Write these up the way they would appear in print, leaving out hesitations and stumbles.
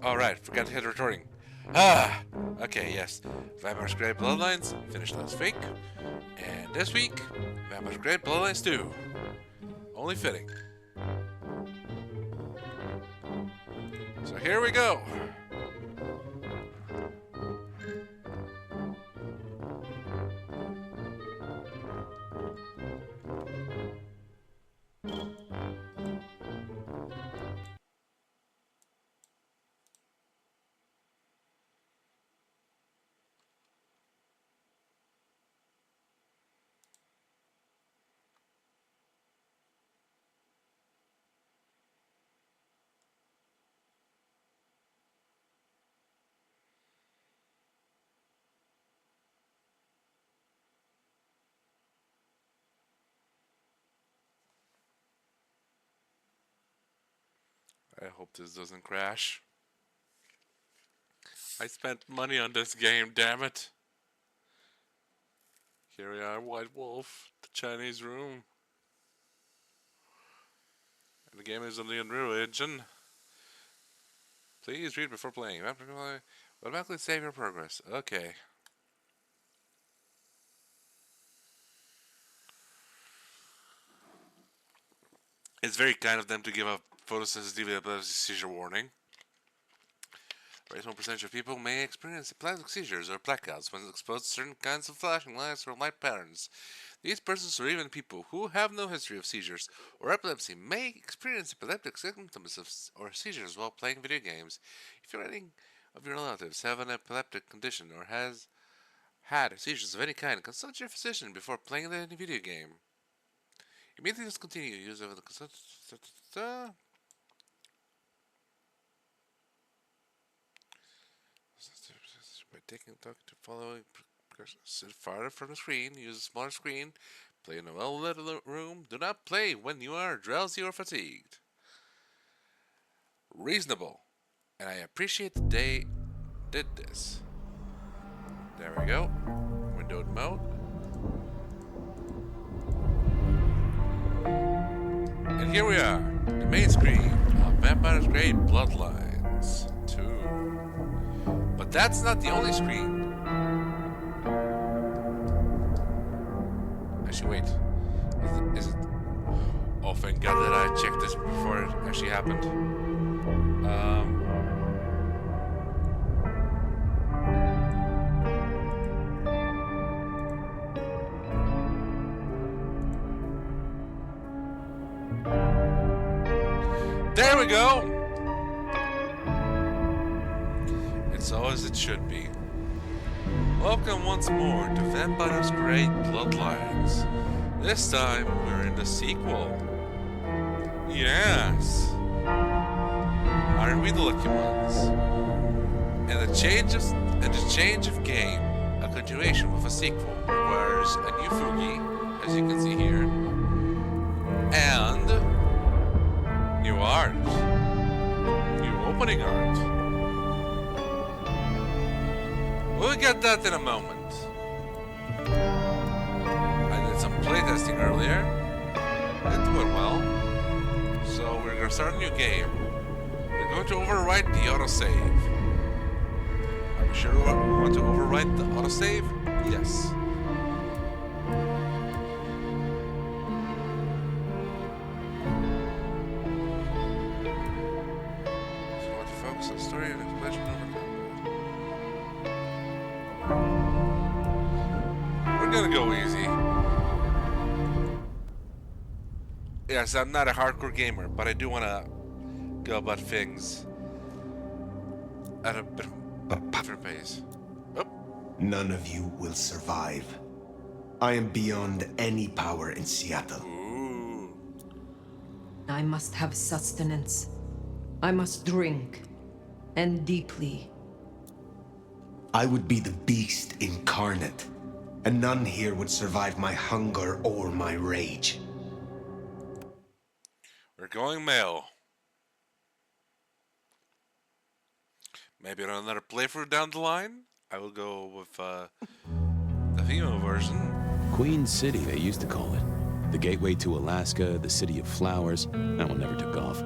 Alright, forgot to hit recording. Ah! Okay, yes. Masquerade Bloodlines finished last week. And this week, Masquerade Bloodlines 2. Only fitting. So here we go. I hope this doesn't crash. I spent money on this game, damn it. Here we are, White Wolf, the Chinese room. And the game is on the Unreal Engine. Please read before playing. Automatically save your progress. Okay. It's very kind of them to give a photosensitivity epilepsy seizure warning. A very small percentage of people may experience epileptic seizures or blackouts when exposed to certain kinds of flashing lights or light patterns. These persons, or even people who have no history of seizures or epilepsy, may experience epileptic symptoms or seizures while playing video games. If you're any of your relatives have an epileptic condition or has had seizures of any kind, consult your physician before playing any video game. Immediately discontinue use of the consult. By taking talk to following precautions. Sit farther from the screen, use a smaller screen, play in a well-lit room, do not play when you are drowsy or fatigued. Reasonable. And I appreciate that they did this. There we go. Windowed mode. And here we are, the main screen of Masquerade Bloodlines 2. But that's not the only screen. Actually, wait. Is it? Oh, thank God that I checked this before it actually happened. There we go! It's all as it should be. Welcome once more to Masquerade Bloodlines. This time we're in the sequel. Yes! Aren't we the lucky ones? And the change of game, a continuation with a sequel, requires a new Fugi, as you can see here, and new art, new opening art. We'll get that in a moment. I did some playtesting earlier. It went well. So we're gonna start a new game. We're going to overwrite the autosave. Are we sure we want to overwrite the autosave? Yes. So we want to focus on story and exploration over combat. We're gonna go easy. Yes, I'm not a hardcore gamer, but I do want to go about things at a bit different pace. Oh. None of you will survive. I am beyond any power in Seattle. Ooh. I must have sustenance. I must drink, and deeply. I would be the beast incarnate, and none here would survive my hunger or my rage. We're going male. Maybe on another playthrough down the line, I will go with the female version. Queen City, they used to call it. The gateway to Alaska, the city of flowers. That one never took off.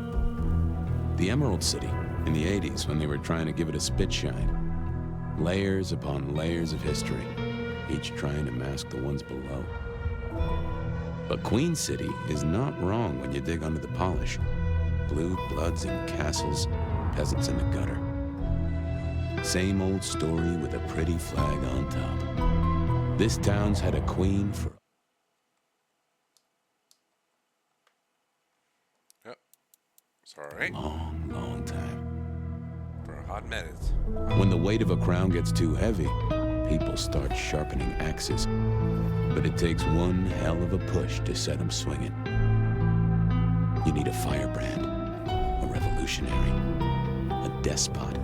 The Emerald City. In the 80s, when they were trying to give it a spit shine. Layers upon layers of history, each trying to mask the ones below. But Queen City is not wrong when you dig under the polish. Blue bloods in castles, peasants in the gutter. Same old story with a pretty flag on top. This town's had a queen for Yep. Sorry. a long, long time. For a hot minute. When the weight of a crown gets too heavy, people start sharpening axes. But it takes one hell of a push to set them swinging. You need a firebrand, a revolutionary, a despot,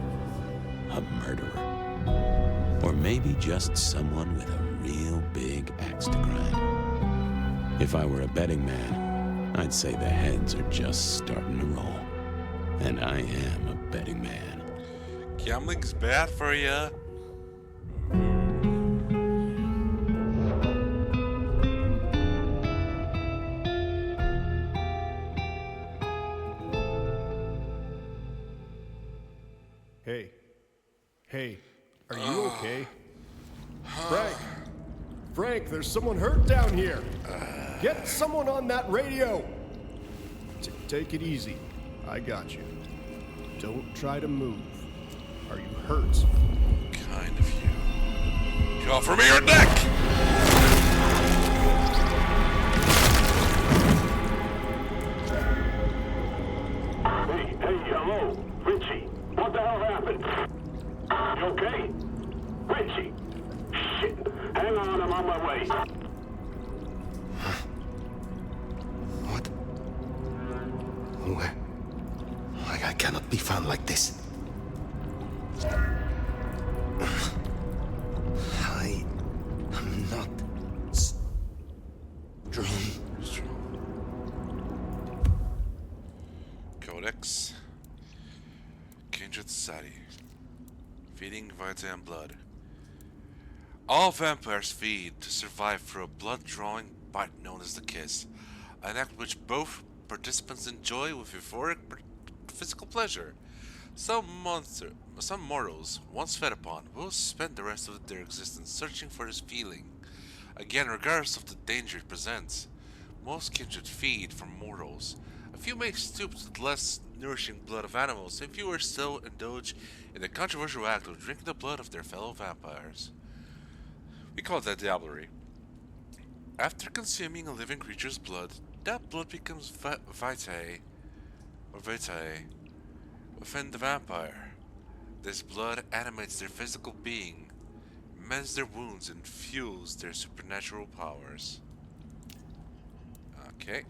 a murderer, or maybe just someone with a real big axe to grind. If I were a betting man, I'd say the heads are just starting to roll. And I am a betting man. Gambling's bad for ya. Hey, are you okay? Frank, there's someone hurt down here. Get someone on that radio. Take it easy. I got you. Don't try to move. Are you hurt? Kind of you. Call for me or neck! Hey, hello, Richie. What the hell happened? You okay? Richie! Shit! Hang on, I'm on my way. What? Where? I cannot be found like this. I am not strong. Codex. Kindred Society. Feeding vitae and blood. All vampires feed to survive through a blood-drawing bite known as the kiss, an act which both participants enjoy with euphoric physical pleasure. Some mortals, once fed upon, will spend the rest of their existence searching for this feeling. Again, regardless of the danger it presents, most kindred feed from mortals. A few may stoop to the less nourishing blood of animals, and fewer still indulge in the controversial act of drinking the blood of their fellow vampires. We call that diablerie. After consuming a living creature's blood, that blood becomes vitae within the vampire. This blood animates their physical being, mends their wounds, and fuels their supernatural powers. Okay.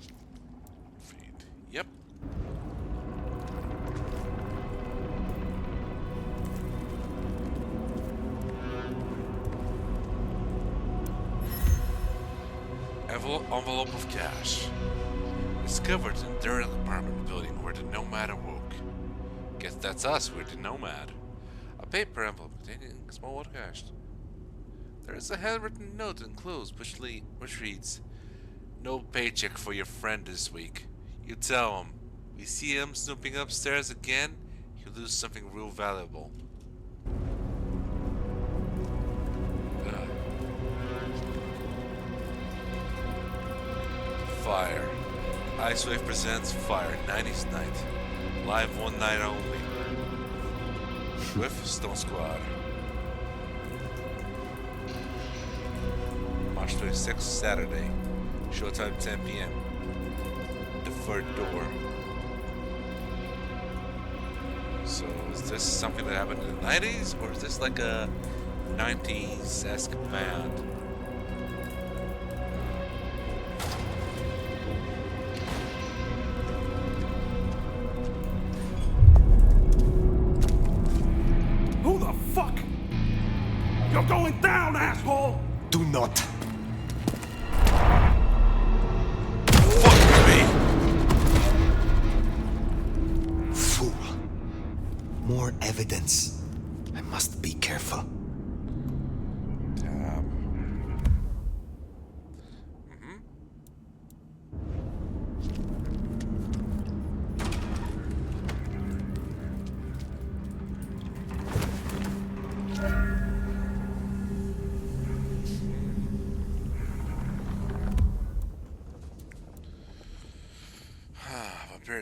Feed. Yep. Envelope of cash. Discovered in the derelict apartment building where the Nomad awoke. Guess that's us, we're the Nomad. A paper envelope containing a small water cash. There is a handwritten note enclosed which reads, "No paycheck for your friend this week. You tell him. We see him snooping upstairs again, he'll lose something real valuable." Fire. Icewave presents Fire 90s Night. Live one night only. With Stone Squad. March 26th, Saturday. Showtime 10 p.m. The third door. So is this something that happened in the 90s? Or is this like a 90s-esque band? Who the fuck? You're going down, asshole! Do not. Fuck me! Fool. More evidence. I must be careful. Damn.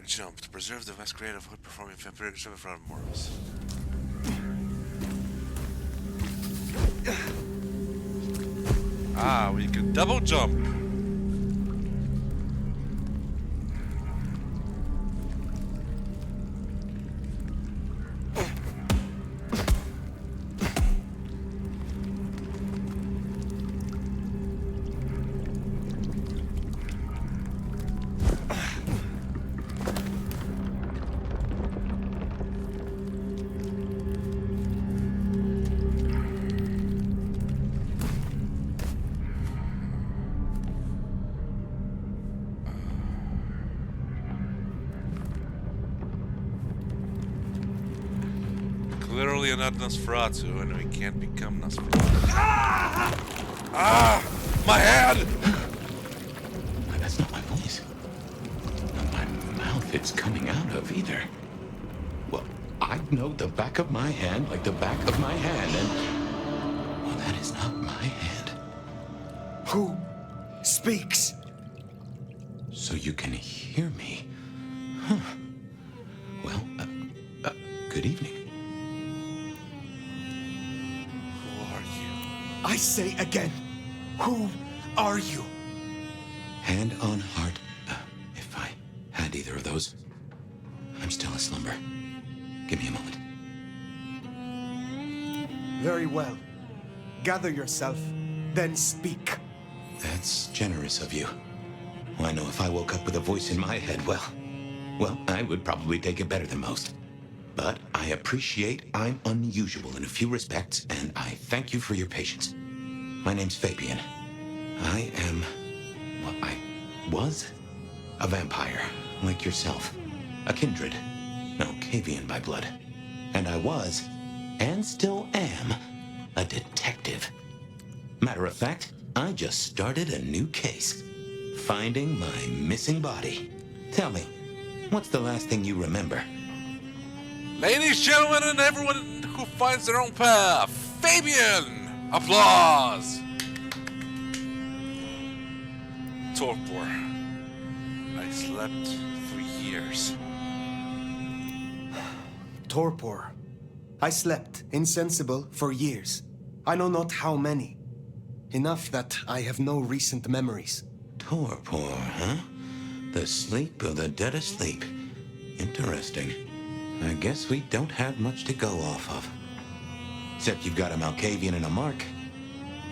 jump to preserve the Masquerade of performing vampiric jump in front of mortals. Ah, we can double jump. Clearly not Nosferatu, and we can't become Nosferatu. Ah! My head! That's not my voice. Not my mouth it's coming out of either. Well, I know the back of my hand like the back of my hand, and... well, that is not my hand. Who speaks? So you can hear me. Huh. Well, good evening. Who are you? I say again, who are you? Hand on heart, if I had either of those. I'm still aslumber. Give me a moment. Very well. Gather yourself, then speak. That's generous of you. Well, I know if I woke up with a voice in my head, well, I would probably take it better than most. But I appreciate I'm unusual in a few respects, and I thank you for your patience. My name's Fabian. I am, well, I was a vampire, like yourself. A kindred, no, Cavian by blood. And I was, and still am, a detective. Matter of fact, I just started a new case. Finding my missing body. Tell me, what's the last thing you remember? Ladies, gentlemen, and everyone who finds their own path, Fabian! Applause! Torpor. I slept for years. Torpor. I slept, insensible, for years. I know not how many. Enough that I have no recent memories. Torpor, huh? The sleep of the dead asleep. Interesting. I guess we don't have much to go off of. Except you've got a Malkavian and a mark.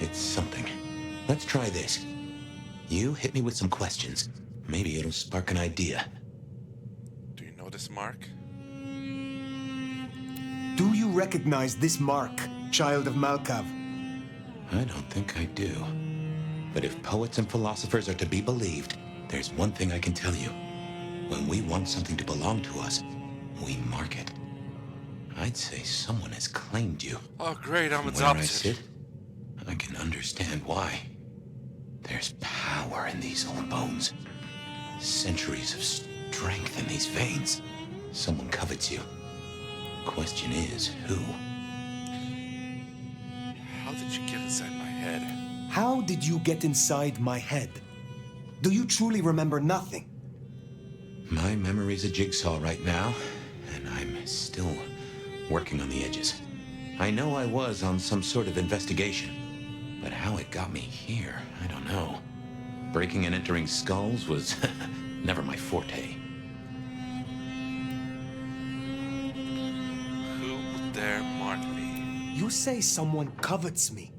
It's something. Let's try this. You hit me with some questions. Maybe it'll spark an idea. Do you know this mark? Do you recognize this mark, child of Malkav? I don't think I do. But if poets and philosophers are to be believed, there's one thing I can tell you. When we want something to belong to us, we mark it. I'd say someone has claimed you. Oh, great, I'm From where adopted. I sit, I can understand why. There's power in these old bones. Centuries of strength in these veins. Someone covets you. Question is, who? How did you get inside my head? How did you get inside my head? Do you truly remember nothing? My memory's a jigsaw right now, and I'm still working on the edges. I know I was on some sort of investigation, but how it got me here, I don't know. Breaking and entering skulls was never my forte. Who would dare mark me? You say someone covets me.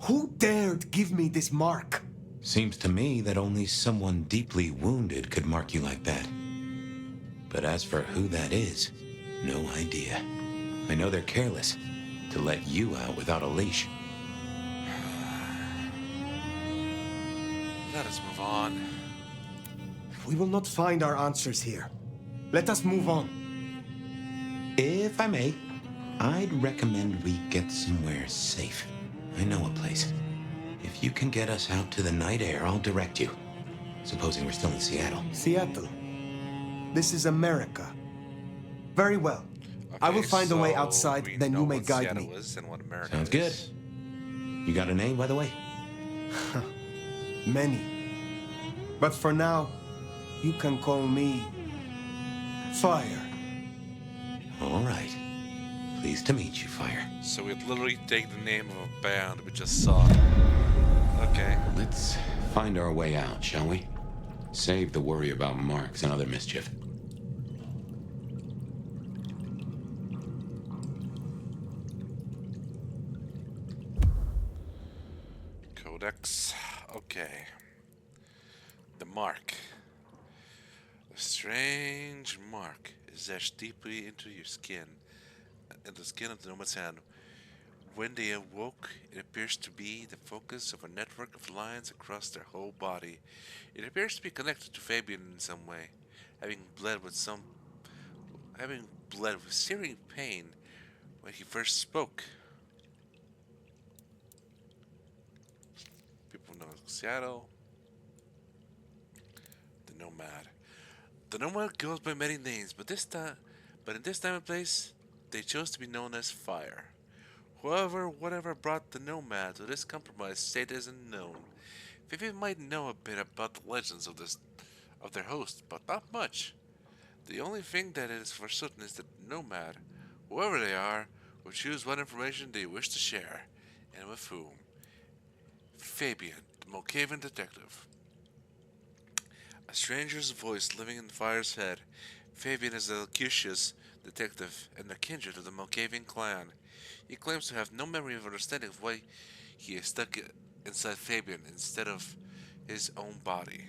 Who dared give me this mark? Seems to me that only someone deeply wounded could mark you like that. But as for who that is, no idea. I know they're careless to let you out without a leash. Let us move on. We will not find our answers here. Let us move on. If I may, I'd recommend we get somewhere safe. I know a place. If you can get us out to the night air, I'll direct you. Supposing we're still in Seattle. Seattle. This is America. Very well. I will find a way so outside, we then know you may what guide Seattle me. is and what America Sounds is. good. You got a name, by the way? Many. But for now, you can call me Fire. All right. Pleased to meet you, Fire. So we literally take the name of a band we just saw. Okay. Let's find our way out, shall we? Save the worry about marks and other mischief. Codex. Okay. The mark. A strange mark is etched deeply into your skin, in the skin of the nomad's hand. When they awoke, it appears to be the focus of a network of lines across their whole body. It appears to be connected to Fabian in some way, having bled with searing pain when he first spoke. People know Seattle. The Nomad. The Nomad goes by many names, but in this time and place, they chose to be known as Fire. Whatever brought the Nomad to this compromised state is unknown. Vivian might know a bit about the legends of their host, but not much. The only thing that is for certain is that Nomad, whoever they are, will choose what information they wish to share, and with whom. Fabian, the Malkavian detective. A stranger's voice living in Fire's head. Fabian is a loquacious detective and a kindred of the Malkavian clan. He claims to have no memory of understanding of why he is stuck inside Fabian instead of his own body.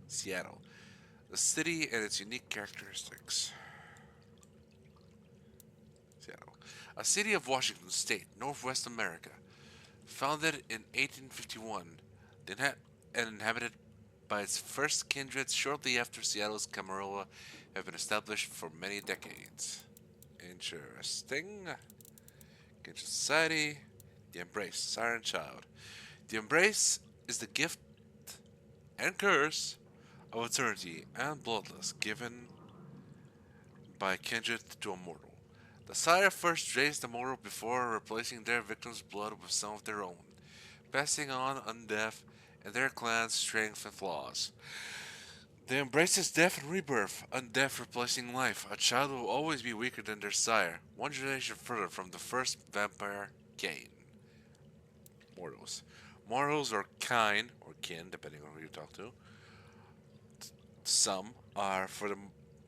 Seattle. The city and its unique characteristics. Seattle. A city of Washington State, Northwest America. Founded in 1851 and inhabited by its first kindred shortly after Seattle's Camarilla have been established for many decades. Interesting. Kindred Society. The Embrace. Siren Child. The Embrace is the gift and curse of eternity and bloodless given by kindred to a mortal. The Sire first raised the mortal before replacing their victim's blood with some of their own, passing on undeath and their clan's strength and flaws. The Embrace is death and rebirth, undeath replacing life. A child will always be weaker than their sire, one generation further from the first vampire gain. Mortals. Mortals are kind, or kin, depending on who you talk to. Some are, for the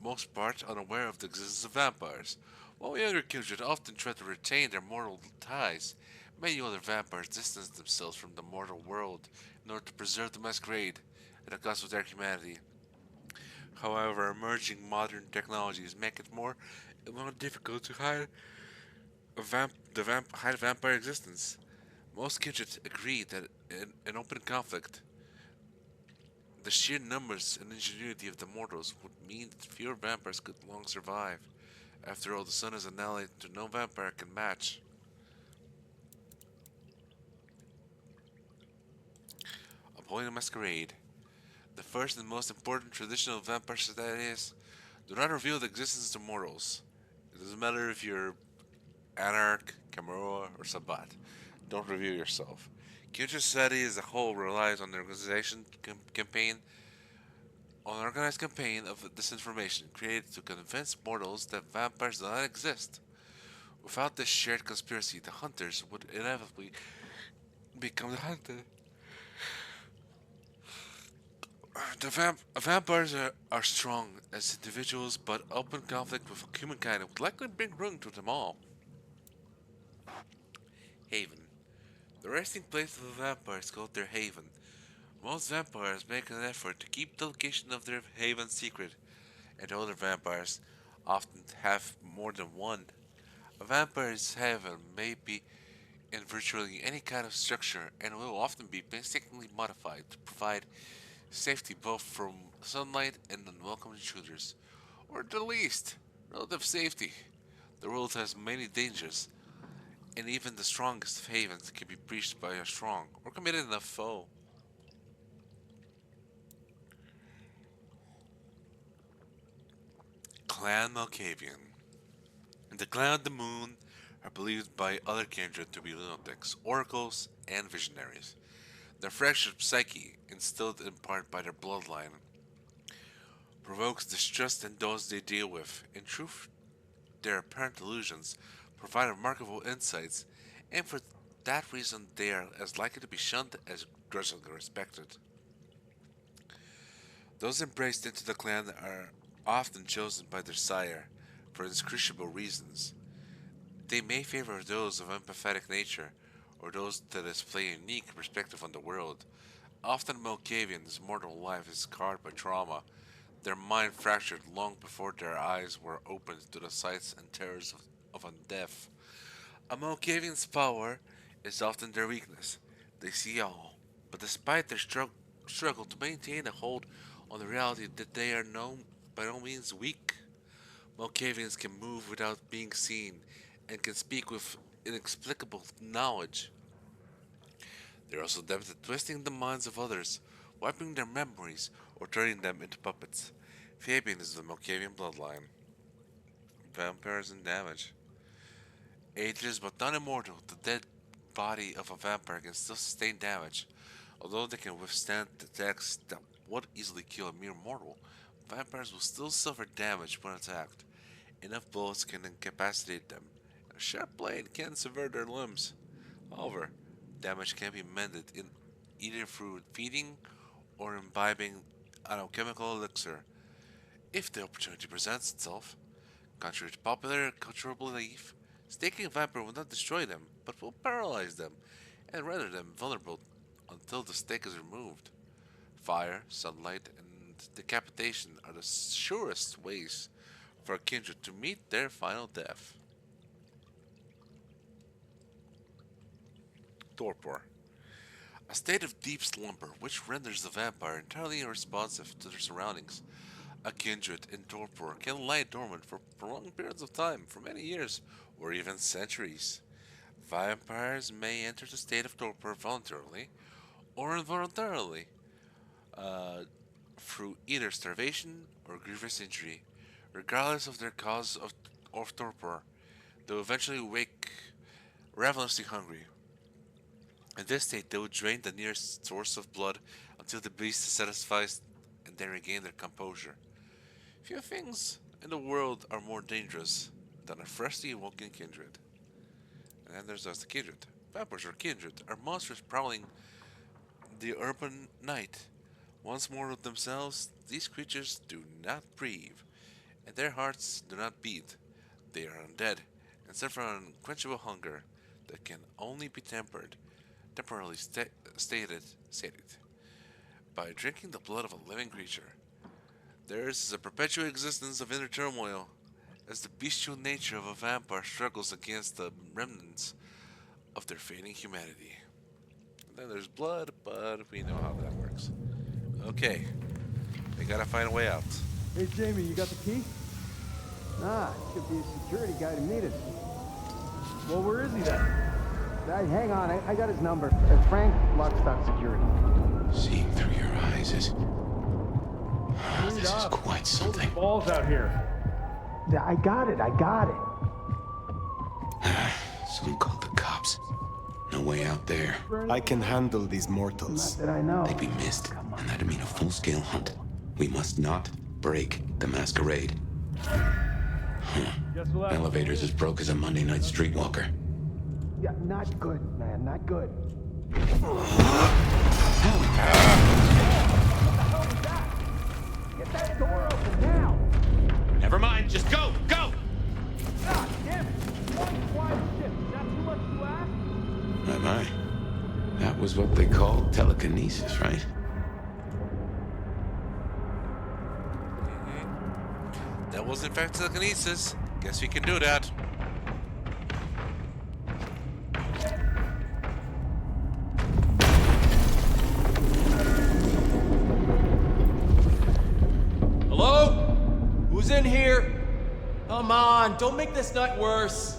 most part, unaware of the existence of vampires. While younger kindred often try to retain their mortal ties, many other vampires distance themselves from the mortal world in order to preserve the masquerade at the cost of their humanity. However, emerging modern technologies make it more and more difficult to hide vampire existence. Most kindred agree that in an open conflict, the sheer numbers and ingenuity of the mortals would mean that fewer vampires could long survive. After all, the sun is an ally that no vampire can match. Appointed Masquerade. The first and most important traditional vampire societies do not reveal the existence to mortals. It doesn't matter if you're Anarch, Camarilla, or Sabbat. Don't reveal yourself. Kindred Society as a whole relies on the organized campaign of disinformation created to convince mortals that vampires do not exist. Without this shared conspiracy, the hunters would inevitably become the hunted. Vampires are strong as individuals, but open conflict with humankind would likely bring ruin to them all. Haven. The resting place of the vampire is called their haven. Most vampires make an effort to keep the location of their haven secret, and older vampires often have more than one. A vampire's haven may be in virtually any kind of structure and will often be painstakingly modified to provide safety both from sunlight and unwelcome intruders, or at the least, relative safety. The world has many dangers, and even the strongest of havens can be breached by a strong or committed enough foe. Clan Malkavian. The Clan of the Moon are believed by other kindred to be lunatics, oracles, and visionaries. Their fractured psyche, instilled in part by their bloodline, provokes distrust in those they deal with. In truth, their apparent illusions provide remarkable insights, and for that reason they are as likely to be shunned as grudgingly respected. Those embraced into the clan are often chosen by their sire for inscrutable reasons. They may favor those of empathetic nature, or those that display a unique perspective on the world. Often Malkavians' mortal life is scarred by trauma, their mind fractured long before their eyes were opened to the sights and terrors of undeath. A Malkavian's power is often their weakness. They see all, but despite their struggle to maintain a hold on the reality that they are by no means weak, Malkavians can move without being seen and can speak with inexplicable knowledge. They are also adept at twisting the minds of others, wiping their memories, or turning them into puppets. Fabian is the Malkavian bloodline. Vampires and damage. Ageless but not immortal, the dead body of a vampire can still sustain damage. Although they can withstand attacks that would easily kill a mere mortal, vampires will still suffer damage when attacked. Enough bullets can incapacitate them. A sharp blade can sever their limbs. However, damage can be mended either through feeding or imbibing an alchemical elixir, if the opportunity presents itself. Contrary to popular cultural belief, staking a vampire will not destroy them, but will paralyze them and render them vulnerable until the stake is removed. Fire, sunlight, and decapitation are the surest ways for a kindred to meet their final death. Torpor. A state of deep slumber which renders the vampire entirely unresponsive to their surroundings. A kindred in torpor can lie dormant for prolonged periods of time, for many years, or even centuries. Vampires may enter the state of torpor voluntarily or involuntarily, through either starvation or grievous injury. Regardless of their cause of torpor, they will eventually wake ravenously hungry. In this state, they will drain the nearest source of blood until the beast is satisfied and then regain their composure. Few things in the world are more dangerous than a freshly awoken kindred. And then there's us, the kindred. Vampires or kindred are monsters prowling the urban night. Once more with themselves, these creatures do not breathe, and their hearts do not beat. They are undead and suffer an unquenchable hunger that can only be temporarily sated by drinking the blood of a living creature. Theirs is a perpetual existence of inner turmoil, as the bestial nature of a vampire struggles against the remnants of their fading humanity. And then there's blood, but we know how that works. Okay, they gotta find a way out. Hey, Jamie, you got the key? Nah, it should be a security guy to meet us. Well, where is he then? Hang on, I got his number. Frank Lockstock Security. Seeing through your eyes is... this is quite something. Balls out here. Yeah, I got it. Someone called the cops. No way out there. I can handle these mortals. That I know. They'd be missed, and that'd mean a full-scale hunt. We must not break the Masquerade. Elevator's as broke as a Monday night streetwalker. Yeah, not good, man, not good. Get that door open now! Never mind, just go! Go! God damn it! One quiet ship, is that too much to ask? My. That was what they called telekinesis, right? That was in fact telekinesis. Guess we can do that. Hello? Who's in here? Come on, don't make this night worse.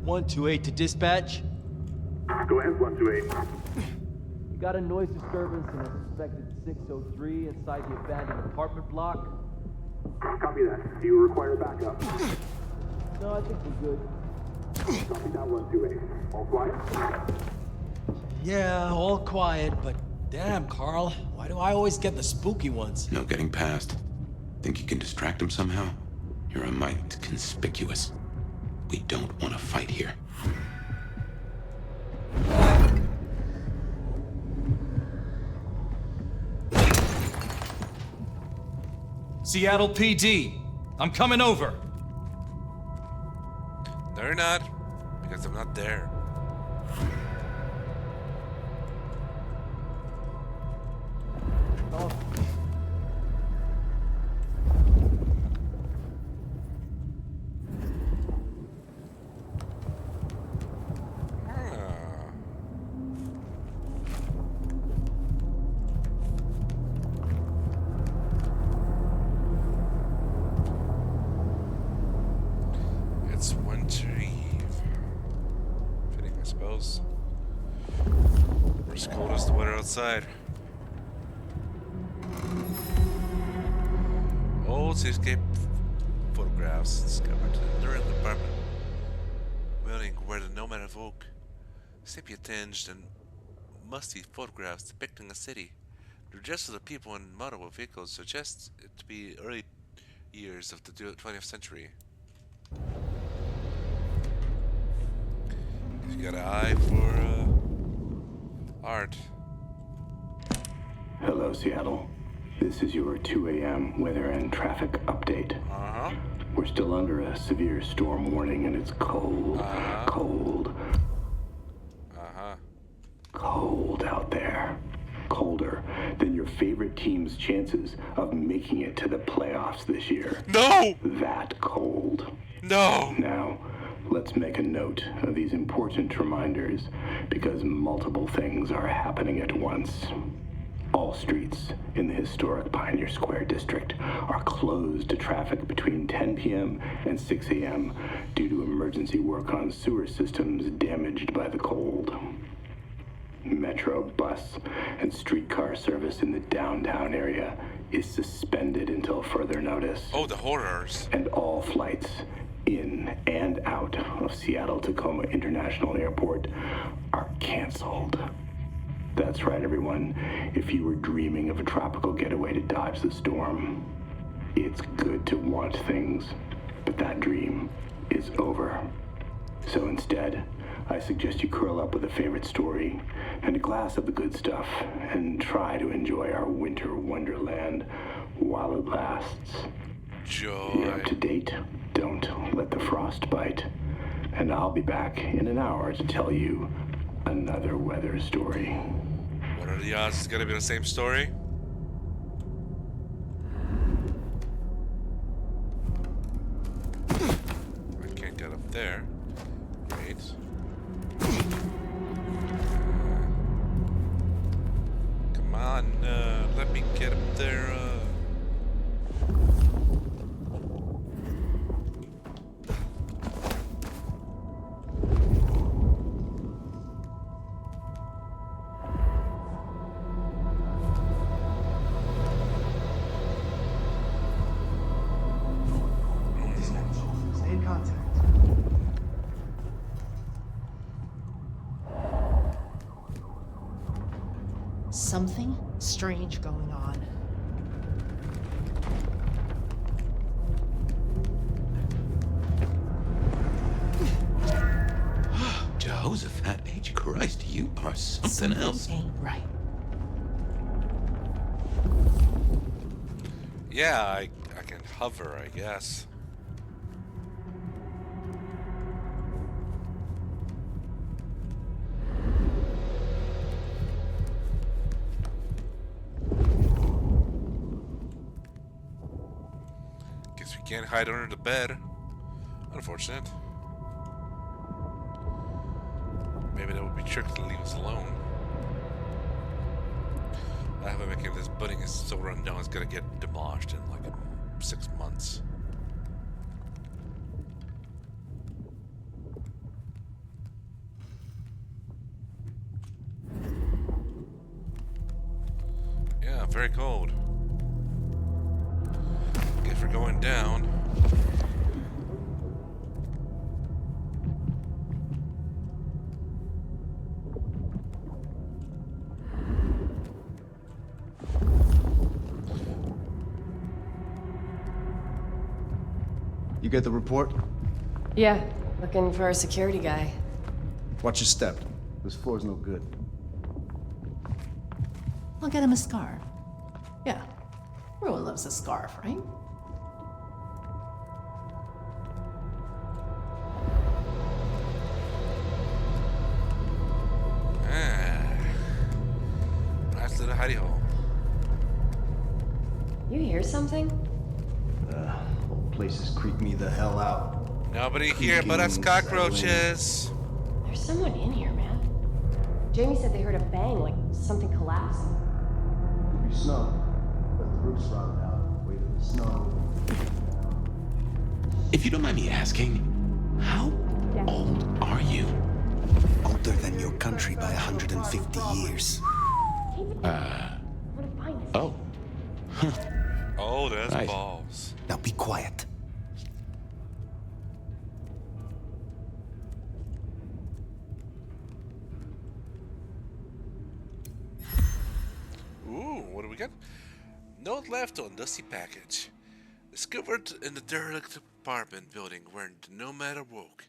One 2-8 to dispatch. Go ahead, 128. We got a noise disturbance in a suspected 603 inside the abandoned apartment block. Copy that. Do you require backup? No, I think we're good. Copy that, 128. All quiet? Yeah, all quiet, but damn, Carl, why do I always get the spooky ones? No getting past. Think you can distract him somehow? You're a mite conspicuous. We don't want to fight here. Seattle PD, I'm coming over. No, you're not. Because I'm not there. Oh. It's Winter Eve. Fitting, I suppose. We're as cold as the weather outside. Old cityscape photographs discovered in the ruined apartment building where the nomad awoke. Sepia-tinged and musty photographs depicting a city. The dress of the people and model of vehicles suggests it to be early years of the 20th century. He's got an eye for art. Hello, Seattle. This is your 2 a.m. weather and traffic update. We're still under a severe storm warning, and it's cold, cold out there. Colder than your favorite team's chances of making it to the playoffs this year. No! That cold. No! Now, let's make a note of these important reminders, because multiple things are happening at once. All streets in the historic Pioneer Square district are closed to traffic between 10 p.m. and 6 a.m. due to emergency work on sewer systems damaged by the cold. Metro, bus, and streetcar service in the downtown area is suspended until further notice. Oh, the horrors. And all flights in and out of Seattle-Tacoma International Airport are canceled. That's right, everyone. If you were dreaming of a tropical getaway to dodge the storm, it's good to want things, but that dream is over. So instead, I suggest you curl up with a favorite story and a glass of the good stuff and try to enjoy our winter wonderland while it lasts. Joy. You're up to date. Don't let the frost bite. And I'll be back in an hour to tell you another weather story. What are the odds it's gonna be the same story? I can't get up there. Great. Come on, let me get up there. Stay in contact. Something strange going on. Jehoshaphat H. Christ, you are something else. Ain't right. Yeah, I can hover, I guess. Guess we can't hide under the bed. Unfortunate. Maybe that would be tricky to leave us alone. I have a making this building is so run down it's gonna get demolished in like 6 months. cold. Guess we're going down. You get the report? Yeah, looking for a security guy. Watch your step. This floor's no good. I'll get him a scarf. Yeah. Everyone loves a scarf, right? Nice little hidey hole. You hear something? Whole places creep me the hell out. Nobody here but us cockroaches. There's someone in here, man. Jamie said they heard a bang, like something collapsed. Could be snow. But the roof's rotted out. Weight of the snow. If you don't mind me asking, how old are you? Older than your country by 150 years. Oh. Old as Nice. balls. Now be quiet. Ooh, what do we got? Note left on dusty package. Discovered in the derelict apartment building where the nomad awoke.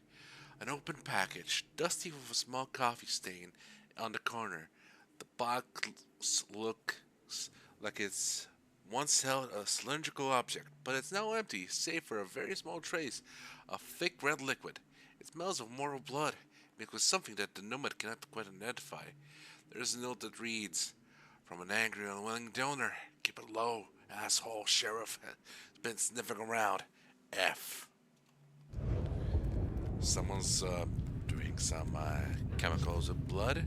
An open package, dusty with a small coffee stain on the corner. The box looks like it's once held a cylindrical object, but it's now empty, save for a very small trace of thick red liquid. It smells of mortal blood, mixed with something that the nomad cannot quite identify. There's a note that reads, "From an angry, unwilling donor. Keep it low, asshole sheriff has been sniffing around. F." Someone's doing some chemicals of blood.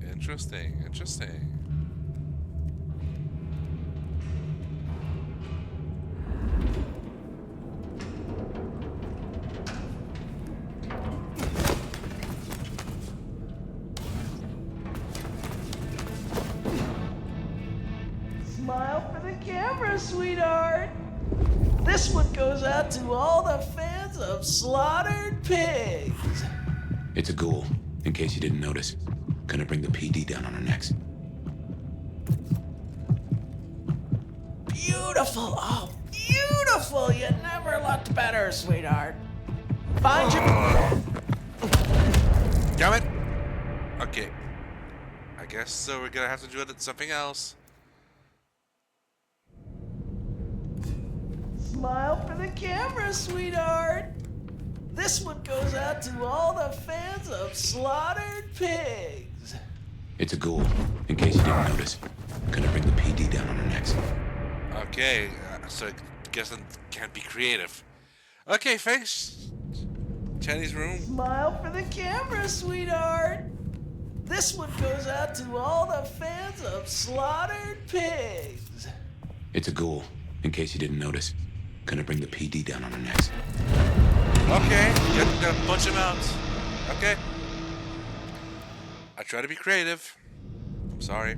Interesting, interesting. Smile for the camera, sweetheart. This one goes out to all the fans of slaughtered pigs. It's a ghoul, in case you didn't notice. Gonna bring the PD down on our necks. Beautiful, oh, beautiful. You never looked better, sweetheart. Find your... Damn it! Okay. I guess so we're gonna have to do it at something else. Smile for the camera, sweetheart. This one goes out to all the fans of slaughtered pigs. It's a ghoul, in case you didn't notice. Gonna bring the PD down on our necks. Okay, so I guess I can't be creative. Okay, thanks. Chinese room. Smile for the camera, sweetheart. This one goes out to all the fans of slaughtered pigs. It's a ghoul, in case you didn't notice. Gonna bring the PD down on our necks. Okay, gotta punch him out. Okay. I try to be creative. I'm sorry.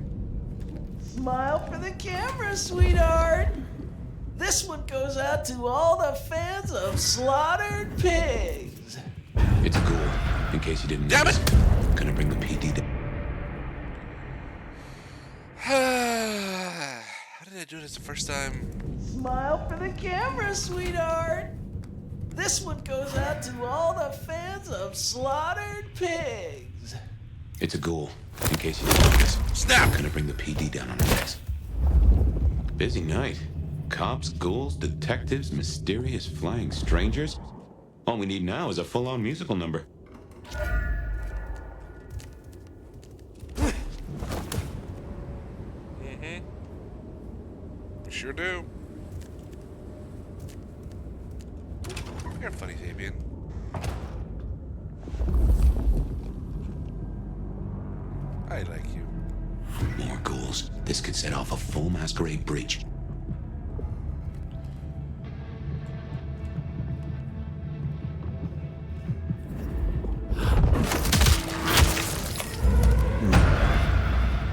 Smile for the camera, sweetheart. This one goes out to all the fans of slaughtered pigs. It's a ghoul, in case you didn't Damn notice. it! Gonna bring the PD down. How did I do this the first time? Smile for the camera, sweetheart. This one goes out to all the fans of slaughtered pigs. It's a ghoul, in case you didn't notice. Snap! Gonna bring the PD down on our necks. Busy night. Cops, ghouls, detectives, mysterious flying strangers. All we need now is a full-on musical number. We sure do. You're funny, Fabian. I like you. More ghouls. This could set off a full Masquerade breach.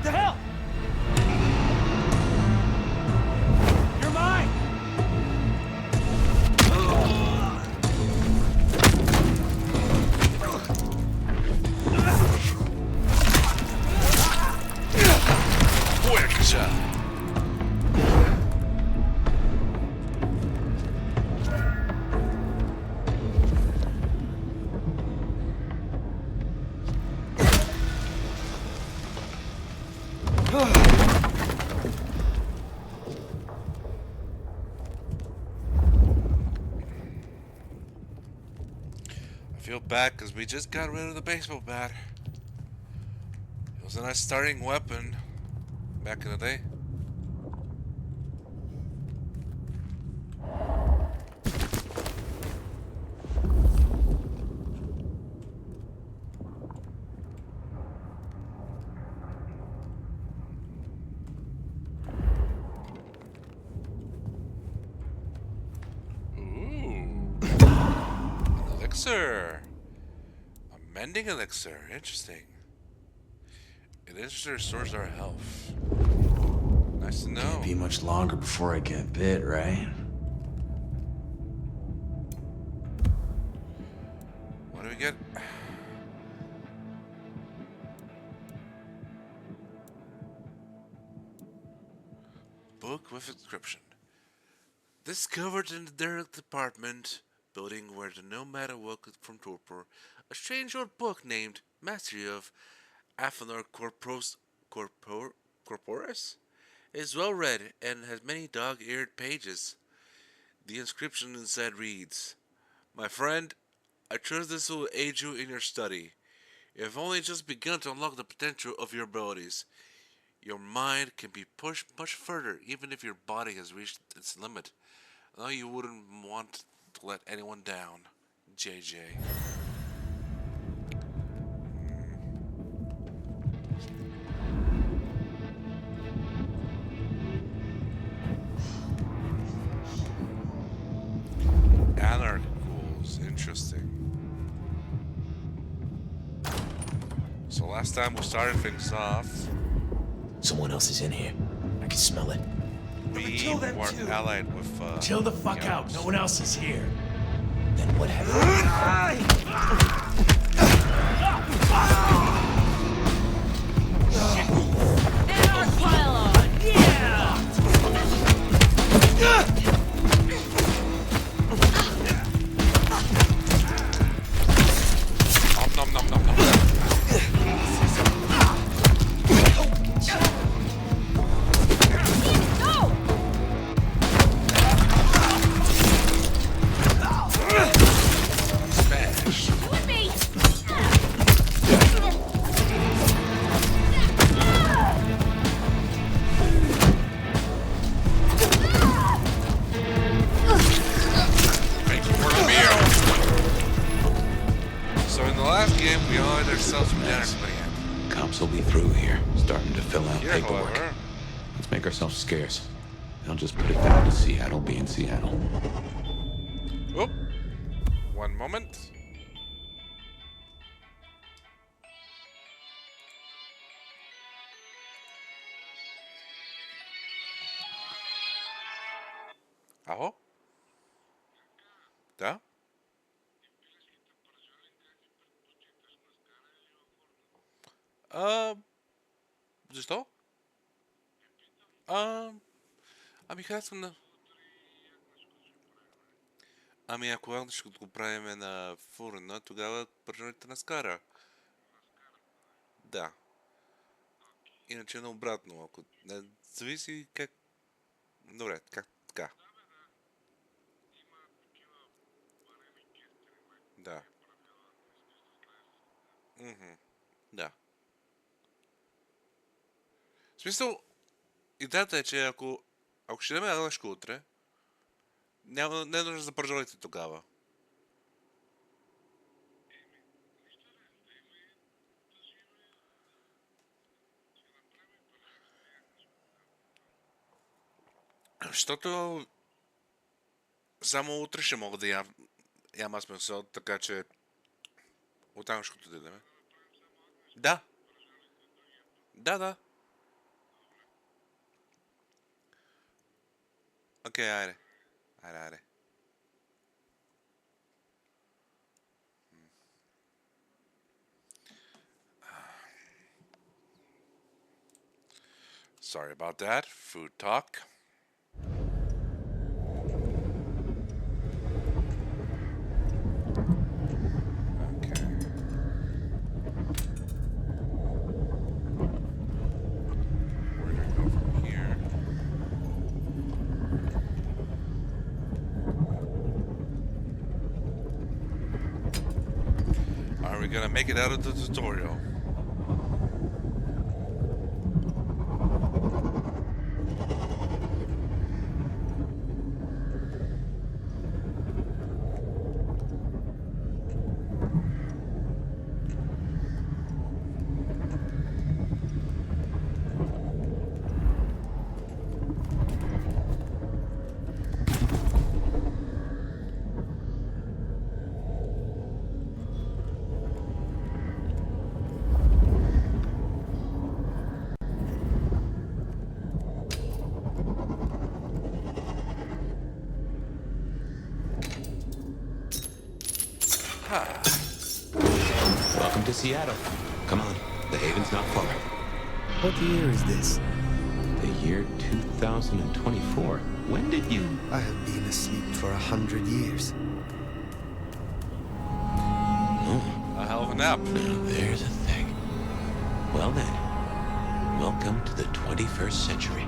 The hell? feel bad because we just got rid of the baseball bat. It was a nice starting weapon back in the day. Elixir. A mending elixir. Interesting. It elixir restores our health. Nice to know. Can't be much longer before I get bit, right? What do we get? Book with inscription. Discovered in the derelict department building where the nomad awoke from torpor, a strange old book named Mastery of Athanor Corporis is well read and has many dog-eared pages. The inscription inside reads, "My friend, I trust this will aid you in your study. You have only just begun to unlock the potential of your abilities. Your mind can be pushed much further even if your body has reached its limit. I know you wouldn't want to let anyone down. JJ." Anarchals, interesting. So last time we started things off, Someone else is in here. I can smell it. we were allied with Chill the fuck out. Yellows. No one else is here. Then what happened? Nom nom nom nom. Smash. Thank you for the meal. So in the last game, we honored ourselves with dinner again. Cops will be through here, starting to fill out Here, paperwork. however, Let's make ourselves scarce. They'll just put it down to Seattle being Seattle. oh, one moment. Aho? Да? Защо? Ами харесвам на... Ами ако ще го правим на фурна, тогава пържените на скара. Да. Иначе наобратно, ако... Не, зависи как... Добре, така. Да. Да. В смисъл, идеята е, че ако ще дадем елешко утре, не е нужно да запържалите тогава. Защото само утре ще мога да ям аз месо, така че оттам ще го дадем. Да. Да. Окей, айде. Sorry about that. Food talk. we're gonna make it out of the tutorial. Welcome to Seattle. Come on, the haven's not far. What year is this? The year 2024. When did you... I have been asleep for 100 years. A hell of a nap. Now there's a thing. Well then, welcome to the 21st century.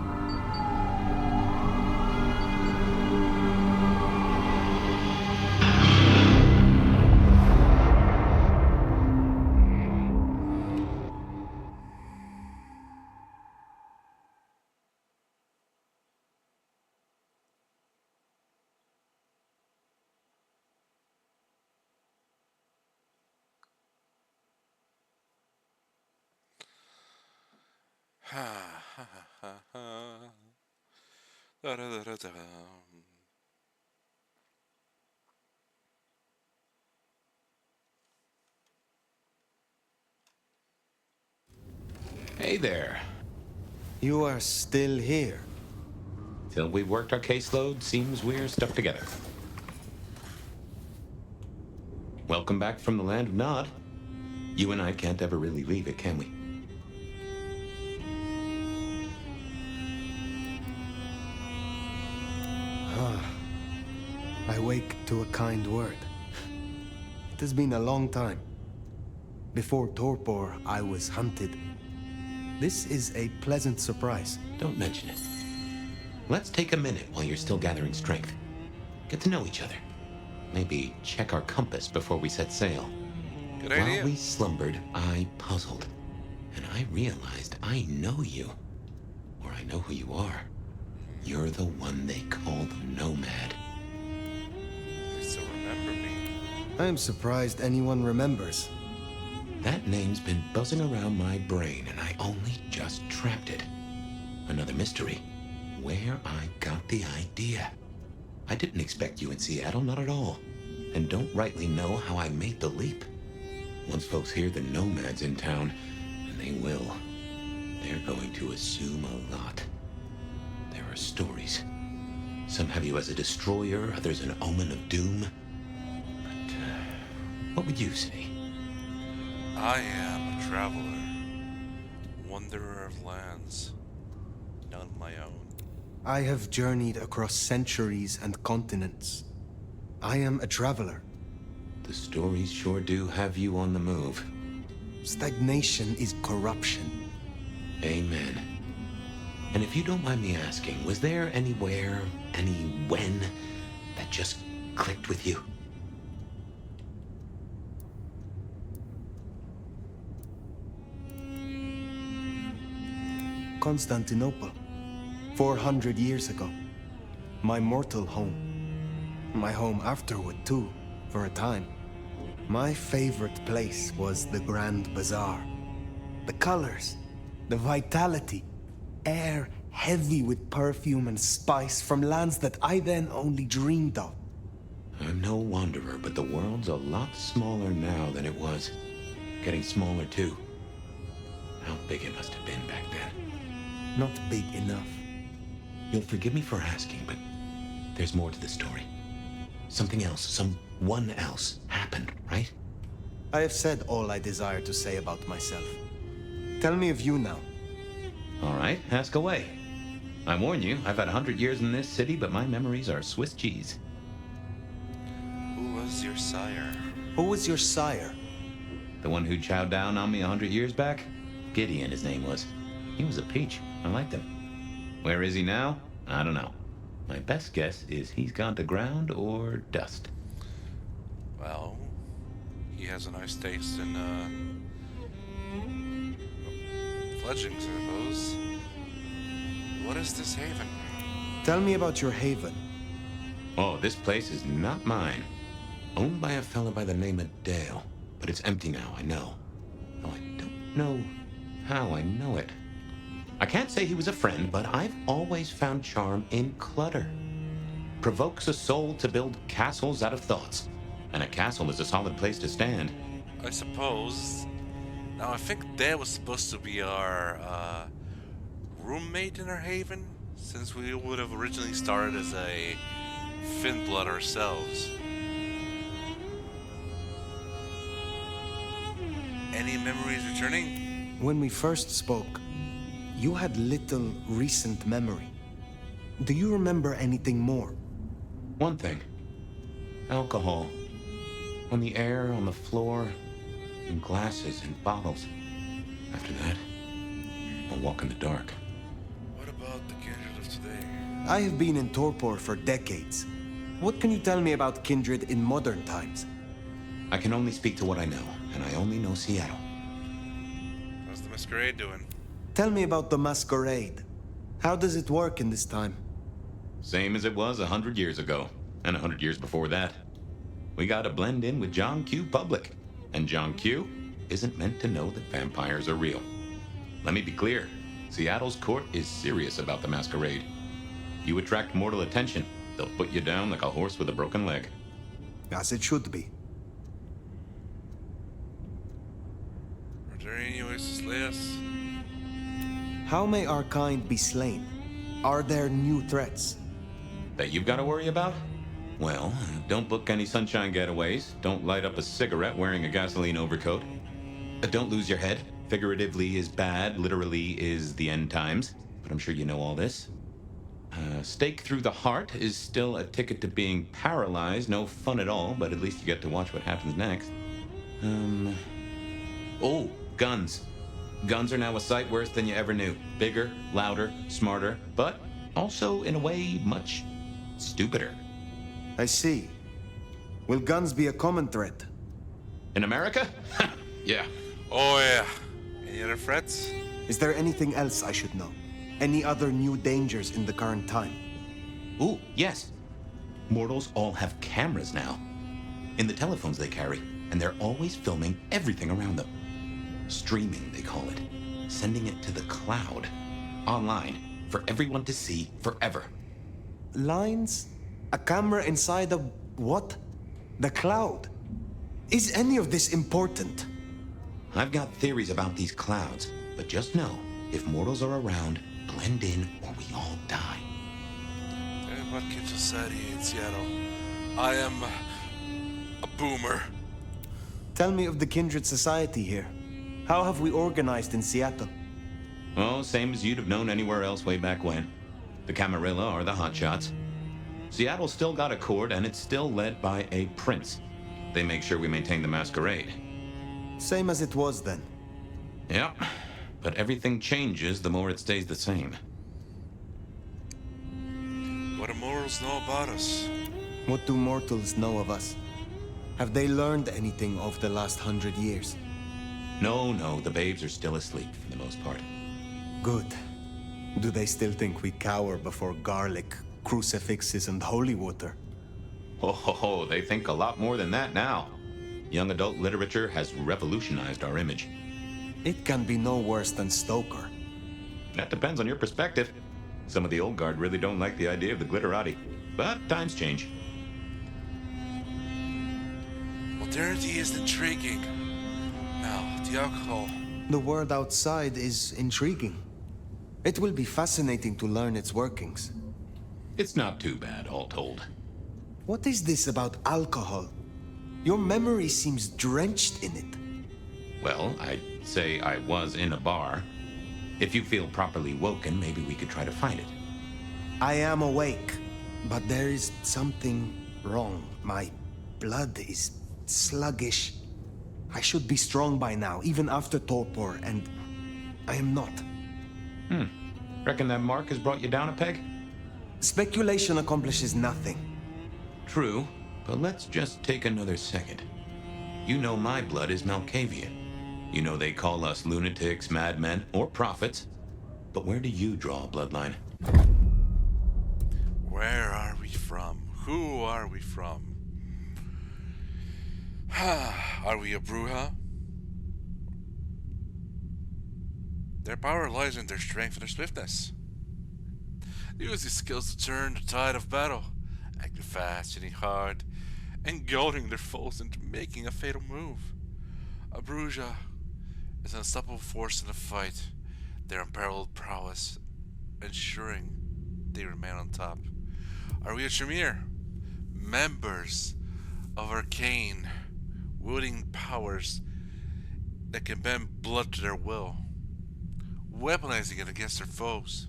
Hey there. You are still here. Till we've worked our caseload, seems we're stuck together. Welcome back from the land of Nod. You and I can't ever really leave it, can we? I wake to a kind word. It has been a long time. Before Torpor, I was hunted. This is a pleasant surprise. Don't mention it. Let's take a minute while you're still gathering strength. Get to know each other. Maybe check our compass before we set sail. Good idea. While we slumbered, I puzzled. And I realized I know you. Or I know who you are. You're the one they call the Nomad. You still remember me. I am surprised anyone remembers. That name's been buzzing around my brain, and I only just trapped it. Another mystery. Where I got the idea. I didn't expect you in Seattle, not at all. And don't rightly know how I made the leap. Once folks hear the Nomad's in town, and they will, they're going to assume a lot. There are stories. Some have you as a destroyer, others an omen of doom. But, what would you say? I am a traveler, wanderer of lands, none of my own. I have journeyed across centuries and continents. I am a traveler. The stories sure do have you on the move. Stagnation is corruption. Amen. And if you don't mind me asking, was there anywhere, any when, that just clicked with you? Constantinople. 400 years ago. My mortal home. My home afterward, too, for a time. My favorite place was the Grand Bazaar. The colors, the vitality, air heavy with perfume and spice from lands that I then only dreamed of. I'm no wanderer, but the world's a lot smaller now than it was. Getting smaller, too. How big it must have been back then. Not big enough. You'll forgive me for asking, but there's more to the story. Something else, someone else happened, right? I have said all I desire to say about myself. Tell me of you now. All right, ask away. I warn you, I've had 100 years in this city, but my memories are Swiss cheese. Who was your sire? Who was your sire? The one who chowed down on me 100 years back? Gideon, his name was. He was a peach. I liked him. Where is he now? I don't know. My best guess is he's gone to ground or dust. Well, he has a nice taste in fledgling, I suppose. What is this haven? Tell me about your haven. Oh, this place is not mine. Owned by a fella by the name of Dale. But it's empty now, I know. Though I don't know how I know it. I can't say he was a friend, but I've always found charm in clutter. Provokes a soul to build castles out of thoughts. And a castle is a solid place to stand. I suppose. Now, I think Dad was supposed to be our roommate in our haven, since we would have originally started as a Finn blood ourselves. Any memories returning? When we first spoke, you had little recent memory. Do you remember anything more? One thing. Alcohol. On the air, on the floor, in glasses and bottles. After that, I'll walk in the dark. What about the kindred of today? I have been in Torpor for decades. What can you tell me about kindred in modern times? I can only speak to what I know, and I only know Seattle. How's the Masquerade doing? Tell me about the Masquerade. How does it work in this time? Same as it was 100 years ago, and 100 years before that. We gotta blend in with John Q. Public, and John Q. isn't meant to know that vampires are real. Let me be clear, Seattle's court is serious about the Masquerade. You attract mortal attention, they'll put you down like a horse with a broken leg. As it should be. Are there any ways to slay us? How may our kind be slain? Are there new threats? That you've got to worry about? Well, don't book any sunshine getaways. Don't light up a cigarette wearing a gasoline overcoat. Don't lose your head. Figuratively is bad, literally is the end times. But I'm sure you know all this. Stake through the heart is still a ticket to being paralyzed. No fun at all, but at least you get to watch what happens next. Oh, guns. Guns are now a sight worse than you ever knew. Bigger, louder, smarter, but also, in a way, much stupider. I see. Will guns be a common threat? In America? Yeah. Oh yeah. Any other threats? Is there anything else I should know? Any other new dangers in the current time? Ooh, yes. Mortals all have cameras now. In the telephones they carry, and they're always filming everything around them. Streaming, they call it. Sending it to the cloud. Online. For everyone to see forever. Lines? A camera inside a what? The cloud? Is any of this important? I've got theories about these clouds, but just know, if mortals are around, blend in or we all die. Tell me what kind of society in Seattle. I am a boomer. Tell me of the kindred society here. How have we organized in Seattle? Oh, same as you'd have known anywhere else way back when. The Camarilla are the hotshots. Seattle's still got a court, and it's still led by a prince. They make sure we maintain the Masquerade. Same as it was then. Yeah, but everything changes the more it stays the same. What do mortals know about us? What do mortals know of us? Have they learned anything of the last 100 years? No, the babes are still asleep for the most part. Good. Do they still think we cower before garlic, crucifixes, and holy water? Oh, they think a lot more than that now. Young adult literature has revolutionized our image. It can be no worse than Stoker. That depends on your perspective. Some of the old guard really don't like the idea of the glitterati. But times change. Modernity is intriguing. Now, the alcohol. The world outside is intriguing. It will be fascinating to learn its workings. It's not too bad, all told. What is this about alcohol? Your memory seems drenched in it. Well, I'd say I was in a bar. If you feel properly woken, maybe we could try to find it. I am awake, but there is something wrong. My blood is sluggish. I should be strong by now, even after Torpor, and I am not. Reckon that mark has brought you down a peg? Speculation accomplishes nothing. True, but let's just take another second. You know my blood is Malkavian. You know they call us lunatics, madmen, or prophets. But where do you draw a bloodline? Where are we from? Who are we from? Are we a Bruja? Their power lies in their strength and their swiftness. They use these skills to turn the tide of battle, acting fast, hitting hard, and goading their foes into making a fatal move. A Bruja is an unstoppable force in the fight, their unparalleled prowess ensuring they remain on top. Are we a Tremere? Members of arcane, wielding powers that can bend blood to their will, weaponizing it against their foes.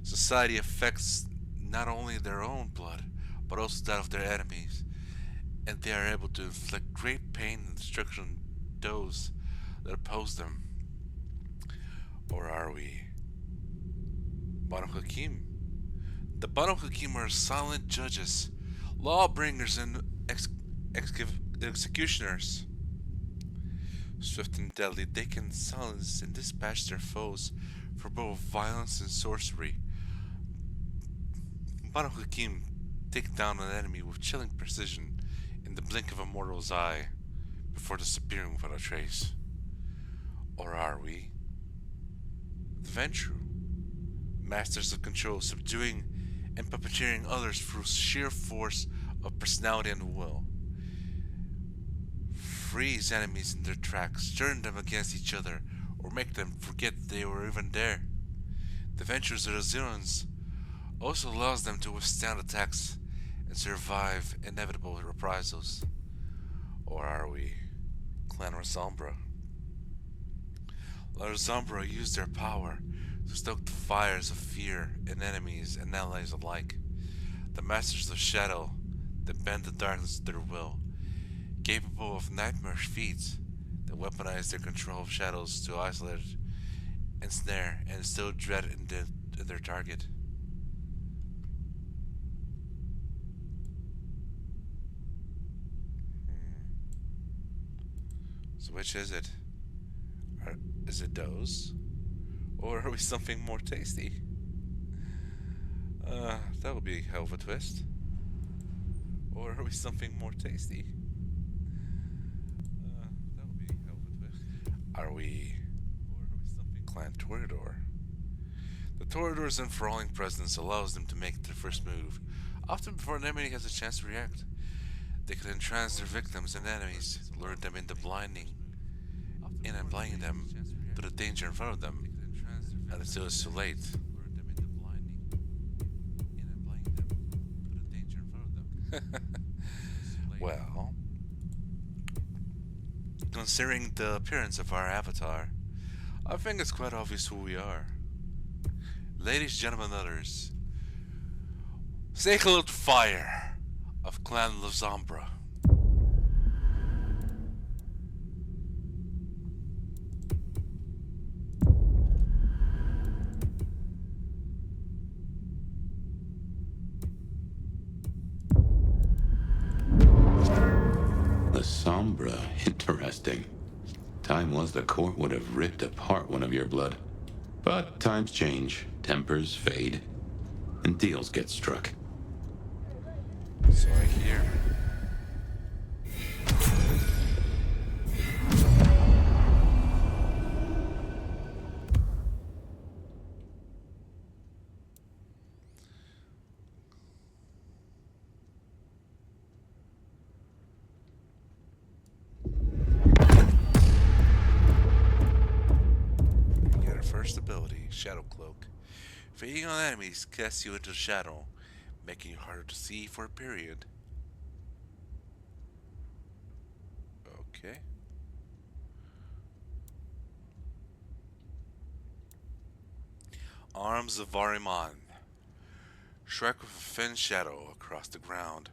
Society affects not only their own blood, but also that of their enemies, and they are able to inflict great pain and destruction on those that oppose them. Or are we Banu Hakim? The Banu Hakim are silent judges, lawbringers, and executioners. Swift and deadly, they can silence and dispatch their foes for both violence and sorcery. Banu Hakim take down an enemy with chilling precision in the blink of a mortal's eye before disappearing without a trace. Or are we the Ventru? Masters of control, subduing and puppeteering others through sheer force of personality and will. Freeze enemies in their tracks, turn them against each other, or make them forget they were even there. The Venture's resilience also allows them to withstand attacks and survive inevitable reprisals. Or are we Clan Lasombra? Lasombra use their power to stoke the fires of fear in enemies and allies alike. The masters of shadow that bend the darkness to their will, capable of nightmarish feats that weaponize their control of shadows to isolate, ensnare, and instill dread in their target. So which is it? Is it those? Or are we something more tasty? That would be a hell of a twist. Or are we something more tasty? That would be a hell of a twist. Are we Clan Toreador? The Toreador's enthralling presence allows them to make their first move, often before an enemy has a chance to react. They can entrance their victims and enemies, lure them into blinding them to the danger in front of them, and until it's too late. Well, considering the appearance of our avatar, I think it's quite obvious who we are. Ladies, gentlemen, others, say hello to Fire of Clan Lasombra. Lasombra, interesting. Time was the court would have ripped apart one of your blood. But times change, tempers fade, and deals get struck. So I hear. Ability, Shadow Cloak. Fading on enemies casts you into shadow, making you harder to see for a period. Okay. Arms of Variman. Strike with a thin shadow across the ground.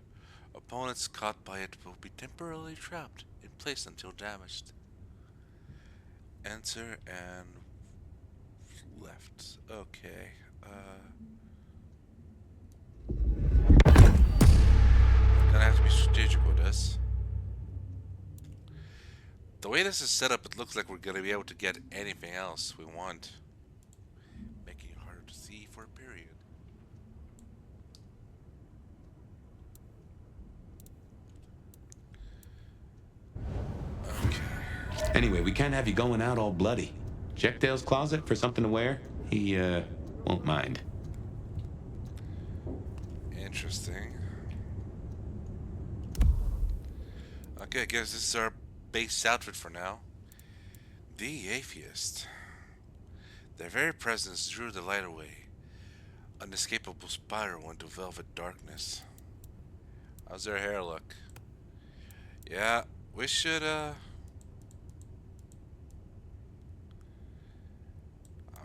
Opponents caught by it will be temporarily trapped in place until damaged. Enter and left. Okay. Gonna have to be strategic with this. this is set up, it looks like we're gonna be able to get anything else we want. Making it harder to see for a period. Anyway, we can't have you going out all bloody. Check Dale's closet for something to wear. He, won't mind. Interesting. Okay, I guess this is our base outfit for now. The Atheist. Their very presence drew the light away. Unescapable spiral into velvet darkness. How's their hair look? Yeah, we should, I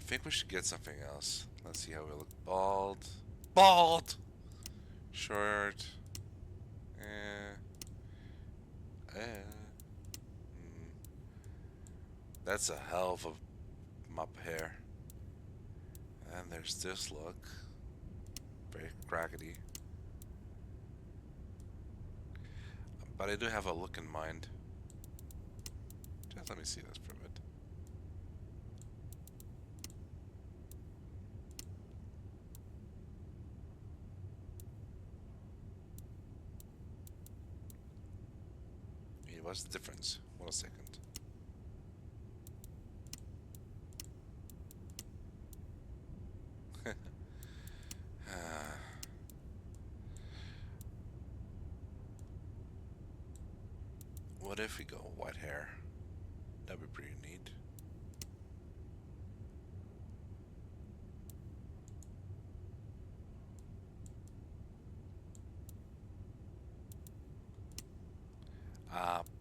think we should get something else. Let's see how we look. Bald. Bald! Short. That's a hell of a mop of hair. And there's this look. Very crackety. But I do have a look in mind. Just let me see this for a bit. What's the difference? 1 second. What if we go white hair? That'd be pretty neat.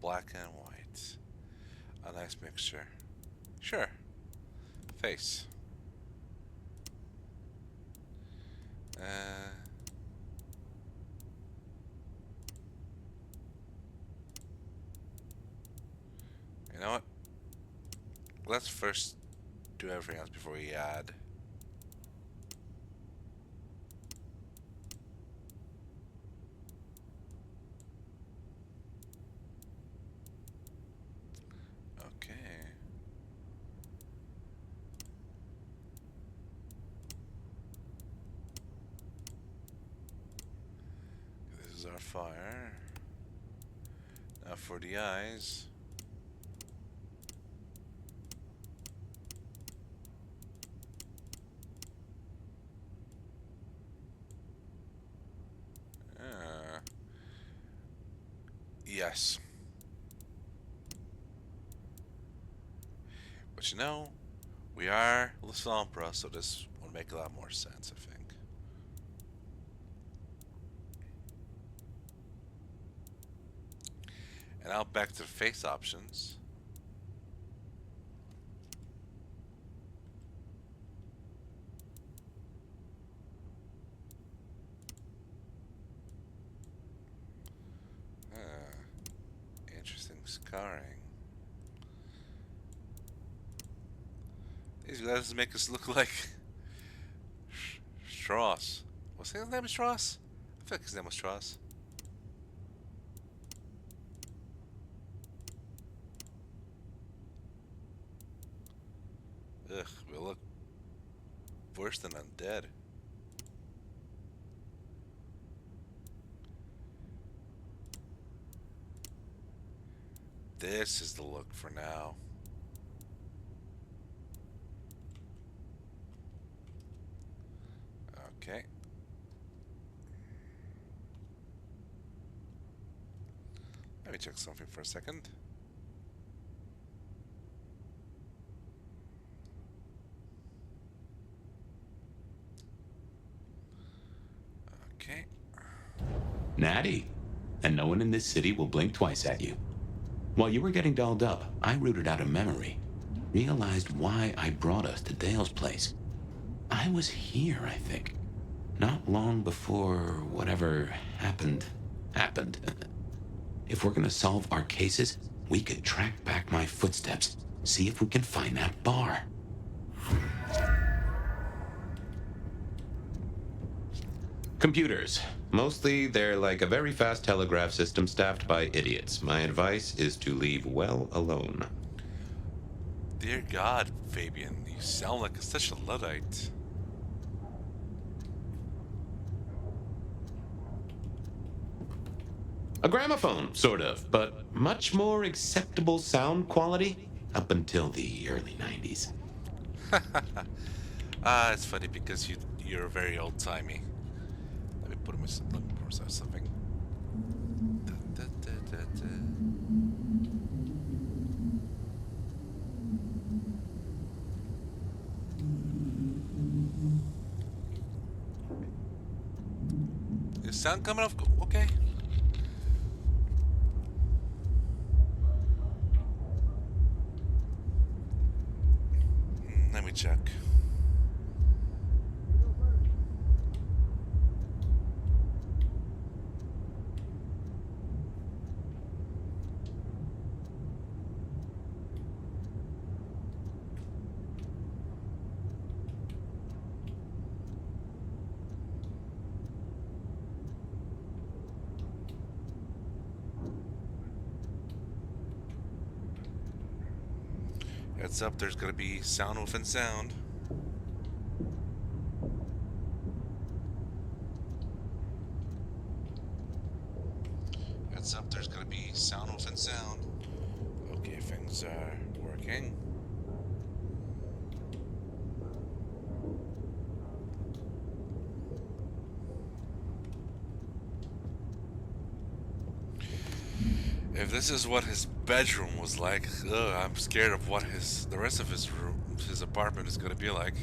Black and white. A nice mixture. Sure. Face. You know what? Let's first do everything else before we add. Our fire. Now for the eyes. Yes. But you know, we are Lasombra, so this will make a lot more sense, I think. And now back to the face options. Interesting scarring. These guys make us look like Strauss. What's his name? Strauss? I feel like his name was Strauss. Ugh, we look worse than undead. This is the look for now. Okay. Let me check something for a second. Okay. Natty. And no one in this city will blink twice at you. While you were getting dolled up, I rooted out a memory. Realized why I brought us to Dale's place. I was here, I think. Not long before whatever happened. If we're gonna solve our cases, we could track back my footsteps. See if we can find that bar. Computers. Mostly, they're like a very fast telegraph system staffed by idiots. My advice is to leave well alone. Dear God, Fabian, you sound like such a Luddite. A gramophone, sort of, but much more acceptable sound quality up until the early 90s. It's funny because you're very old-timey. Let me put myself something. Da, da, da, da, da. Is sound coming off? Okay. Let me check. Heads up, there's gonna be sound within sound. Heads up, there's gonna be sound within sound. Okay, things are working. If this is what his bedroom was like, I'm scared of what the rest of his room, his apartment is gonna be like.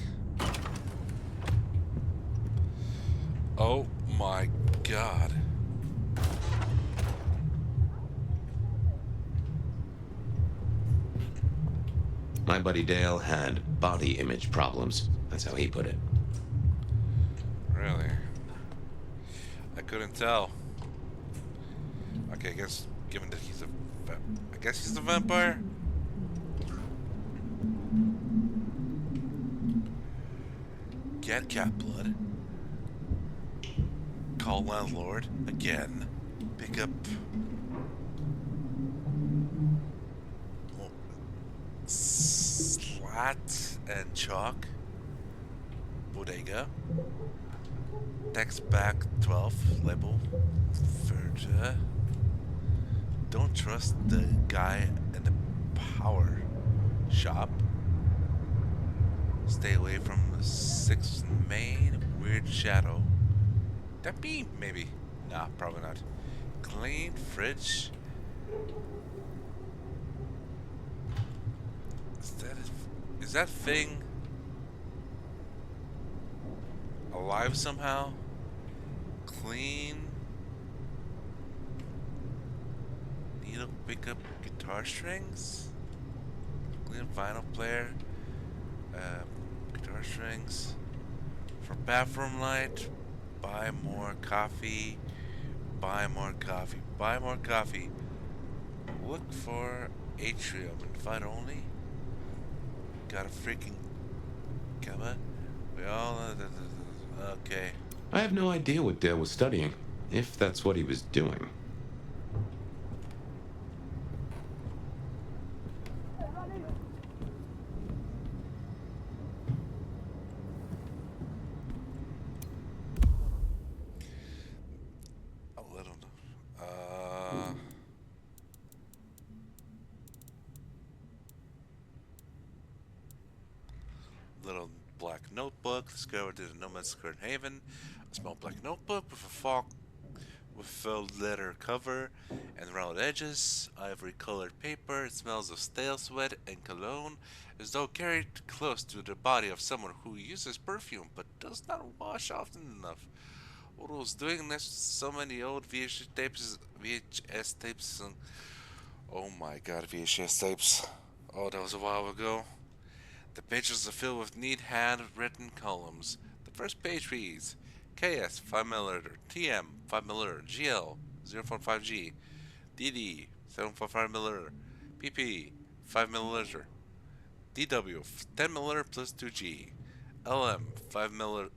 Oh my God. My buddy Dale had body image problems. That's how he put it. Really? I couldn't tell. Okay, I guess given that he's I guess he's a vampire. Get cat blood. Call landlord again. Pick up slat and chalk. Bodega. Text back 12. Label. Further. Don't trust the guy in the power shop. Stay away from the 6th main. Weird shadow. That be maybe? Nah, probably not. Clean fridge. Is that thing alive somehow? Clean. Need to pick up guitar strings. Clean vinyl player. Guitar strings. For bathroom light. Buy more coffee. Buy more coffee. Buy more coffee. Look for atrium. Invite only. Got a freaking cover. We all okay. I have no idea what Dale was studying, if that's what he was doing. Little black notebook discovered in a nomad's current haven. A small black notebook with a filled leather cover and round edges. Ivory colored paper. It smells of stale sweat and cologne, as though carried close to the body of someone who uses perfume but does not wash often enough. What was doing next to so many old VHS tapes and oh my God, VHS tapes. Oh, that was a while ago. The pages are filled with neat handwritten columns. The first page reads KS 5mm, TM 5mm, GL 0.5G, DD 7.5mm, PP 5mm, DW 10mm plus 2G, LM 7.5mm.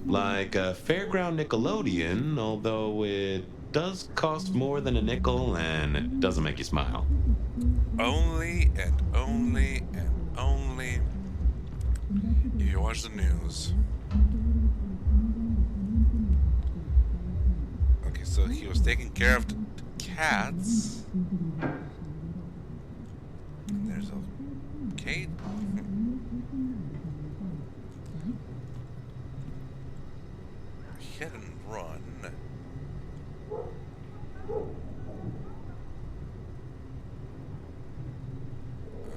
Like a fairground Nickelodeon, although it does cost more than a nickel and it doesn't make you smile. Only and only and only if you watch the news. Okay, so he was taking care of the cats. And there's a Kate. Hit and run.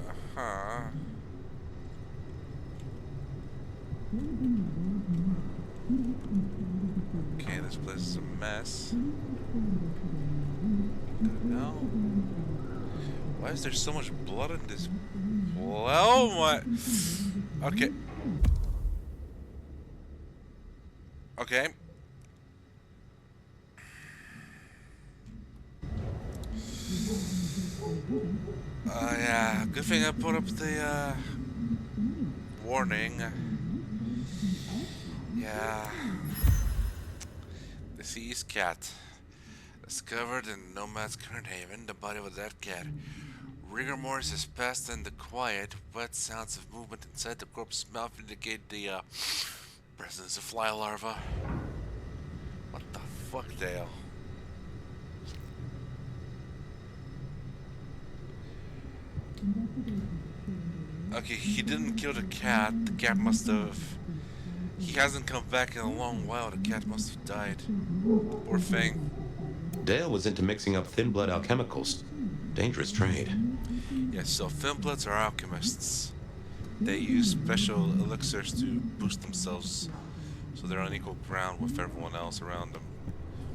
Uh-huh. Okay, this place is a mess. No. Why is there so much blood in this? Oh my. Okay. Okay. Yeah, good thing I put up the, warning. Yeah. Deceased cat. Discovered in Nomad's current haven, the body of a dead cat. Rigor mortis is past and the quiet, wet sounds of movement inside the corpse's mouth indicate the, presence of fly larvae. What the fuck, Dale? Okay, he didn't kill the cat. The cat must have... He hasn't come back in a long while. The cat must have died. Poor thing. Dale was into mixing up thin blood alchemicals. Dangerous trade. Yes, so thin bloods are alchemists. They use special elixirs to boost themselves so they're on equal ground with everyone else around them.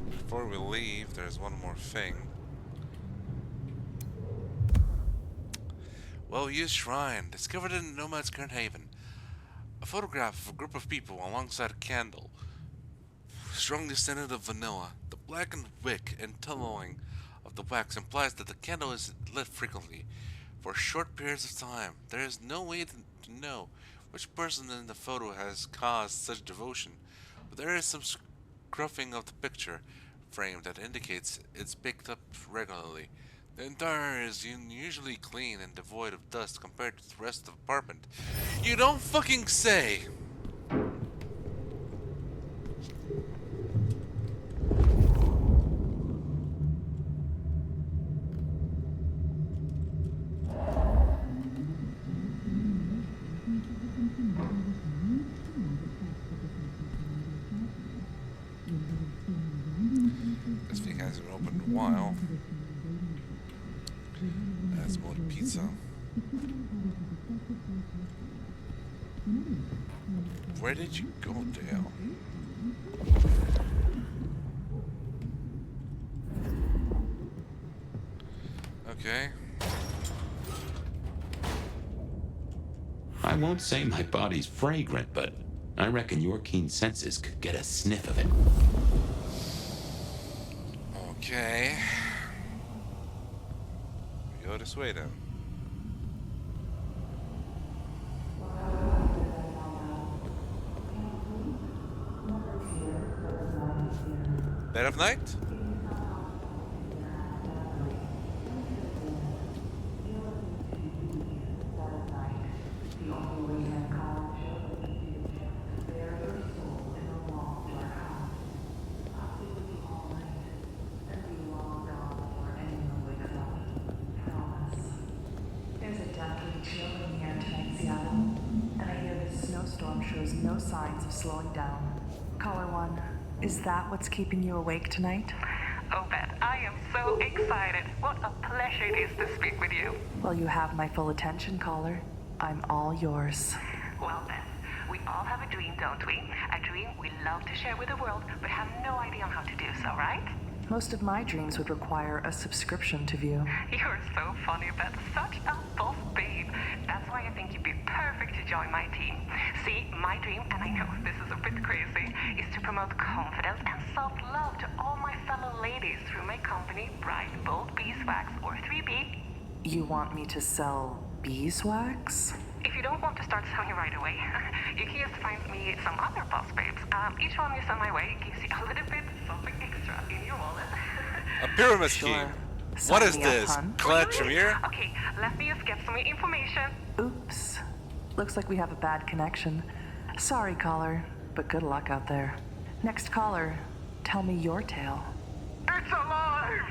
Before we leave, there's one more thing. Well-used shrine, discovered in Nomad's current haven. A photograph of a group of people alongside a candle. Strongly scented of vanilla. The blackened wick and tunnelling of the wax implies that the candle is lit frequently, for short periods of time. There is no way to know which person in the photo has caused such devotion, but there is some scruffing of the picture frame that indicates it's picked up regularly. The interior is unusually clean and devoid of dust compared to the rest of the apartment. You don't fucking say! This thing hasn't opened in a while. That's more pizza. Where did you go, Dale? Okay. I won't say my body's fragrant, but I reckon your keen senses could get a sniff of it. Okay. We go this way then. Dead of night? There's a deathly chill in the air tonight, Seattle, and I hear this snowstorm shows no signs of slowing down. Caller 1, is that what's keeping you awake tonight? Oh, Beth, I am so excited. What a pleasure it is to speak with you. Well, you have my full attention, caller. I'm all yours. Well, Beth, we all have a dream, don't we? A dream we love to share with the world, but have no idea on how to do so, right? Most of my dreams would require a subscription to view. You're so funny, Beth. Such a boss babe. That's why I think you'd be perfect to join my team. See, my dream, and I know this is a bit crazy, is to promote confidence and self-love to all my fellow ladies through my company, Bright Bold Beeswax, or 3B. You want me to sell beeswax? if you don't want to start selling right away, you can just find me some other boss babes. Each one you send my way gives you a little bit something extra in your wallet. A pyramid scheme. What is Sign me up, this? hun. Camarilla? Okay, let me just get some information. Oops. Looks like we have a bad connection. Sorry, caller, but good luck out there. Next caller, tell me your tale. It's alive!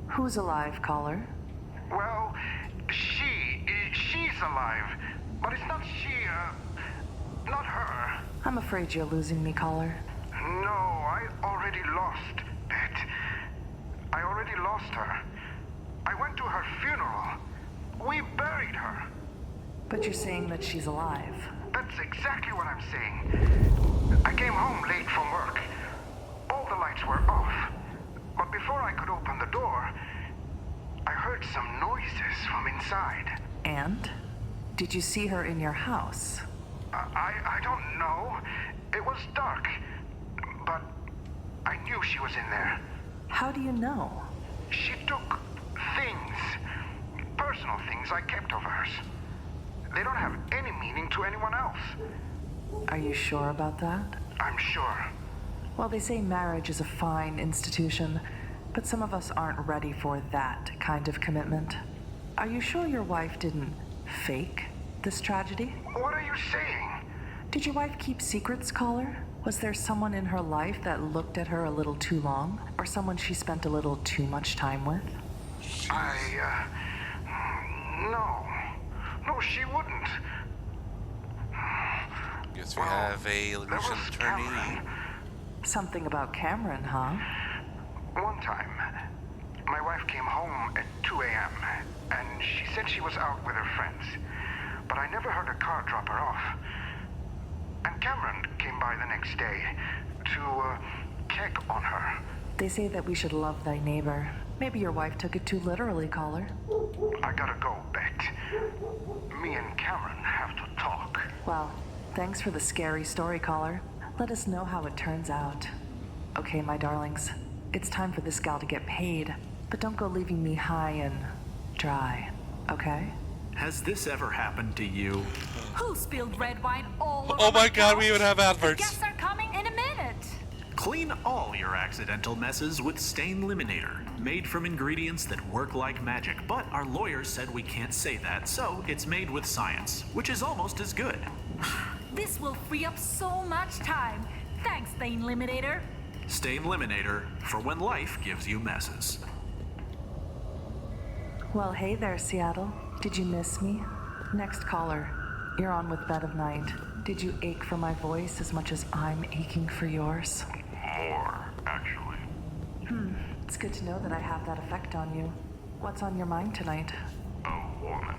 Who's alive, caller? Well, she's alive. But it's not she, not her. I'm afraid you're losing me, caller. No, I already lost Bet. I already lost her. I went to her funeral. We buried her. But you're saying that she's alive. That's exactly what I'm saying. I came home late from work. All the lights were off. But before I could open the door, I heard some noises from inside. And? Did you see her in your house? I don't know. It was dark. But I knew she was in there. How do you know? She took things. Personal things I kept of hers. They don't have any meaning to anyone else. Are you sure about that? I'm sure. Well, they say marriage is a fine institution, but some of us aren't ready for that kind of commitment. Are you sure your wife didn't fake this tragedy? What are you saying? Did your wife keep secrets, caller? Was there someone in her life that looked at her a little too long? Or someone she spent a little too much time with? No, she wouldn't. Guess we have a illusion attorney. Something about Cameron, huh? One time, my wife came home at 2 a.m. and she said she was out with her friends. But I never heard a car drop her off. And Cameron came by the next day to check on her. They say that we should love thy neighbor. Maybe your wife took it too literally, caller. I gotta go, Bet. Me and Cameron have to talk. Well, thanks for the scary story, caller. Let us know how it turns out. Okay, my darlings. It's time for this gal to get paid. But don't go leaving me high and dry, okay? Has this ever happened to you? Who spilled red wine all over Oh my god, we even have adverts. Guests are coming in a minute. Clean all your accidental messes with Stain Eliminator, made from ingredients that work like magic. But our lawyers said we can't say that, so it's made with science, which is almost as good. This will free up so much time. Thanks, Stain Eliminator. Stain Eliminator, for when life gives you messes. Well, hey there, Seattle. Did you miss me? Next caller. You're on with Bed of Night. Did you ache for my voice as much as I'm aching for yours? More, actually. It's good to know that I have that effect on you. What's on your mind tonight? A woman.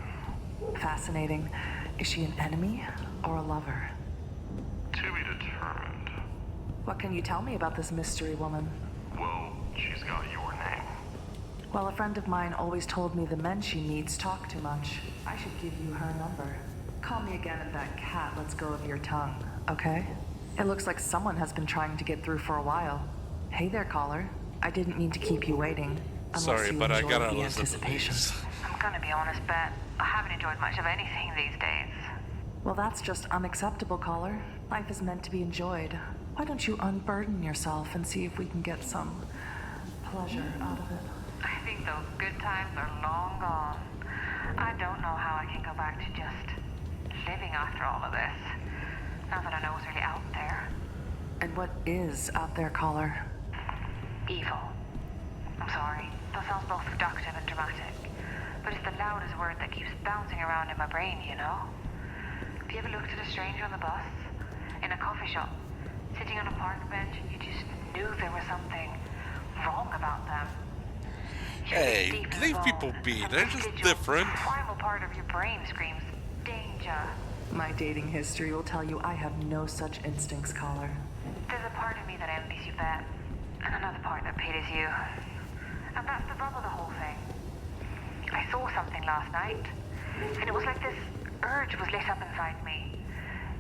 Fascinating. Is she an enemy or a lover? To be determined. What can you tell me about this mystery woman? Well, she's got your name. Well, a friend of mine always told me the men she meets talk too much. I should give you her number. Call me again if that cat lets go of your tongue, okay? It looks like someone has been trying to get through for a while. Hey there, caller. I didn't mean to keep you waiting. Sorry, but I gotta the listen to anticipation. these. I'm gonna be honest, Bet. I haven't enjoyed much of anything these days. Well, that's just unacceptable, caller. Life is meant to be enjoyed. Why don't you unburden yourself and see if we can get some pleasure out of it? I think those good times are long gone. I don't know how I can go back to just living after all of this. Now that I know what's really out there. And what is out there, caller? Evil. I'm sorry. That sounds both seductive and dramatic. But it's the loudest word that keeps bouncing around in my brain, you know? Have you ever looked at a stranger on the bus? In a coffee shop? Sitting on a park bench and you just knew there was something wrong about them? Hey, leave people be. They're just different. The primal part of your brain screams danger. My dating history will tell you I have no such instincts, caller. There's a part of me that envies you, Bet, and another part that pities you. And that's the rub of the whole thing. I saw something last night, and it was like this urge was lit up inside me.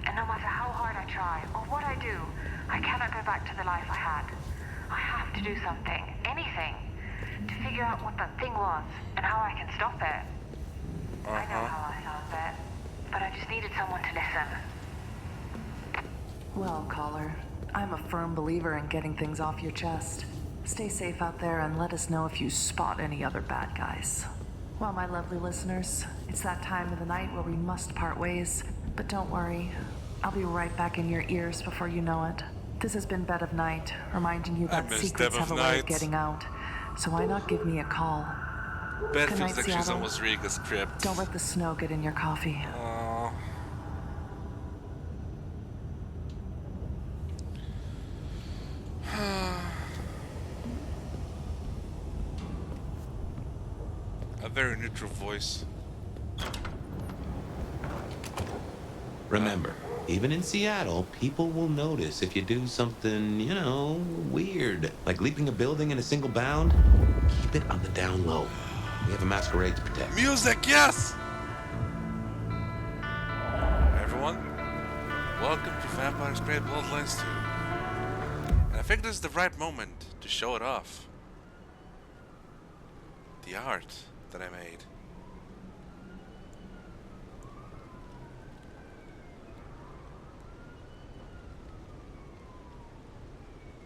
And no matter how hard I try, or what I do, I cannot go back to the life I had. I have to do something, anything, to figure out what that thing was, and how I can stop it. I know how I sound, Bet. but I just needed someone to listen. Well, caller, I'm a firm believer in getting things off your chest. Stay safe out there and let us know if you spot any other bad guys. Well, my lovely listeners, it's that time of the night where we must part ways. But don't worry, I'll be right back in your ears before you know it. This has been Bed of Night, reminding you that secrets have a way of getting out. So why not give me a call? Beth Good feels night, like she's Seattle. almost reading a script. Don't let the snow get in your coffee. Aww. A very neutral voice. Remember, even in Seattle, people will notice if you do something, you know, weird. Like leaping a building in a single bound. Keep it on the down low. We have a masquerade to protect. Music, yes! Hey everyone, welcome to Vampire Masquerade Bloodlines 2. And I think this is the right moment to show it off. The art that I made.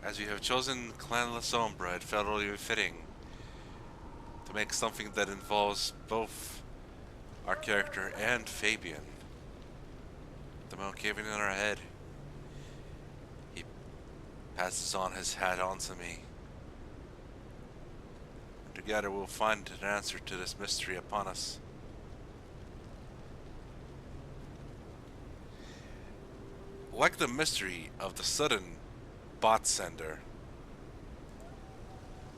As you have chosen Clan Lasombra, it felt really fitting to make something that involves both our character and Fabian. The moment caving in our head, he passes on his hat onto me. Together we'll find an answer to this mystery upon us. Like the mystery of the sudden bot sender.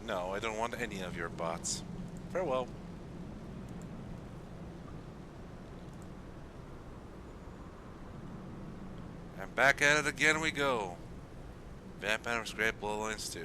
No, I don't want any of your bots. Farewell. And back at it again we go. Vampire Masquerade Bloodlines 2.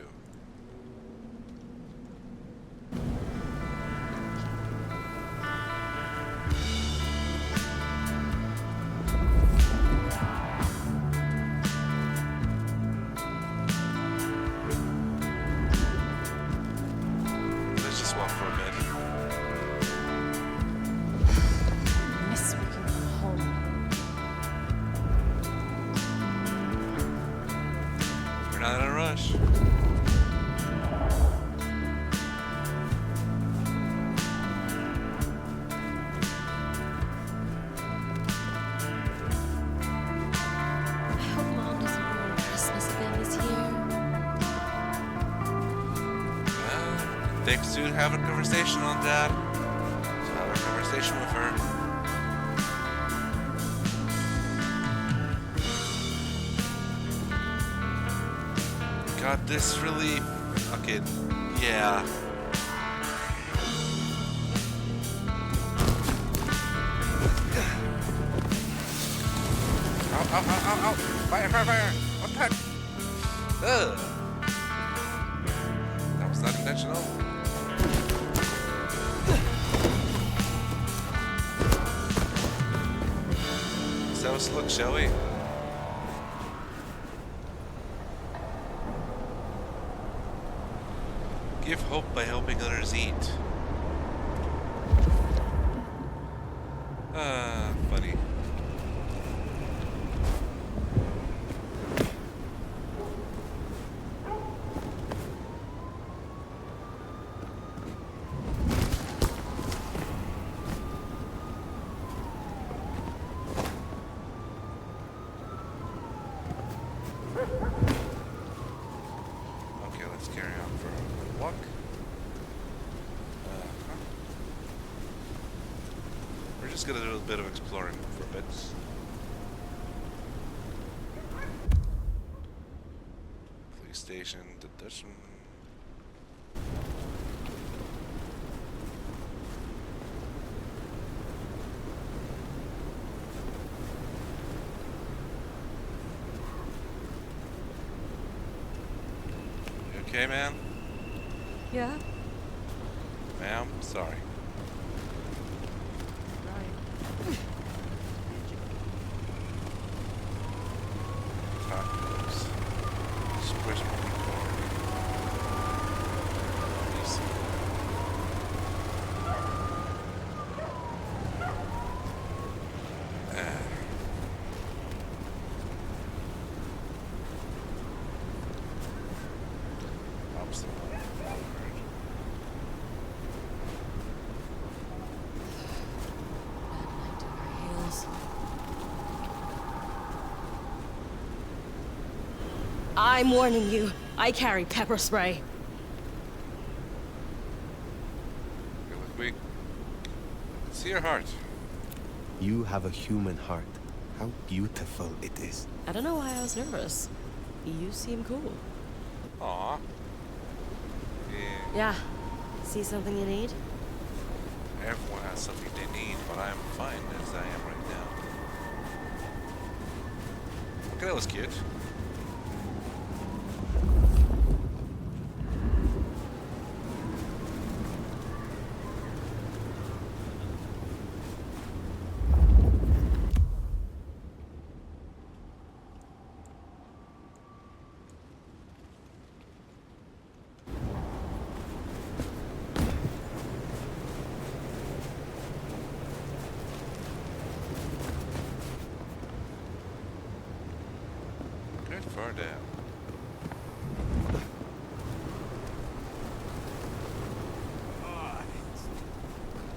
Not in a rush. hope Mom doesn't ruin Christmas again this year. Thanks to have a conversation on that. So have a conversation with her. Got this relief. Okay, yeah. Ow, ow, ow, ow, ow. Fire, fire, fire. What the heck? Ugh. That was not intentional. Let's have us look, shall we? Give hope by helping others eat. Funny. Okay, let's carry on for a walk. We're just gonna do a bit of exploring for a bit. Police station, the Dutchman. You okay, man? Yeah? Ma'am, sorry. Tacos. Squish popcorn. Easy. I'm warning you. I carry pepper spray. We see your heart. You have a human heart. How beautiful it is. I don't know why I was nervous. You seem cool. Aw. Yeah. See something you need? Everyone has something they need, but I'm fine as I am right now. Okay, that was cute. Far down.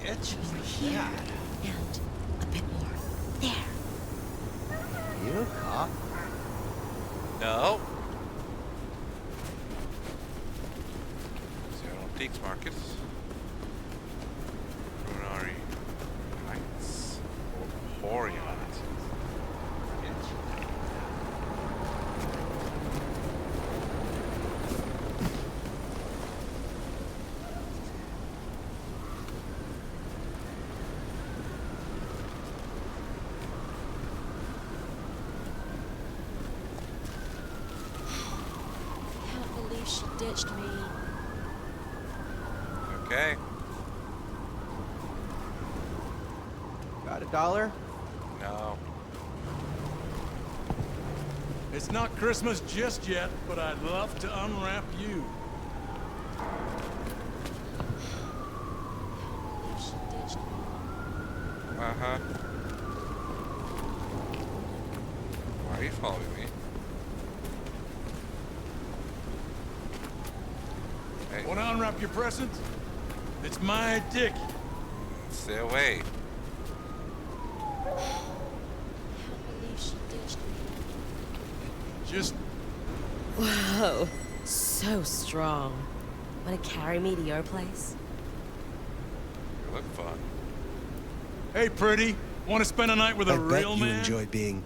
Itch Here. And a bit more. There. You cop? No. Seattle Antiques Market. Brunari Heights. Horion. She ditched me. Okay. Got $1? No. It's not Christmas just yet, but I'd love to unwrap you. She ditched me. Uh-huh. Why are you following me? Hey. Want to unwrap your presents? It's my dick. Stay away. I can't believe she ditched me. Just... Whoa. So strong. Want to carry me to your place? You look fun. Hey, pretty. Want to spend a night with a real I bet you man? enjoy being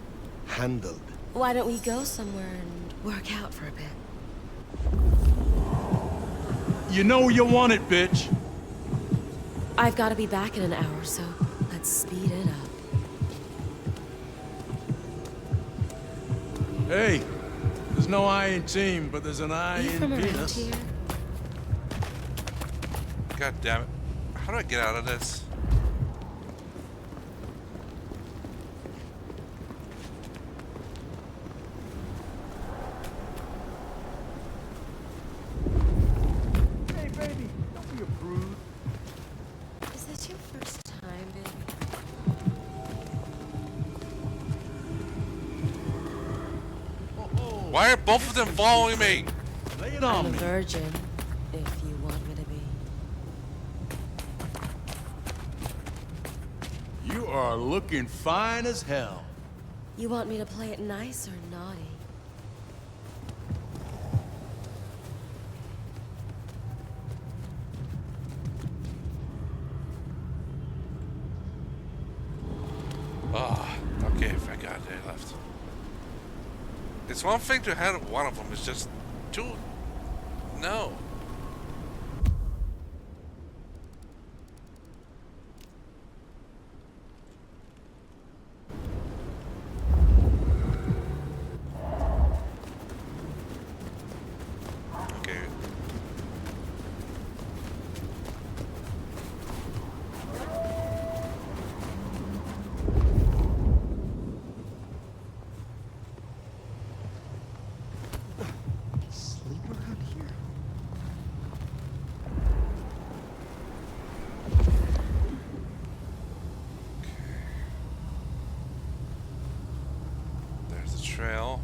handled. Why don't we go somewhere and work out for a bit? You know you want it, bitch. I've got to be back in an hour, so let's speed it up. Hey, there's no I in team, but there's an I You in from around penis. here? God damn it. How do I get out of this? Hey, baby, don't be a prude. Is this your first time, baby? Why are both of them following me? Lay it I'm on a me. virgin, if you want me to be. You are looking fine as hell. You want me to play it nice or naughty? Ah, okay, thank God they left. It's one thing to have one of them, it's just two. No. Okay. Sleep around here. There's the trail.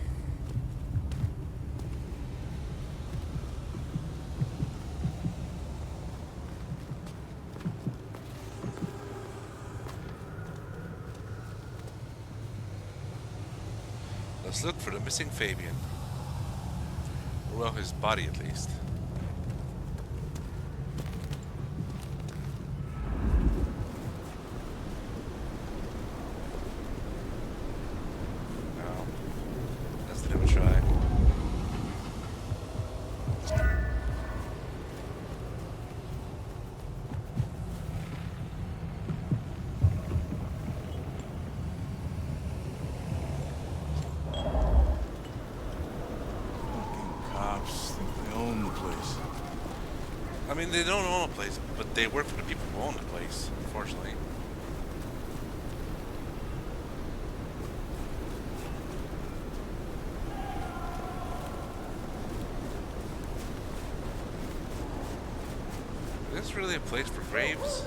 Let's look for the missing Fabian. Well, his body at least. No. Let's give it a try. I mean, they don't own a place, but they work for the people who own the place, unfortunately. Is this really a place for graves?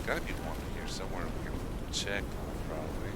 Gotta be one here somewhere we can check on, probably.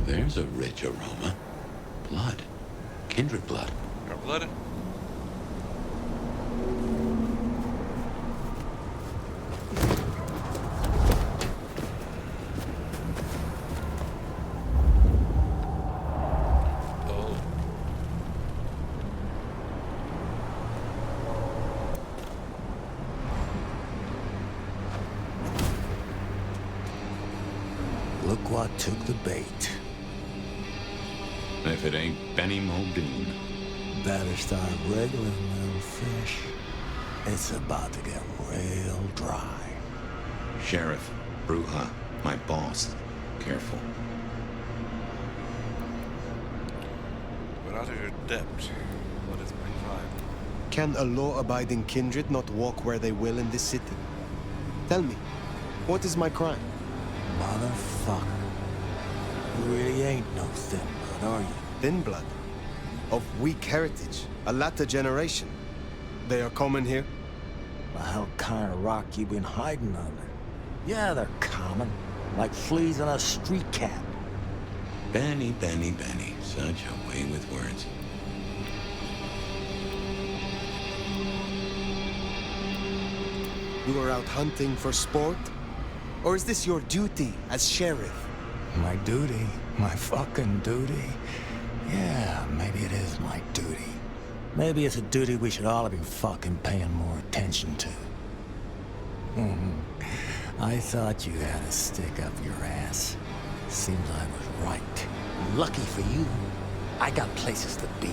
There's a rich aroma. Blood. Kindred blood. Your blood? Look what took the bait. If it ain't Benny Muldoon. Better start wriggling, little fish. It's about to get real dry. Sheriff, Bruja, my boss. Careful. But out of your depth, what is my crime? Can a law-abiding kindred not walk where they will in this city? Tell me, what is my crime? Motherfucker. You really ain't no thin blood, are you? Thin blood? Of weak heritage, a latter generation. They are common here? The hell kind of rock you been hiding under? Yeah, they're common. Like fleas on a street cat. Benny, Benny, Benny. Such a way with words. You are out hunting for sport? Or is this your duty as sheriff? My duty? My fucking duty? Yeah, maybe it is my duty. Maybe it's a duty we should all be fucking paying more attention to. I thought you had a stick up your ass. Seems I was right. Lucky for you, I got places to be.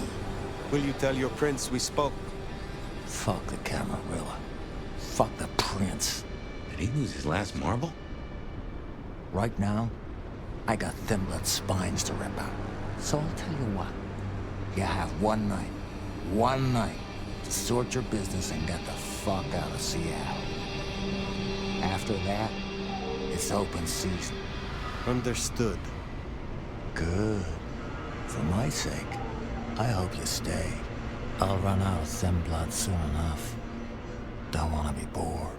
Will you tell your prince we spoke? Fuck the Camarilla. Fuck the prince. Did he lose his last marble? Right now, I got thin blood spines to rip out. So I'll tell you what. You have one night, to sort your business and get the fuck out of Seattle. After that, it's open season. Understood. Good. For my sake, I hope you stay. I'll run out of thin blood soon enough. Don't want to be bored.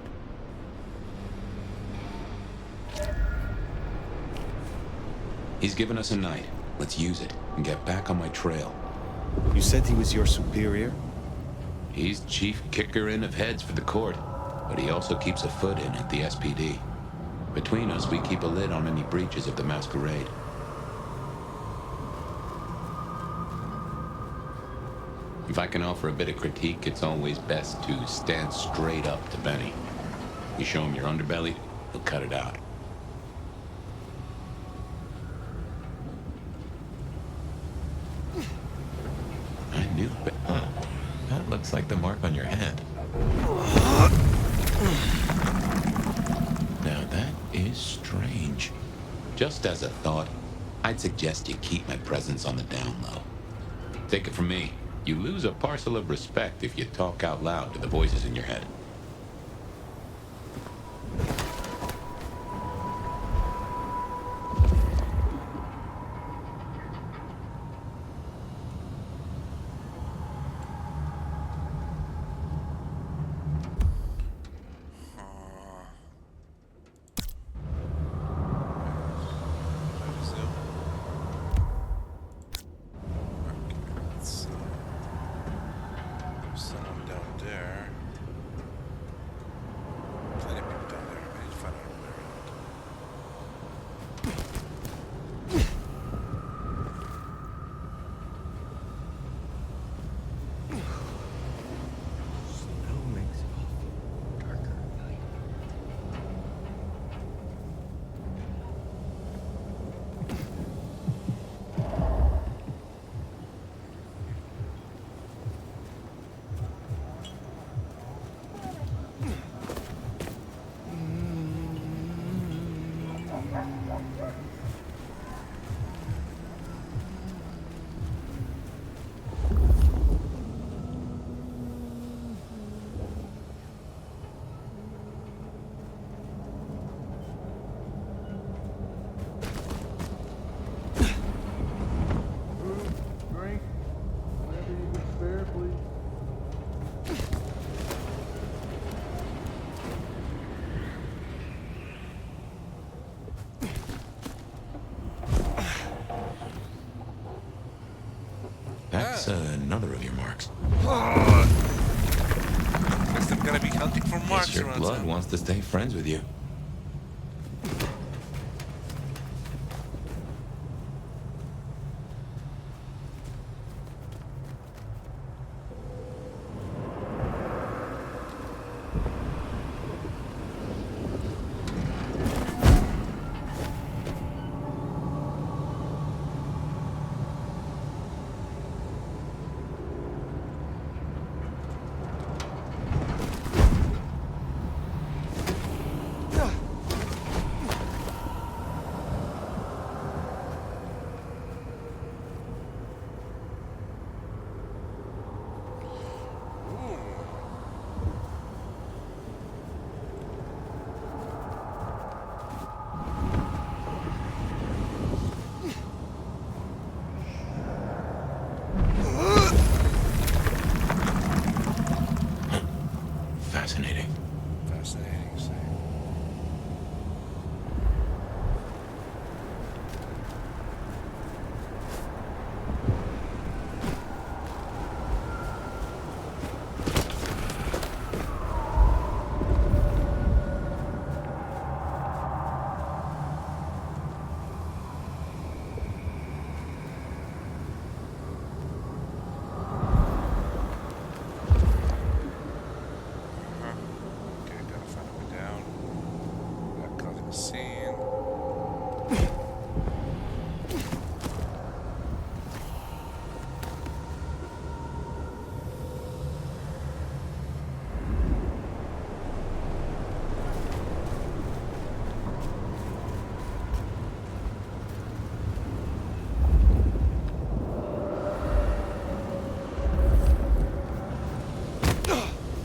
He's given us a night. Let's use it and get back on my trail. You said he was your superior? He's chief kicker-in of heads for the court, but he also keeps a foot in at the SPD. Between us, we keep a lid on any breaches of the Masquerade. If I can offer a bit of critique, it's always best to stand straight up to Benny. You show him your underbelly, he'll cut it out. I knew it. Huh. That looks like the mark on your head. Now that is strange. Just as a thought, I'd suggest you keep my presence on the down low. Take it from me. You lose a parcel of respect if you talk out loud to the voices in your head. That's another of your marks. Guess I'm gonna be hunting for marks Your around blood town. wants to stay friends with you. Fascinating. Fascinating, you say. Okay, gotta find a way down. Not causing a scene.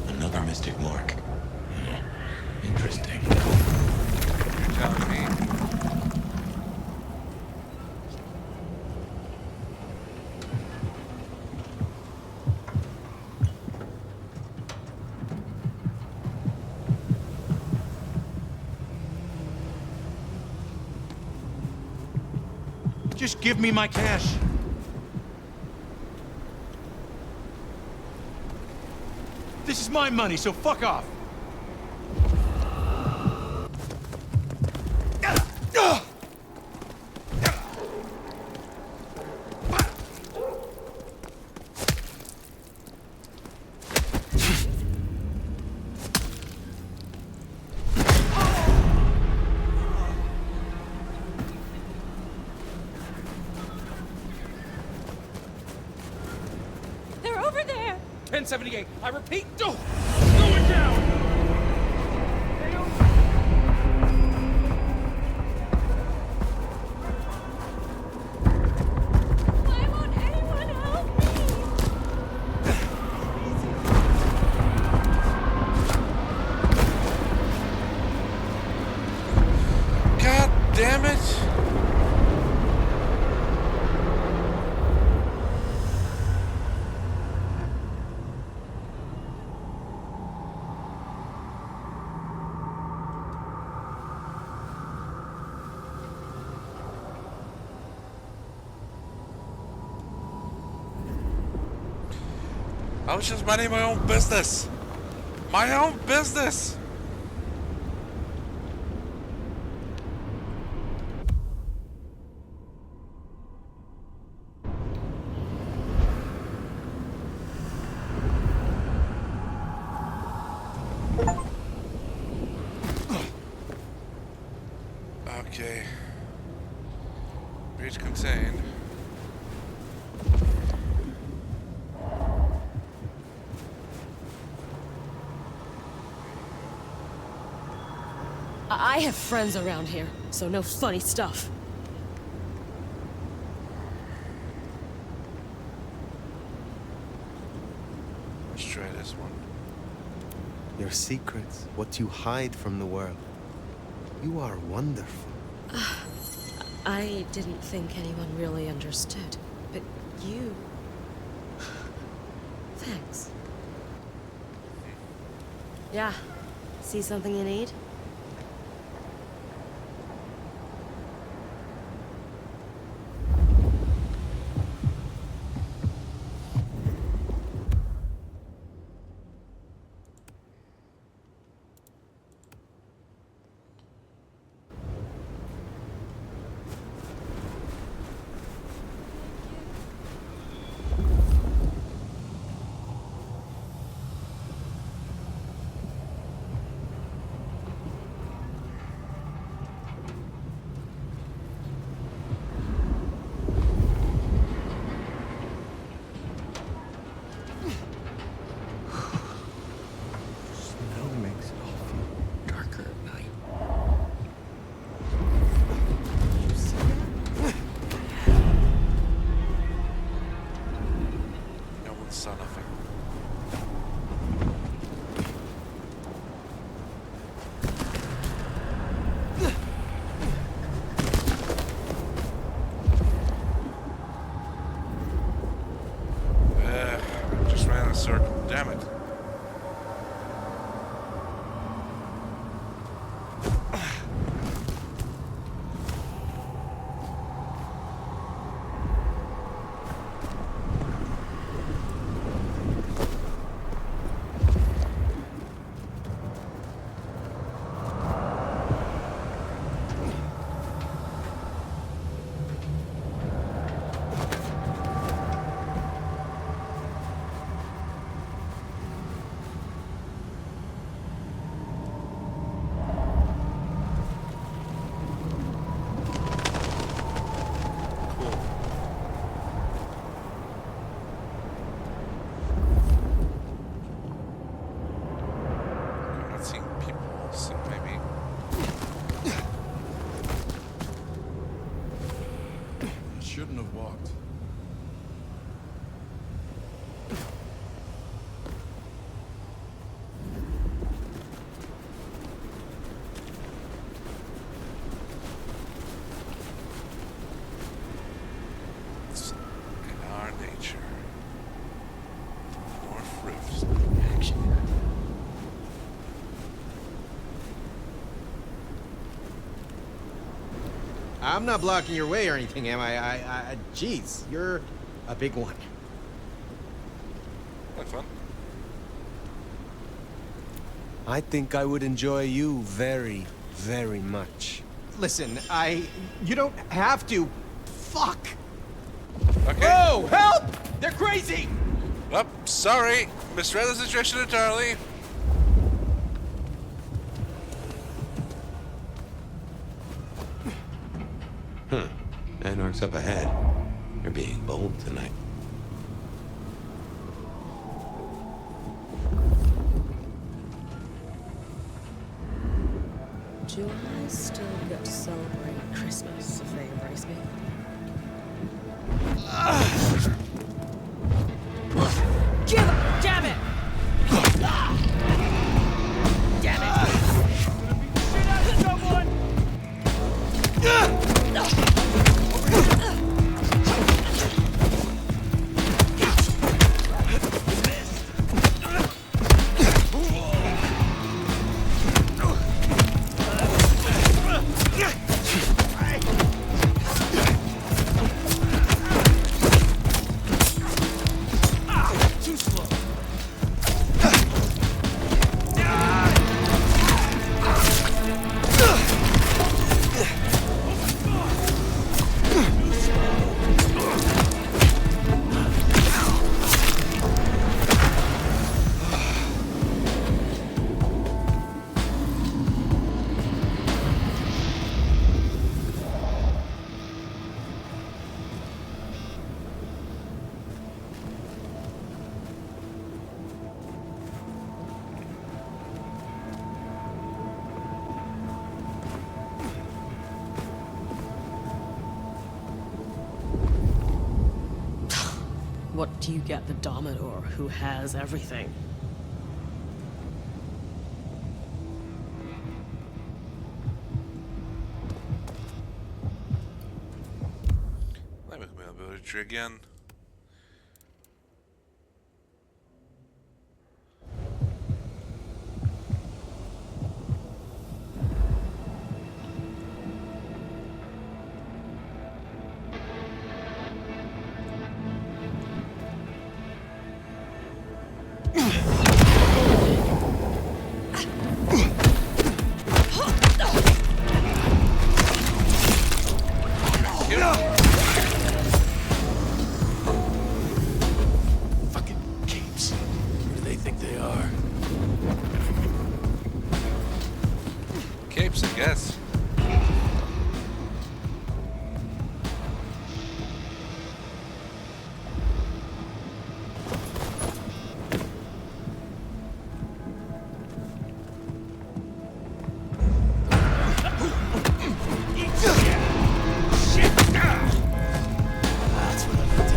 Another mystic mark. Interesting. You're telling me. Just give me my cash. This is my money, so fuck off. 1078. I repeat, going down! Damn it! I was just minding my own business. My own business! Okay. Breach contained. I have friends around here, so no funny stuff. Let's try this one. Your secrets, what you hide from the world. You are wonderful. I didn't think anyone really understood, but you... Thanks. Yeah. See something you need? Damn it. Shouldn't have walked. It's in our nature. More fruits. Action. I'm not blocking your way or anything, am I? Jeez, you're a big one. That's fun. I think I would enjoy you very, very much. Listen, you don't have to. Fuck! Okay. Oh, help! They're crazy! Oh, sorry. Misread the situation entirely. Huh. Anarch's up ahead. You're being bold tonight. Do I still get to celebrate Christmas if they embrace me? Damn it! Damn it! Shit out of someone! What do you get the Dominor who has everything? Let me come ability tree again. Yes.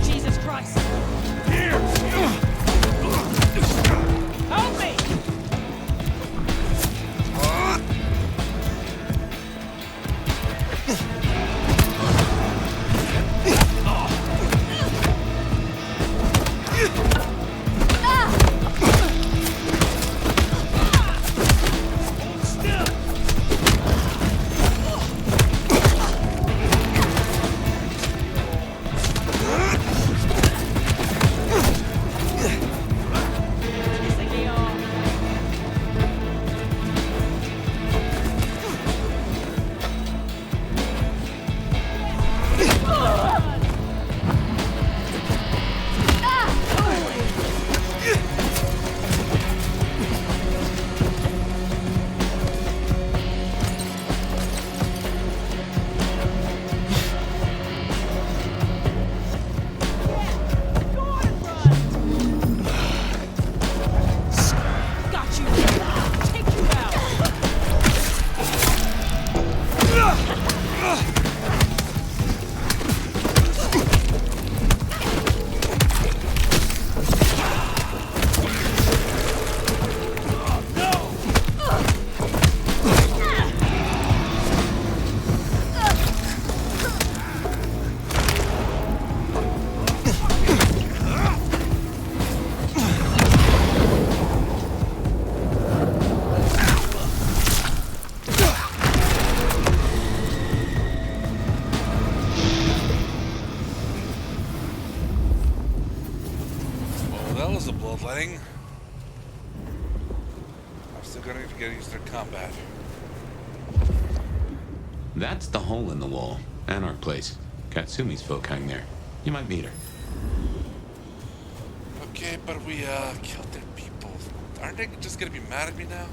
Jesus Christ! Here! Help me! Was a bloodletting. I'm still gonna need to get used to combat. That's the hole in the wall. Anarch Place. Katsumi's folk hang there. You might meet her. Okay, but we killed their people. Aren't they just gonna be mad at me now?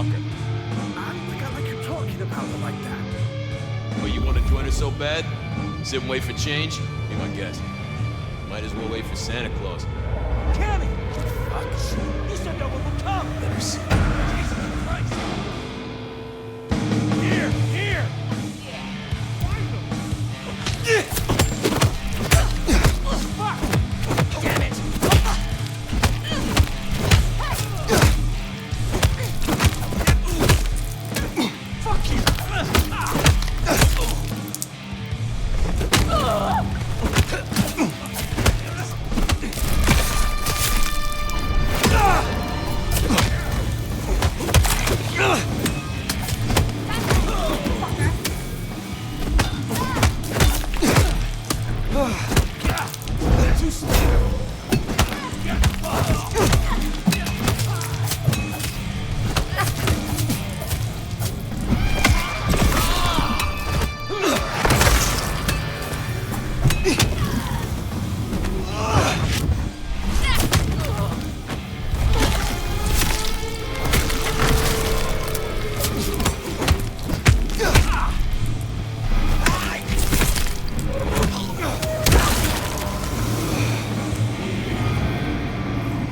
fucker. I don't think I like you talking about her like that. Well, you want to join her so bad? Sit and wait for change? Be my guest. Might as well wait for Santa Claus. Cammy! Fuck. You said no one would come! Let her see. Jesus Christ! Here! Here! Fuck! Damn it! Fuck you!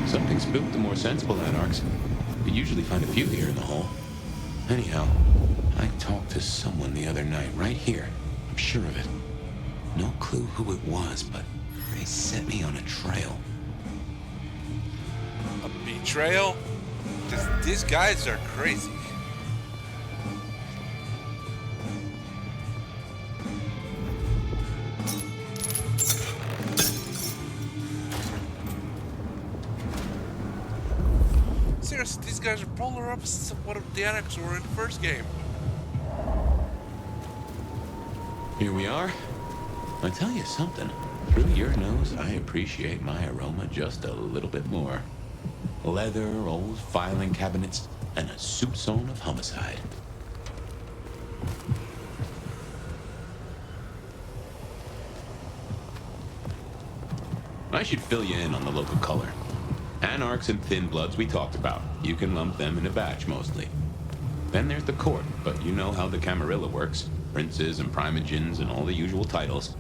Something spooked the more sensible anarchs. You usually find a few here in the hall. Anyhow, I talked to someone the other night, right here. I'm sure of it. No clue who it was, but they set me on a trail. A betrayal? These guys are crazy. Seriously, these guys are polar opposites of what the anarchs were in the first game. Here we are. I tell you something. Through your nose, I appreciate my aroma just a little bit more. Leather, old filing cabinets, and a soupçon of homicide. I should fill you in on the local color. Anarchs and Thin Bloods we talked about. You can lump them in a batch mostly. Then there's the court, but you know how the Camarilla works. Princes and primogens and all the usual titles.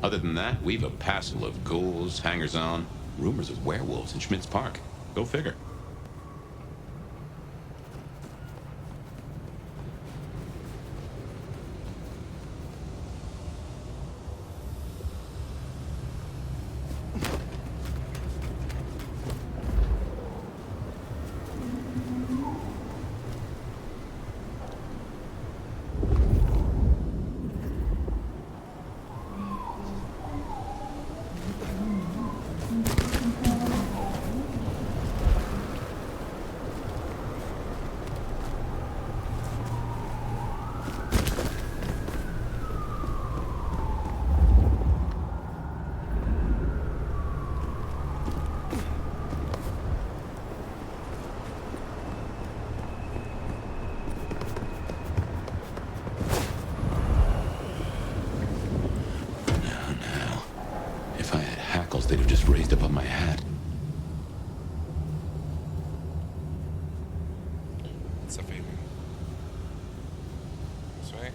Other than that, we've a passel of ghouls, hangers-on, rumors of werewolves in Schmidt's Park. Go figure. They'd have just raised above my hat. It's a favor. This way.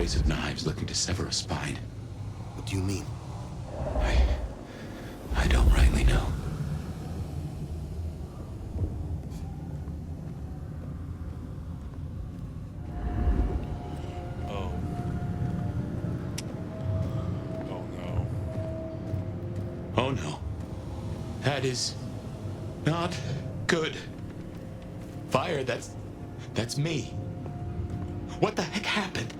brace of knives looking to sever a spine. What do you mean? I don't rightly know. Oh. Oh no. Oh no. That is not good. Fire, that's me. What the heck happened?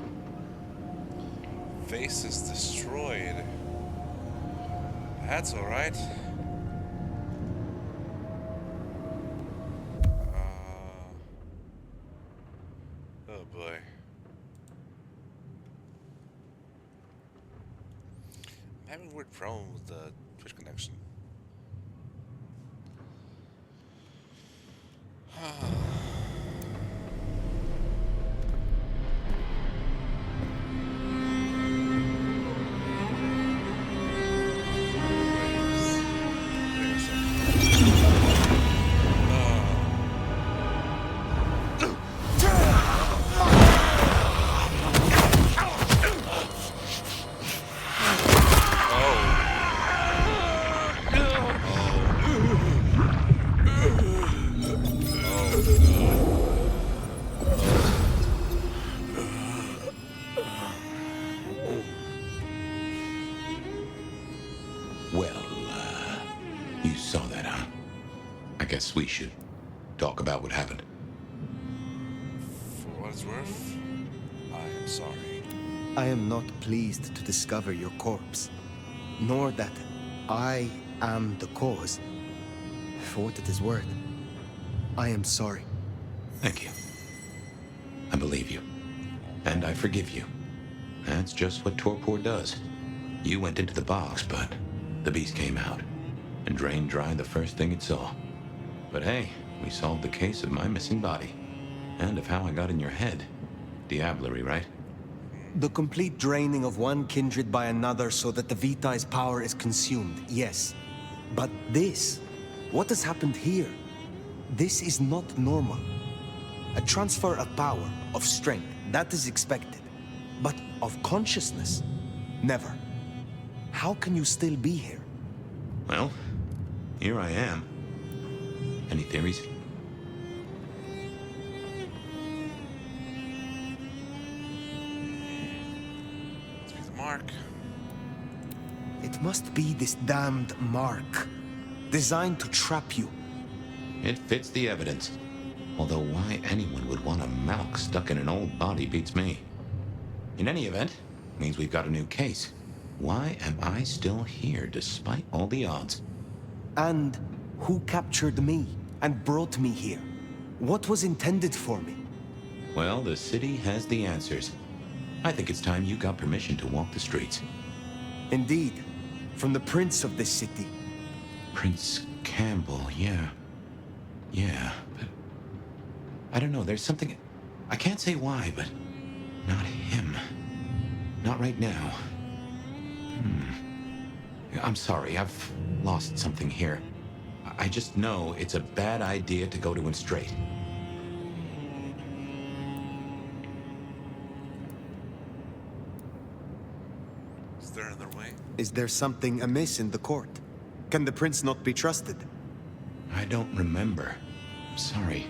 Face is destroyed. That's alright. Oh boy. I'm having a weird problem with the Twitch connection. You saw that, huh? I guess we should talk about what happened. For what it's worth, I am sorry. I am not pleased to discover your corpse, nor that I am the cause. For what it is worth, I am sorry. Thank you. I believe you. And I forgive you. That's just what Torpor does. You went into the box, but the beast came out and drained dry the first thing it saw. But hey, we solved the case of my missing body. And of how I got in your head. Diablerie, right? The complete draining of one kindred by another so that the Vitae's power is consumed, yes. But this, what has happened here? This is not normal. A transfer of power, of strength, that is expected. But of consciousness, never. How can you still be here? Well, here I am. Any theories? Must be the mark. It must be this damned mark, designed to trap you. It fits the evidence. Although why anyone would want a malk stuck in an old body beats me. In any event, means we've got a new case. Why am I still here despite all the odds? And who captured me and brought me here? What was intended for me? Well, the city has the answers. I think it's time you got permission to walk the streets. Indeed, from the prince of this city. Prince Campbell, yeah. Yeah, but I don't know, there's something... I can't say why, but not him. Not right now. I'm sorry, I've lost something here. I just know it's a bad idea to go to him straight. Is there another way? Is there something amiss in the court? Can the prince not be trusted? I don't remember. I'm sorry.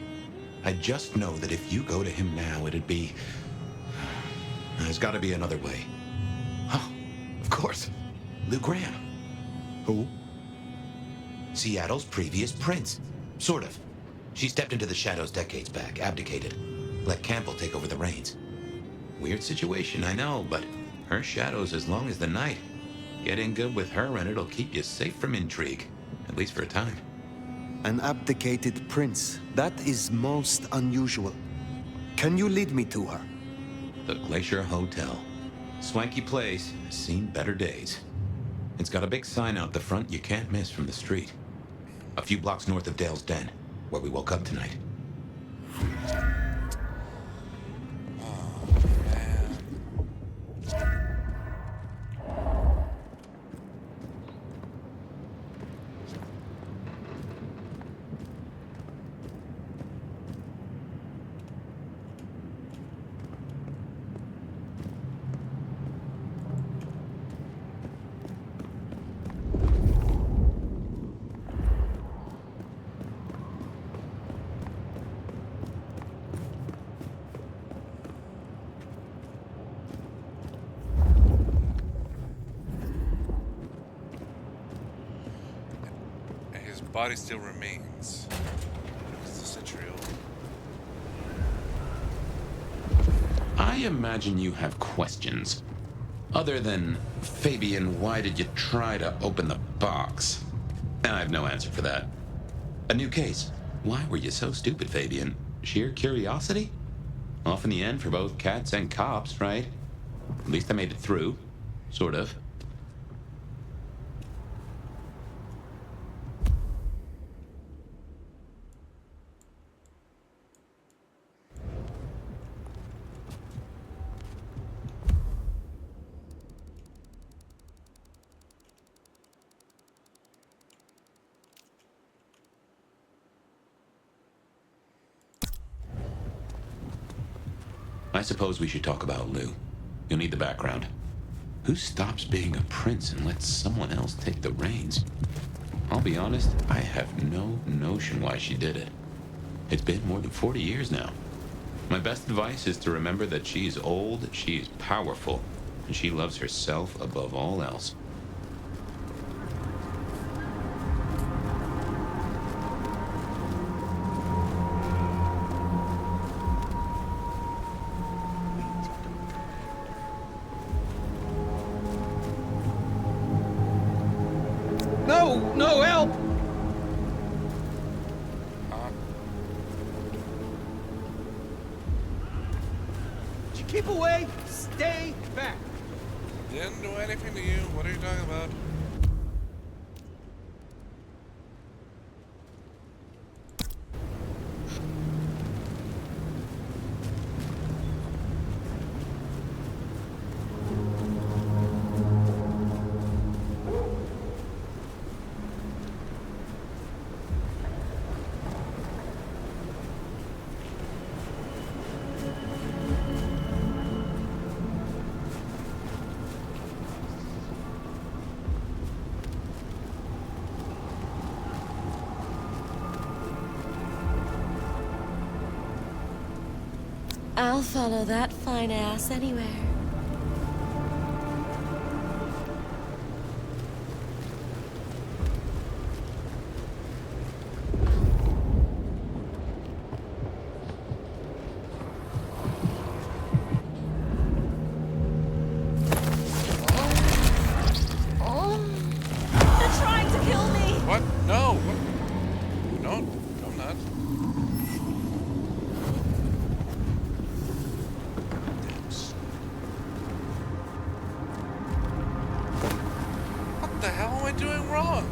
I just know that if you go to him now, it'd be... There's gotta be another way. Oh, of course. Lou Graham. Who? Seattle's previous prince. Sort of. She stepped into the shadows decades back, abdicated. Let Campbell take over the reins. Weird situation, I know, but her shadow's as long as the night. Get in good with her and it'll keep you safe from intrigue. At least for a time. An abdicated prince. That is most unusual. Can you lead me to her? The Glacier Hotel. Swanky place, has seen better days. It's got a big sign out the front you can't miss from the street. A few blocks north of Dale's Den, where we woke up tonight. body still remains. It's a century old. I imagine you have questions. Other than, Fabian, why did you try to open the box? I have no answer for that. A new case. Why were you so stupid, Fabian? Sheer curiosity? Off in the end for both cats and cops, right? At least I made it through. Sort of. I suppose we should talk about Lou. You'll need the background. Who stops being a prince and lets someone else take the reins? I'll be honest, I have no notion why she did it. It's been more than 40 years now. My best advice is to remember that she is old, she is powerful, and she loves herself above all else. No, help! Keep away! Stay back! Didn't do anything to you. What are you talking about? I'll follow that fine ass anywhere. They're trying to kill me! What? No! What? No, I'm not. What the hell am I doing wrong?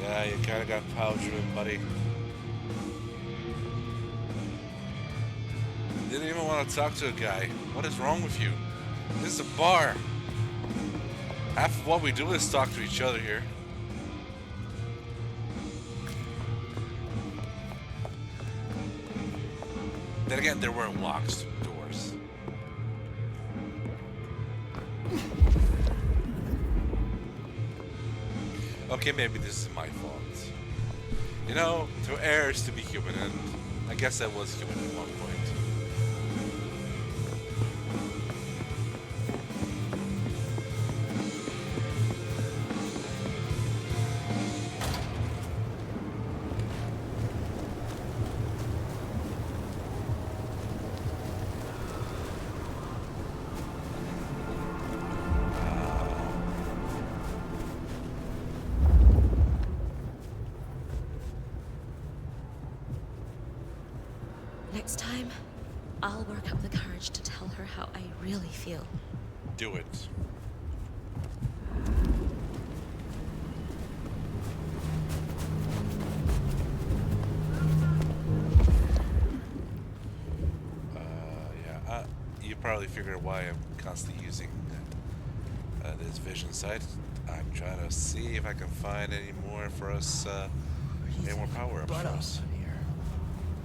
Yeah, you kinda got power driven, buddy. Didn't even want to talk to a guy. What is wrong with you? This is a bar. Half of what we do is talk to each other here. Then again, there weren't locks doors. Okay, maybe this is my fault. You know, to err is to be human, and I guess I was human at one point. Next time, I'll work up the courage to tell her how I really feel. Do it. You probably figured why I'm constantly using this vision sight. I'm trying to see if I can find any more for us, any more power-ups for us.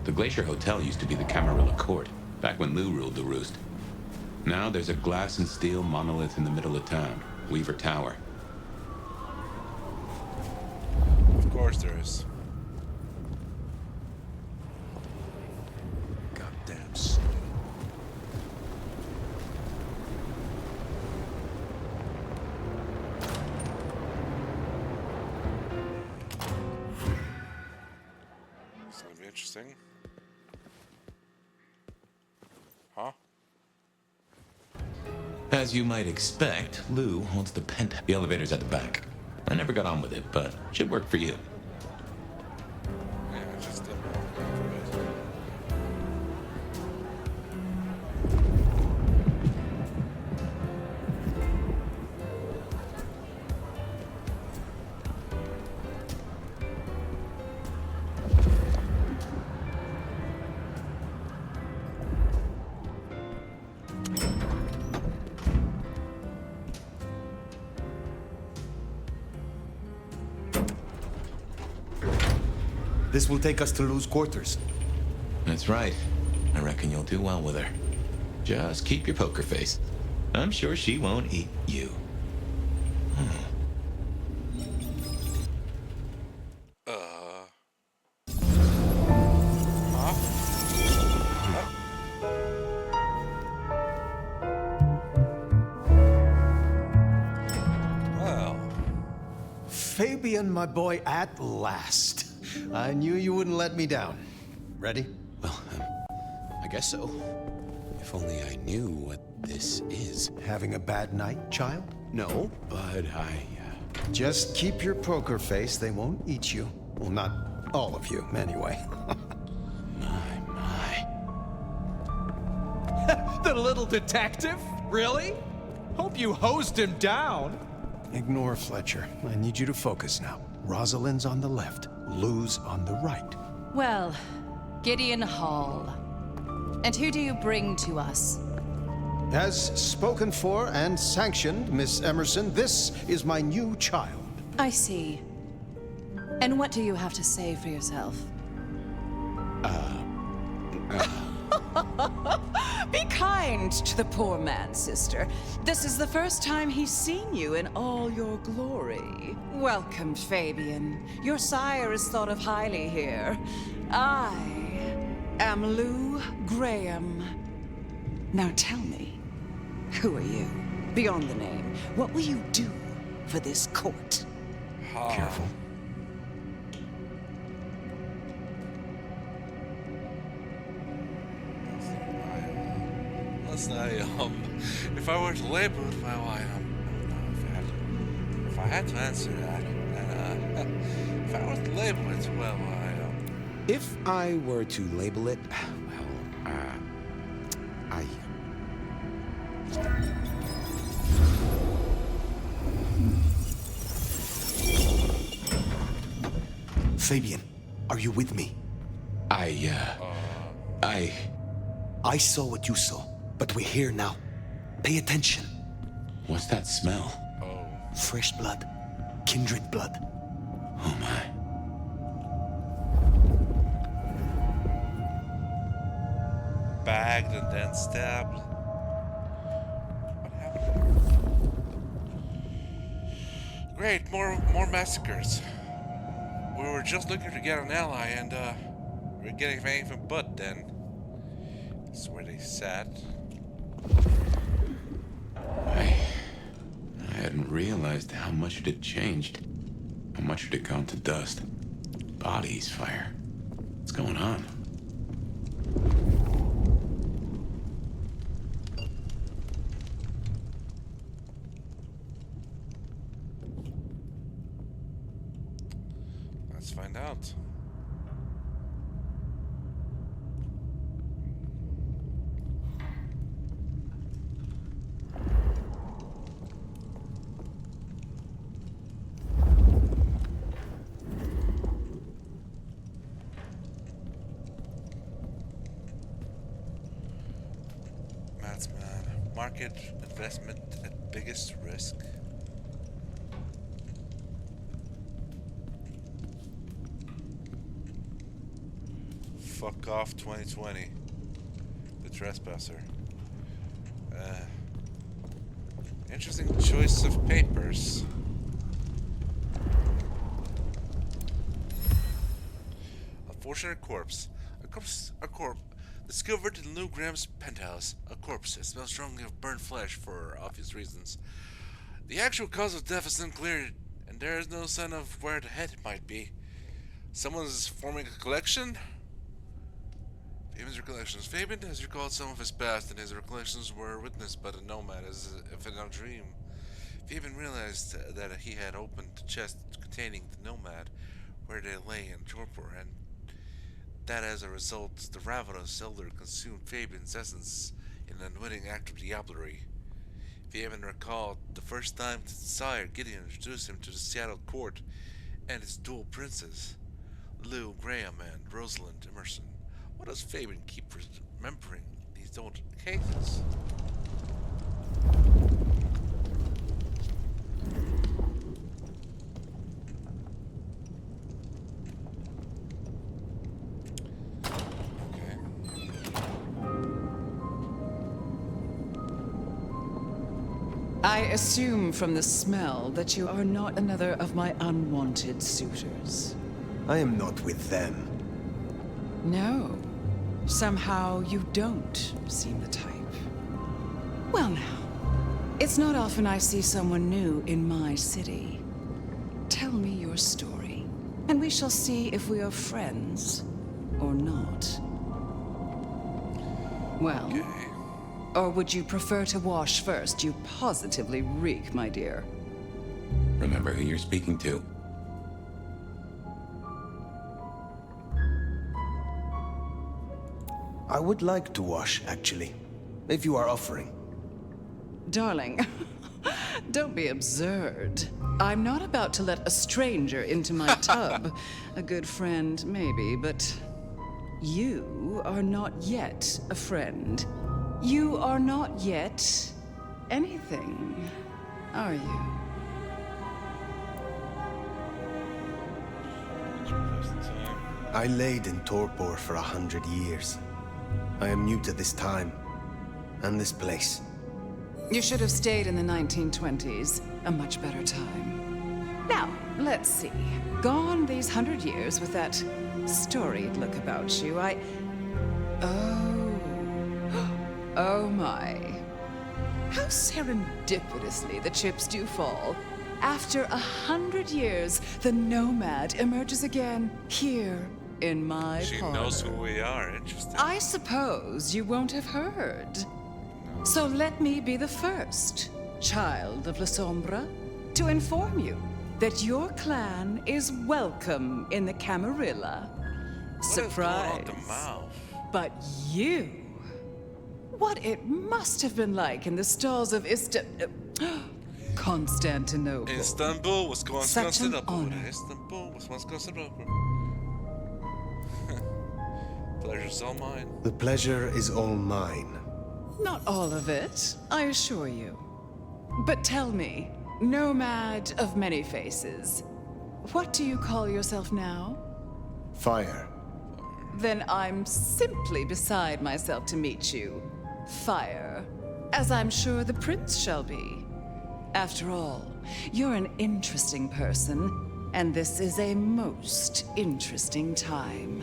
The Glacier Hotel used to be the Camarilla Court, back when Lou ruled the roost. Now there's a glass and steel monolith in the middle of town, Ivory Tower. Of course there is. Goddamn city. It's gonna be interesting. Huh? As you might expect, Lou holds the penthouse. The elevator's at the back. I never got on with it, but should work for you. Yeah, just a bit. This will take us to Lou's quarters. That's right. I reckon you'll do well with her. Just keep your poker face. I'm sure she won't eat you. Fabian, my boy, at last. I knew you wouldn't let me down. Ready? Well, I guess so. If only I knew what this is. Having a bad night, child? No, but Just keep your poker face. They won't eat you. Well, not all of you, anyway. The little detective? Really? Hope you hosed him down. Ignore Fletcher. I need you to focus now. Rosalind's on the left, Lou's on the right. Well, Gideon Hall. And who do you bring to us? As spoken for and sanctioned, Miss Emerson, this is my new child. I see. And what do you have to say for yourself? Be kind to the poor man, sister. This is the first time he's seen you in all your glory. Welcome, Fabian. Your sire is thought of highly here. I am Lou Graham. Now tell me, who are you? Beyond the name, what will you do for this court? Careful. If I were to label it, well, if I had to answer that, if I were to label it, well, If I were to label it, well, Fabian, are you with me? I saw what you saw, but we're here now. Pay attention. What's that smell? Fresh blood. Kindred blood. Oh my. Bagged and then stabbed. What happened? Great, more massacres. We were just looking to get an ally, and we're getting anything from Bud then. That's where they sat. I hadn't realized how much it had changed. How much it had gone to dust. Bodies, fire. What's going on? Let's find out. Market investment at biggest risk. Fuck off 2020. The trespasser. Interesting choice of papers. Unfortunate corpse. A corpse. Discovered in Lou Graham's penthouse. A corpse. It smells strongly of burnt flesh for obvious reasons. The actual cause of death is unclear, and there is no sign of where the head might be. Someone's forming a collection? Fabian's recollections. Fabian has recalled some of his past, and his recollections were witnessed by the nomad as if in a dream. Fabian realized that he had opened the chest containing the nomad where they lay in Torpor, and that as a result, the ravenous elder consumed Fabian's essence in an unwitting act of diablerie. Fabian recalled the first time that Sire Gideon introduced him to the Seattle court and its dual princes, Lou Graham and Rosalind Emerson. What does Fabian keep remembering these old cases? I assume from the smell that you are not another of my unwanted suitors. I am not with them. No. Somehow you don't seem the type. Well now, it's not often I see someone new in my city. Tell me your story, and we shall see if we are friends or not. Well, or would you prefer to wash first? You positively reek, my dear. Remember who you're speaking to. I would like to wash, actually, if you are offering. Darling, don't be absurd. I'm not about to let a stranger into my tub. A good friend, maybe, but you are not yet a friend. You are not yet anything, are you? I laid in Torpor for 100 years. I am new to this time, and this place. You should have stayed in the 1920s, a much better time. Now, let's see. Gone these 100 years with that storied look about you, Oh my. How serendipitously the chips do fall. After 100 years, the nomad emerges again here in my She parlor. knows who we are. Interesting. I suppose you won't have heard. So let me be the first, child of Lasombra, to inform you that your clan is welcome in the Camarilla. Surprise. But you... What it must have been like in the stalls of Constantinople. Istanbul was once Such an Constantinople. honor. Istanbul was once Constantinople. Pleasure's all mine. The pleasure is all mine. Not all of it, I assure you. But tell me, nomad of many faces, what do you call yourself now? Fire. Then I'm simply beside myself to meet you. Fire. As I'm sure the prince shall be. After all, you're an interesting person, and this is a most interesting time.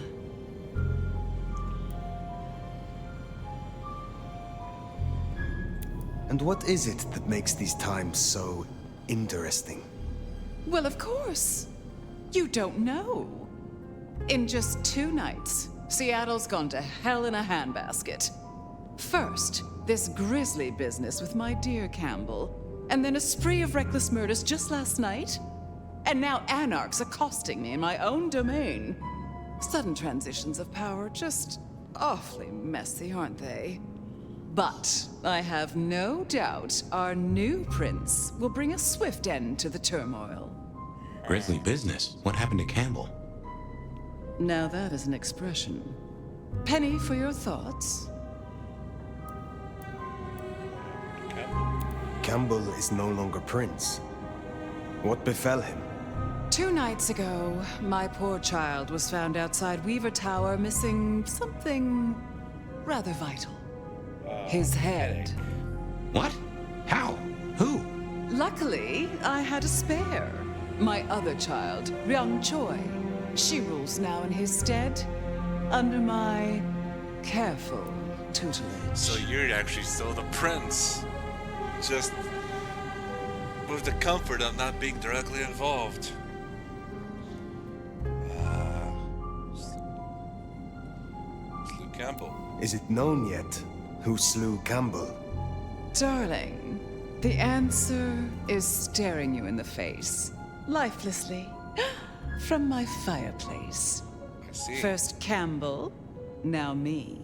And what is it that makes these times so interesting? Well, of course. You don't know. In just 2 nights, Seattle's gone to hell in a handbasket. First, this grisly business with my dear Campbell, and then a spree of reckless murders just last night. And now anarchs accosting me in my own domain. Sudden transitions of power, just awfully messy, aren't they? But I have no doubt our new prince will bring a swift end to the turmoil. Grisly business. What happened to Campbell? Now that is an expression. Penny for your thoughts. Campbell is no longer prince. What befell him? 2 nights ago, my poor child was found outside Ivory Tower missing something rather vital. His head. What? How? Who? Luckily, I had a spare. My other child, Ryung Choi. She rules now in his stead, under my careful tutelage. So you're actually still the prince. Just with the comfort of not being directly involved. Slew Campbell. Is it known yet who slew Campbell? Darling, the answer is staring you in the face, lifelessly, from my fireplace. I see. First Campbell, now me.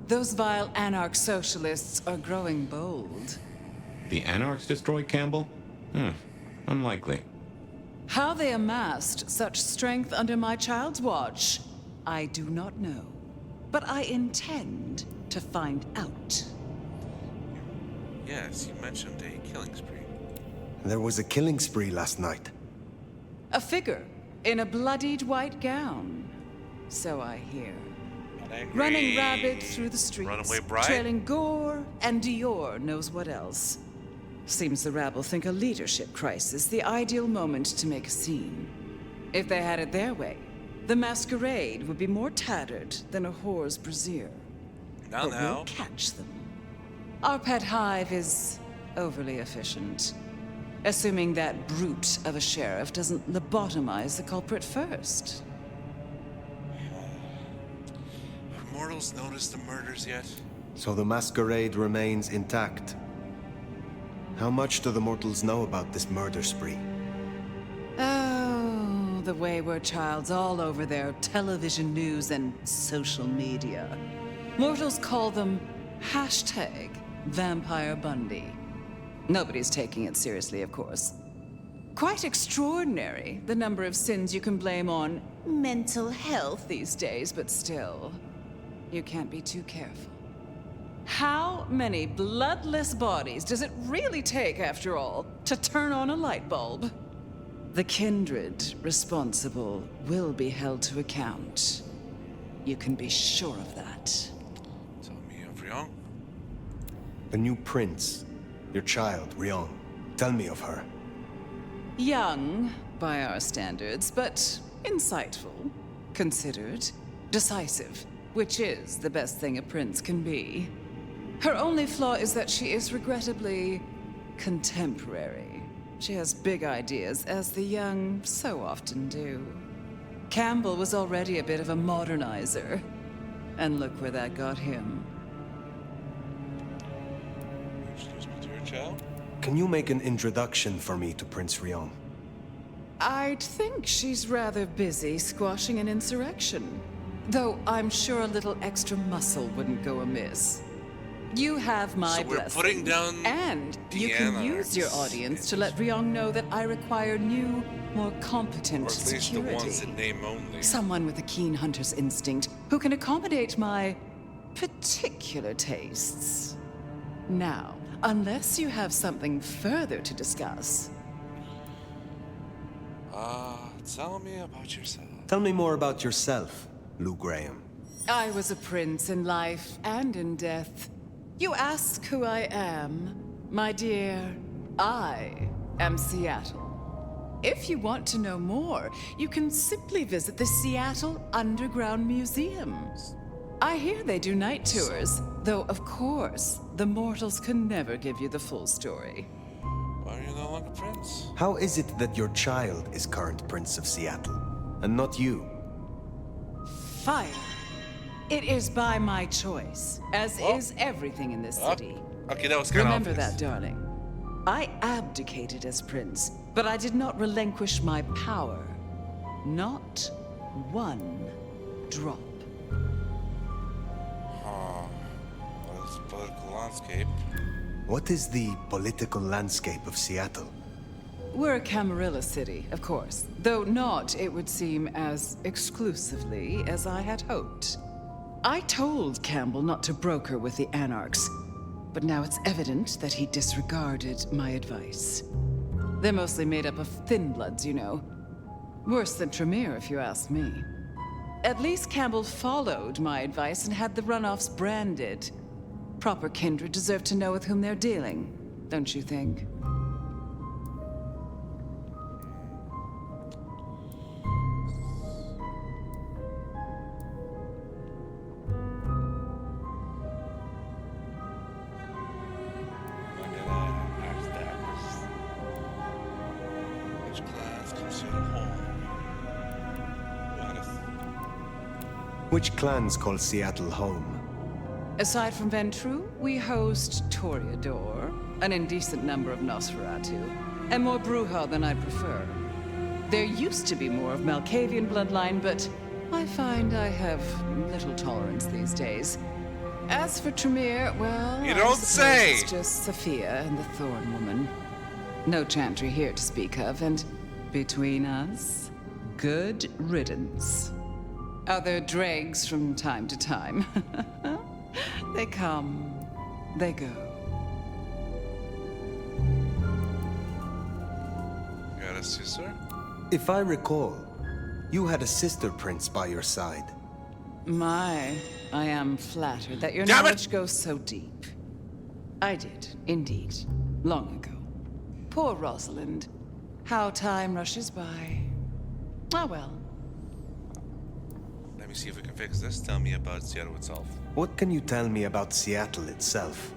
Those vile anarch socialists are growing bold. The anarchs destroyed Campbell? Unlikely. How they amassed such strength under my child's watch, I do not know. But I intend to find out. Yes, you mentioned a killing spree. There was a killing spree last night. A figure in a bloodied white gown. So I hear. Angry. Running rabid through the streets, Runaway bride? trailing gore and Dior knows what else. Seems the rabble think a leadership crisis the ideal moment to make a scene. If they had it their way, the Masquerade would be more tattered than a whore's brassiere. But we'll catch them. Our pet hive is overly efficient. Assuming that brute of a sheriff doesn't lobotomize the culprit first. Have mortals noticed the murders yet? So the Masquerade remains intact. How much do the mortals know about this murder spree? Oh, the wayward child's all over their television news and social media. Mortals call them #Vampire Bundy. Nobody's taking it seriously, of course. Quite extraordinary, the number of sins you can blame on mental health these days, but still, you can't be too careful. How many bloodless bodies does it really take, after all, to turn on a light bulb? The kindred responsible will be held to account. You can be sure of that. Tell me of Ryung. The new prince, your child, Ryung. Tell me of her. Young, by our standards, but insightful, considered, decisive, which is the best thing a prince can be. Her only flaw is that she is regrettably contemporary. She has big ideas, as the young so often do. Campbell was already a bit of a modernizer, and look where that got him. Introduce me to your child? Can you make an introduction for me to Prince Ryung? I'd think she's rather busy squashing an insurrection. Though I'm sure a little extra muscle wouldn't go amiss. You have my So we're blessing. putting down and the you can use your anarchs. audience to let Ryong know that I require new, more competent Or at least security. the ones in name only. Someone with a keen hunter's instinct who can accommodate my particular tastes. Now, unless you have something further to discuss. Tell me about yourself. Tell me more about yourself, Lou Graham. I was a prince in life and in death. You ask who I am. My dear, I am Seattle. If you want to know more, you can simply visit the Seattle Underground Museum. I hear they do night tours, though of course, the mortals can never give you the full story. Why are you no longer prince? How is it that your child is current Prince of Seattle, and not you? Fire. It is by my choice, as is everything in this city. Okay, that was kind of Remember that, darling. I abdicated as prince, but I did not relinquish my power. Not one drop. This political landscape. What is the political landscape of Seattle? We're a Camarilla city, of course, though not, it would seem, as exclusively as I had hoped. I told Campbell not to broker with the Anarchs, but now it's evident that he disregarded my advice. They're mostly made up of thin bloods, you know. Worse than Tremere, if you ask me. At least Campbell followed my advice and had the runoffs branded. Proper kindred deserve to know with whom they're dealing, don't you think? Which clans consider home? Which clans call Seattle home? Aside from Ventru, we host Toreador, an indecent number of Nosferatu, and more Bruja than I'd prefer. There used to be more of Malkavian bloodline, but I find I have little tolerance these days. As for Tremere, well, You I don't suppose say! It's just Sophia and the Thorn Woman. No chantry here to speak of, and between us, good riddance. Other dregs from time to time. They come, they go. Got a sister? If I recall, you had a sister prince by your side. My, I am flattered that your Damn it! knowledge goes so deep. I did, indeed, long ago. Poor Rosalind. How time rushes by. Ah well. Let me see if we can fix this. Tell me about Seattle itself. What can you tell me about Seattle itself?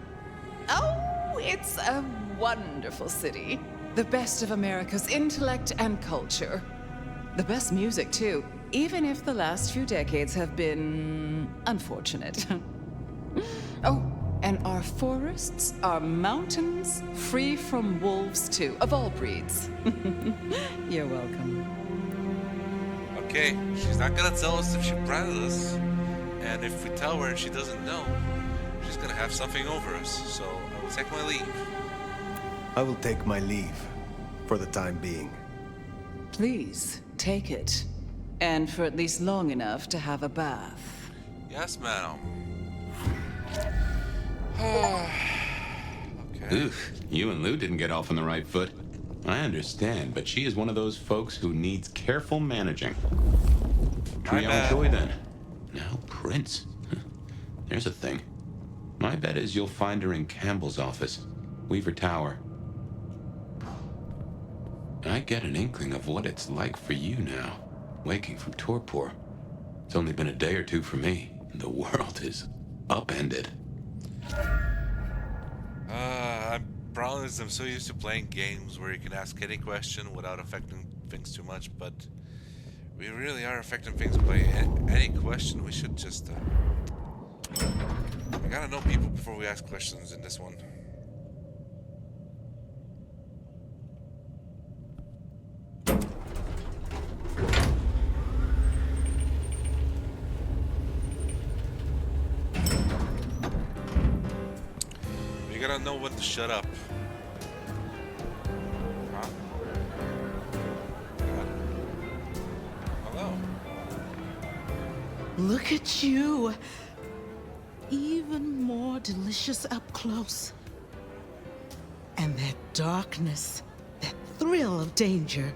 Oh, it's a wonderful city. The best of America's intellect and culture. The best music, too, even if the last few decades have been unfortunate. Oh, and our forests are mountains free from wolves, too, of all breeds. You're welcome. Okay, she's not gonna tell us if she branded us. And if we tell her and she doesn't know, she's gonna have something over us. So I will take my leave. I will take my leave, for the time being. Please, take it. And for at least long enough to have a bath. Yes, madam. Oof, you and Lou didn't get off on the right foot. I understand, but she is one of those folks who needs careful managing. Joy then. Now Prince. There's a thing. My bet is you'll find her in Campbell's office, Weaver Tower. I get an inkling of what it's like for you now, waking from Torpor. It's only been a day or two for me. The world is upended. I'm so used to playing games where you can ask any question without affecting things too much, but we really are affecting things by any question. We should just we gotta know people before we ask questions in this one. don't know when to shut up. Huh? Hello. Look at you. Even more delicious up close. And that darkness, that thrill of danger.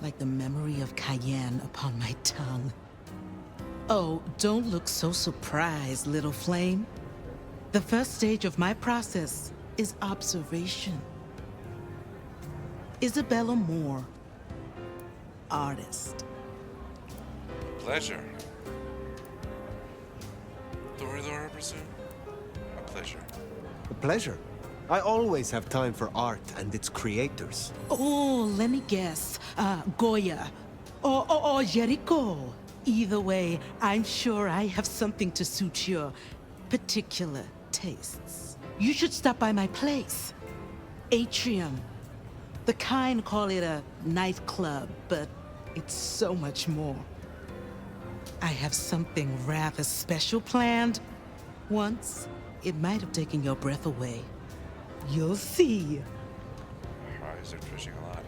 Like the memory of Cayenne upon my tongue. Oh, don't look so surprised, little flame. The first stage of my process is observation. Isabella Moore, artist. Pleasure. Toreador, I presume? A pleasure. A pleasure. I always have time for art and its creators. Oh, let me guess. Goya. Or Jericho. Either way, I'm sure I have something to suit your particular tastes. You should stop by my place. Atrium. The kind call it a nightclub, but it's so much more. I have something rather special planned. Once, it might have taken your breath away. You'll see. Eyes are twitching a lot.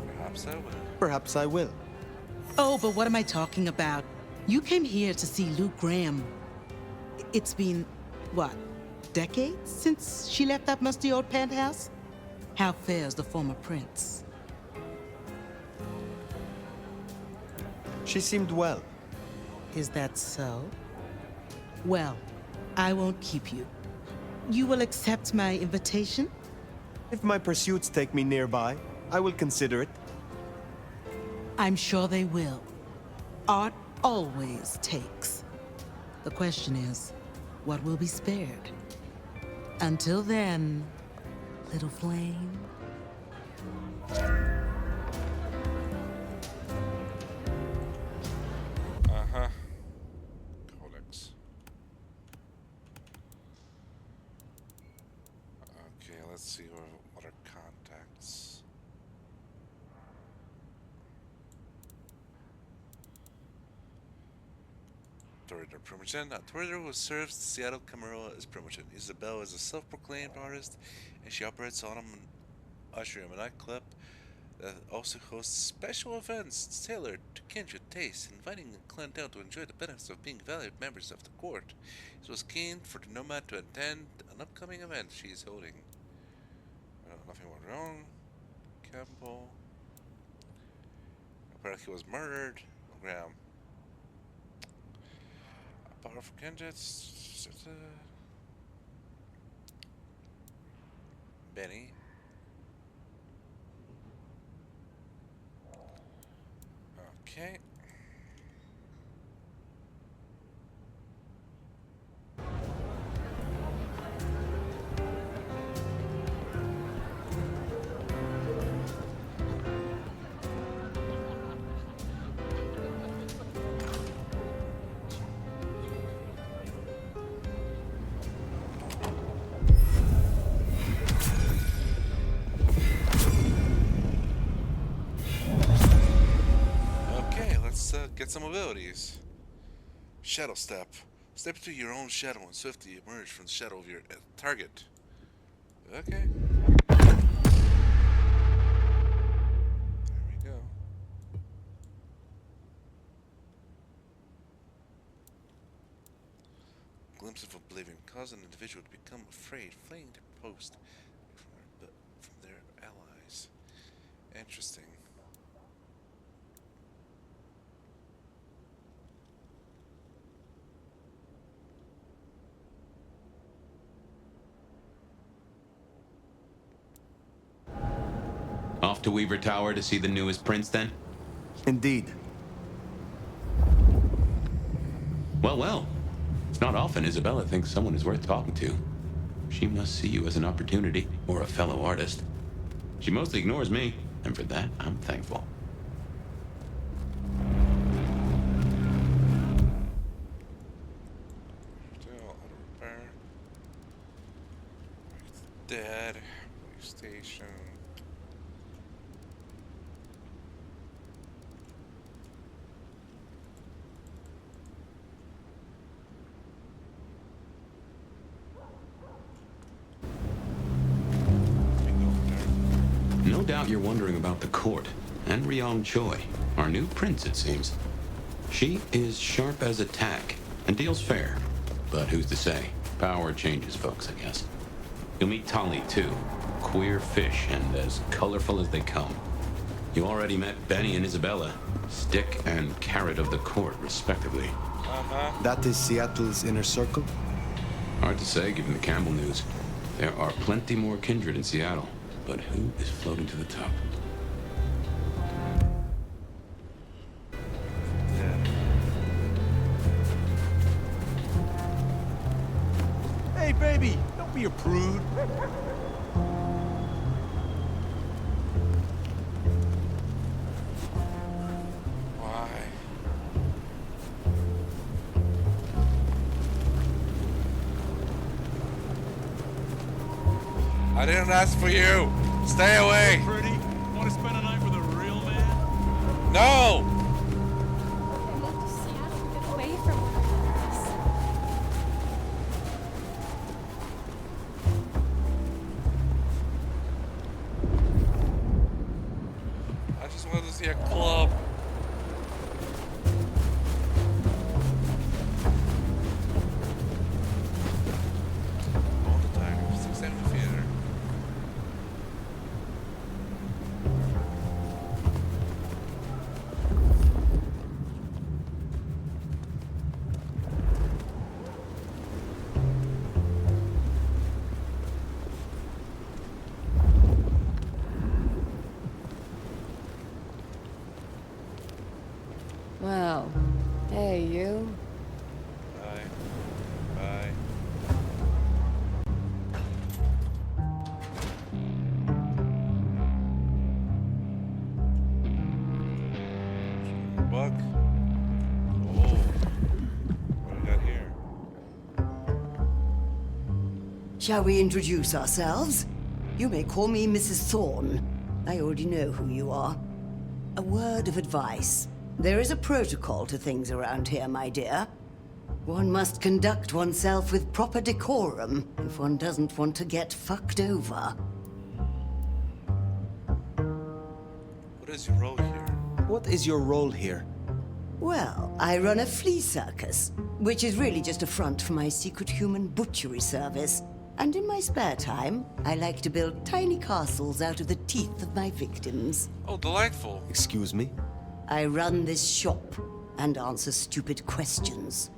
Perhaps I will. Perhaps I will. Oh, but what am I talking about? You came here to see Luke Graham. It's been, what, decades since she left that musty old penthouse? How fares the former prince? She seemed well. Is that so? Well, I won't keep you. You will accept my invitation? If my pursuits take me nearby, I will consider it. I'm sure they will. Art always takes. The question is, what will be spared? Until then, little flame. Uh-huh. Codex. Okay, let's see what are contacts. Toreador Primogen. Toreador who serves the Seattle Camarilla is Primogen. Isabel is a self-proclaimed artist, and she operates Autumn Ushroom, a nightclub that also hosts special events tailored to kindred tastes, inviting the clientele to enjoy the benefits of being valued members of the court. It was keen for the nomad to attend an upcoming event she is holding. Nothing went wrong. Campbell. Apparently he was murdered. Graham. Powerful candidates. Benny. Okay. Get some abilities. Shadow Step. Step into your own shadow and swiftly emerge from the shadow of your target. Okay. There we go. Glimpse of oblivion. Cause an individual to become afraid, fleeing their post from their allies. Interesting. Off to Weaver Tower to see the newest prince, then? Indeed. Well, well. It's not often Isabella thinks someone is worth talking to. She must see you as an opportunity, or a fellow artist. She mostly ignores me, and for that, I'm thankful. Dead. Station. doubt you're wondering about the court and Ryong Choi, our new prince, it seems. She is sharp as a tack and deals fair. But who's to say? Power changes folks, I guess. You'll meet Tali, too. Queer fish and as colorful as they come. You already met Benny and Isabella, stick and carrot of the court, respectively. That is Seattle's inner circle? Hard to say, given the Campbell news. There are plenty more kindred in Seattle, but who is floating to the top? Hey, baby, don't be a prude. Why? I didn't ask for you. Stay away. Pretty? Want to spend a night with a real man? No. Get away from us. I just wanted to see a club. All the time. 670 theater. Wow. Hey, you. Bye. Bye. Buck. Oh. What do we got here? Shall we introduce ourselves? You may call me Mrs. Thorne. I already know who you are. A word of advice. There is a protocol to things around here, my dear. One must conduct oneself with proper decorum if one doesn't want to get fucked over. What is your role here? What is your role here? Well, I run a flea circus, which is really just a front for my secret human butchery service. And in my spare time, I like to build tiny castles out of the teeth of my victims. Oh, delightful. Excuse me? I run this shop and answer stupid questions.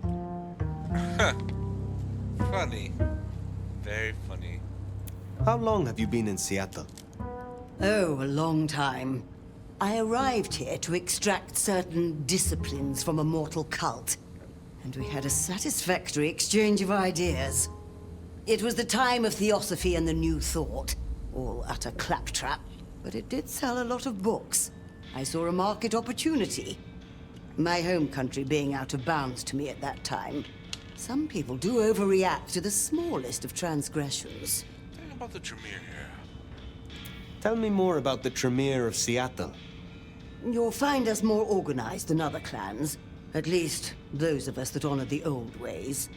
Funny. Very funny. How long have you been in Seattle? Oh, a long time. I arrived here to extract certain disciplines from a mortal cult, and we had a satisfactory exchange of ideas. It was the time of Theosophy and the New Thought, all utter claptrap, but it did sell a lot of books. I saw a market opportunity. My home country being out of bounds to me at that time. Some people do overreact to the smallest of transgressions. Tell me about the Tremere here. Tell me more about the Tremere of Seattle. You'll find us more organized than other clans. At least, those of us that honor the old ways.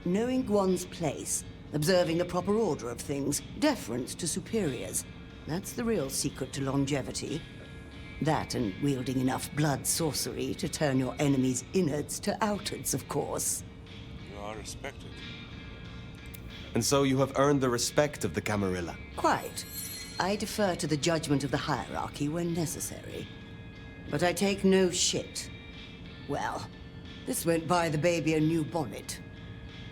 Knowing one's place, observing the proper order of things, deference to superiors. That's the real secret to longevity. That and wielding enough blood sorcery to turn your enemy's innards to outards, of course. You are respected. And so you have earned the respect of the Camarilla. Quite. I defer to the judgment of the hierarchy when necessary. But I take no shit. Well, this won't buy the baby a new bonnet.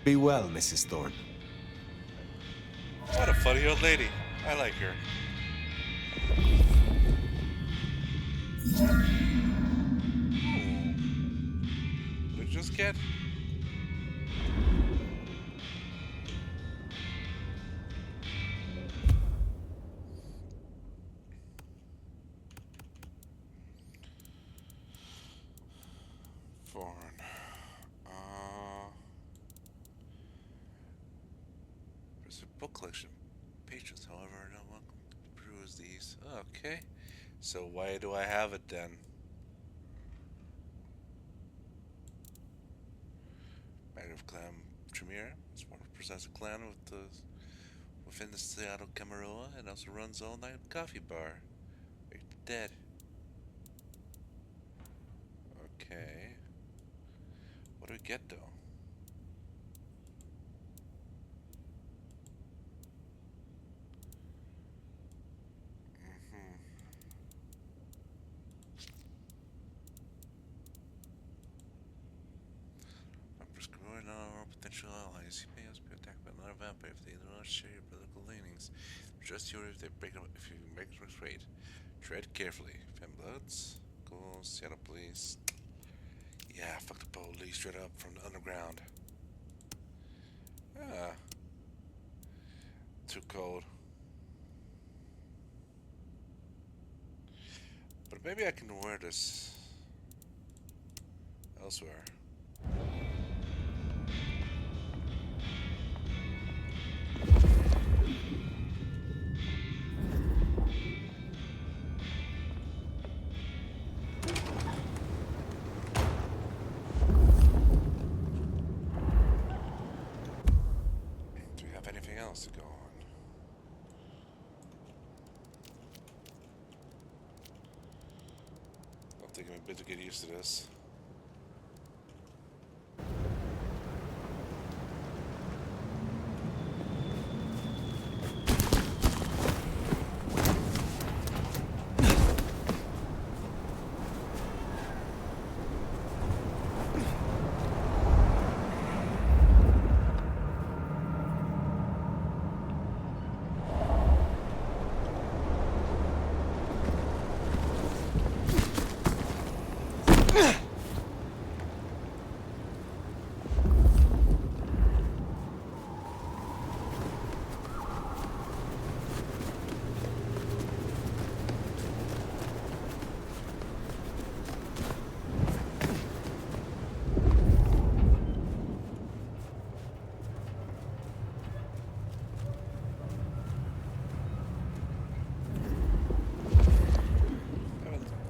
Be well, Mrs. Thorne. What a funny old lady. I like her. Did we just get? Foreign. There's a book collection. Patrons, however, are not welcome to peruse these. Okay. So why do I have it then? Matter of Clan Tremere. It's one represents a clan with the within the Seattle Camarilla and also runs all night coffee bar. You're dead. Okay. What do we get though? Prescribing our potential allies. You may also be attacked by another vampire if they do not share your political leanings. Just you if they break up if you make a trade. Tread carefully. Fembloods. Cool. Seattle police. Yeah, fuck the police straight up from the underground. Ah. Too cold. But maybe I can wear this elsewhere. Do we have anything else to go on? I'll take a bit to get used to this.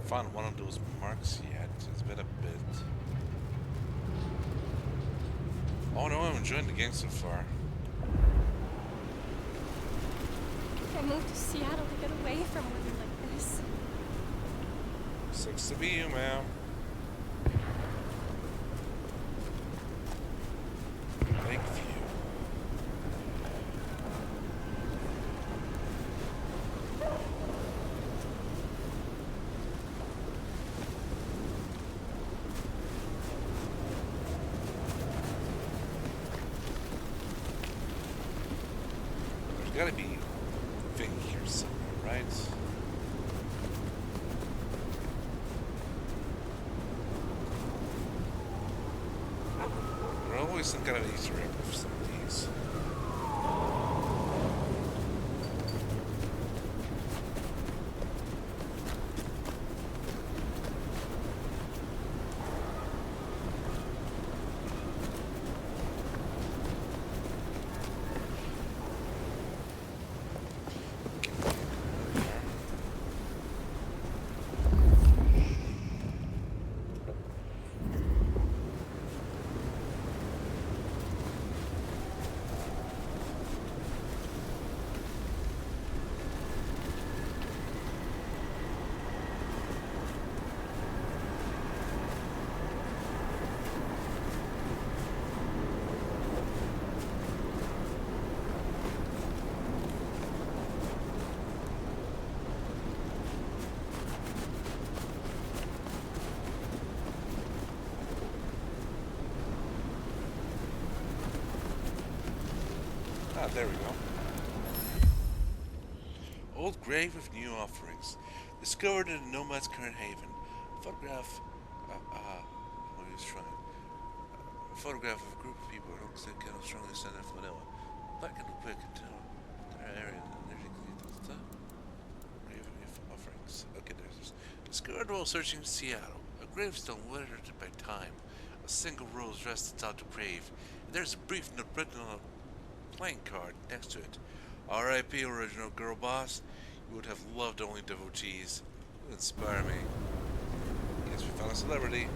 Found one of those marks yet. It's been a bit. Oh no, I'm enjoying the game so far. I moved to Seattle to get away from weather like this. Sucks to be you, ma'am. Lakeview. Gotta be a thing here somewhere, right? There's always some kind of Easter egg with some of these. Ah, there we go. Old grave with new offerings. Discovered in the Nomad's current haven. Photograph. What are you trying? Photograph of a group of people who looks like kind of strongly sent from Manila. Back in the quick until their area energetically grave with offerings. Okay, there's this. Discovered while searching Seattle. A gravestone littered by time. A single rose rests atop the grave. And there's a brief note written on a playing card next to it. R.I.P. original girl boss. You would have loved only devotees. You inspire me. Yes, we found a celebrity.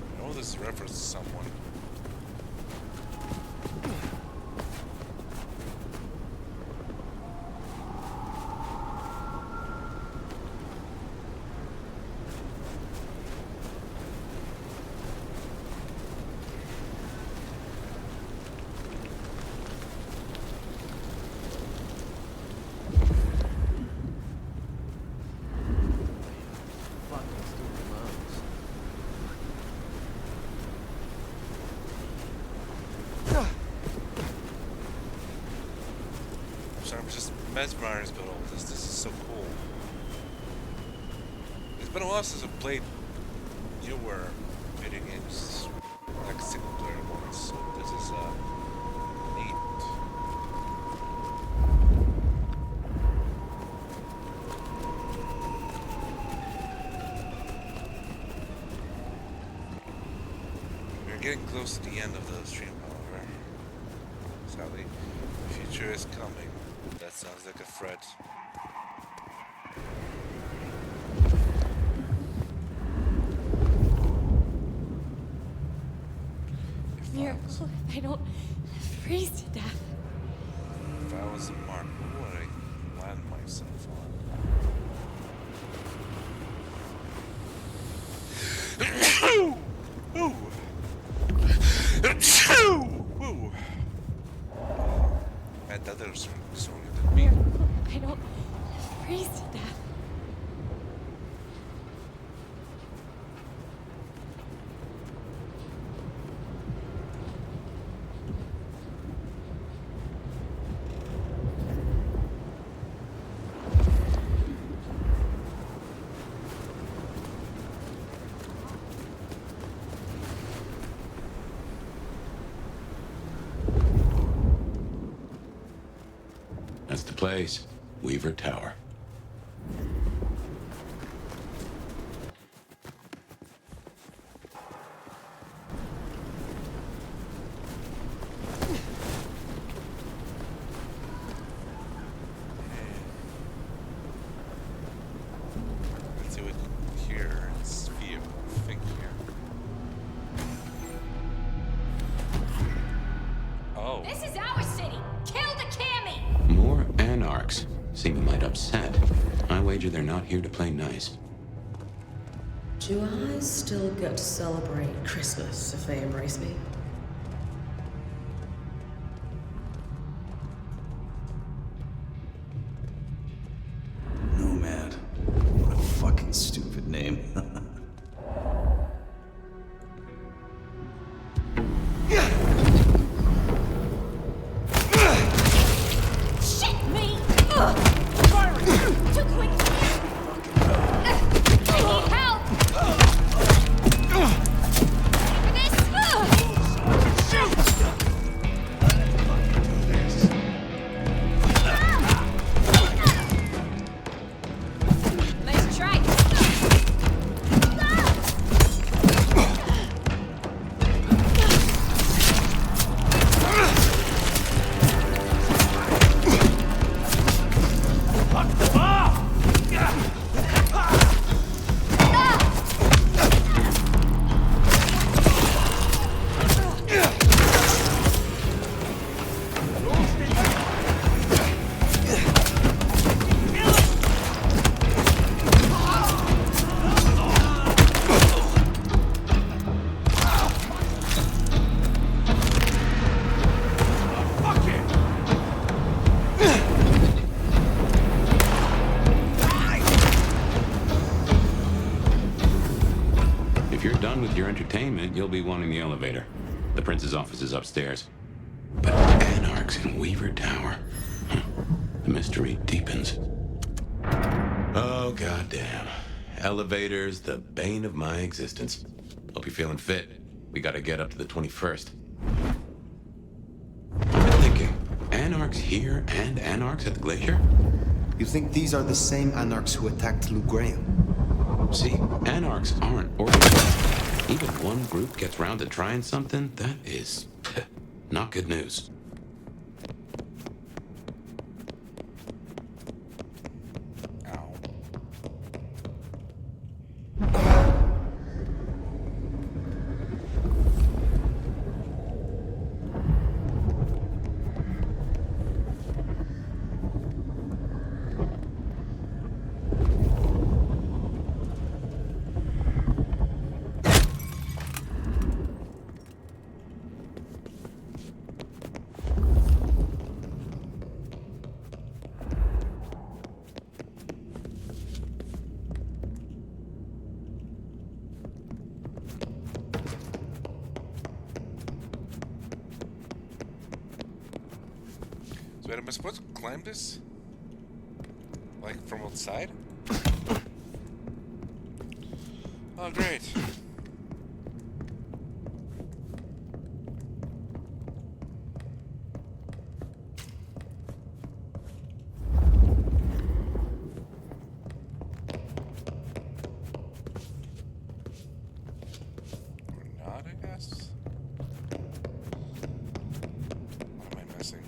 I know this is a reference to someone. mesmerized by all this. This is so cool. It's been a while since I've played newer video games, like single player ones, so this is neat. We're getting close to the end of the stream, however. Sadly, the future is coming. That sounds like a threat. Miracle, if I don't freeze to death. If I was a mark, what would I land myself on? Ooh. Ooh. I thought there was something to me. Miracle, if I don't freeze to death. That's the place. Weaver Tower. Let's see what here. It's vehicle. Think here. Oh. This is our city. Kill the Cammy. More anarchs. Seem a mite upset. I wager they're not here to play nice. Do I still get to celebrate Christmas if they embrace me? Nomad. What a fucking stupid name. Shit me! Too quick! I need help! Nice try! If you're done with your entertainment, you'll be wanting the elevator. The prince's office is upstairs. But anarchs in Weaver Tower. The mystery deepens. Oh, goddamn. Elevators, the bane of my existence. Hope you're feeling fit. We gotta get up to the 21st. I've been thinking, anarchs here and anarchs at the glacier? You think these are the same anarchs who attacked Lou Graham? See, anarchs aren't organized. Even one group gets round to trying something, that is not good news. So wait, am I supposed to climb this? Like from outside? Oh, great. Or not, I guess. What am I missing?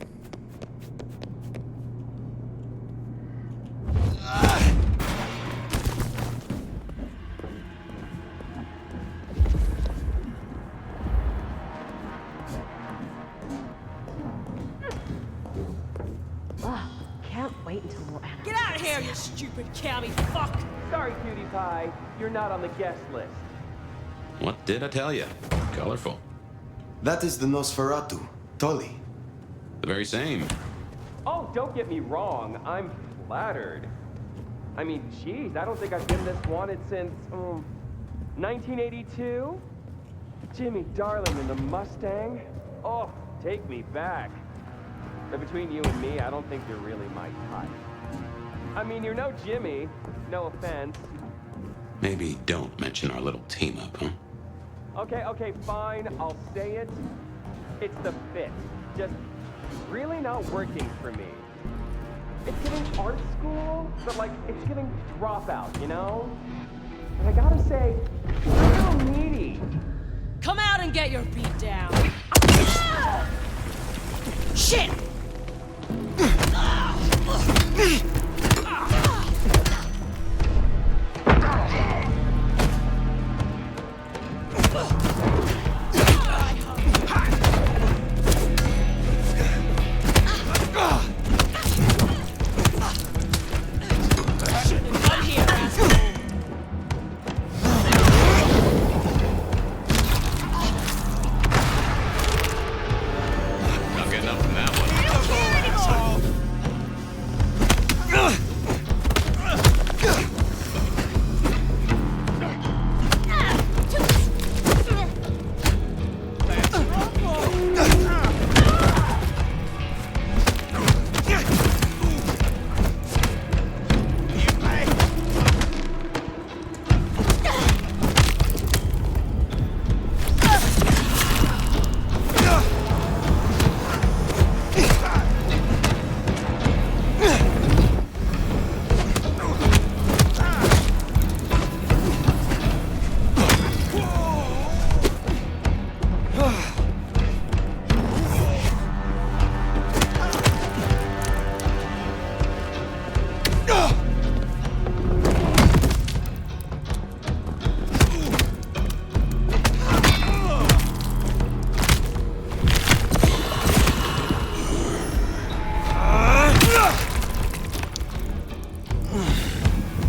Ugh, can't wait until more animals. Get out of here, you stupid county fuck! Sorry, cutie pie. You're not on the guest list. What did I tell you? Colorful. That is the Nosferatu, Tully. The very same. Oh, don't get me wrong. I'm flattered. I mean, geez, I don't think I've been this wanted since, 1982? Jimmy Darling in the Mustang? Oh, take me back. But between you and me, I don't think you're really my type. I mean, you're no Jimmy. No offense. Maybe don't mention our little team up, huh? Okay, fine. I'll say it. It's the fit. Just really not working for me. It's giving art school, but like, it's giving dropout, you know? And I gotta say, you're a little needy. Come out and get your beat down. Shit! Not getting up from that one.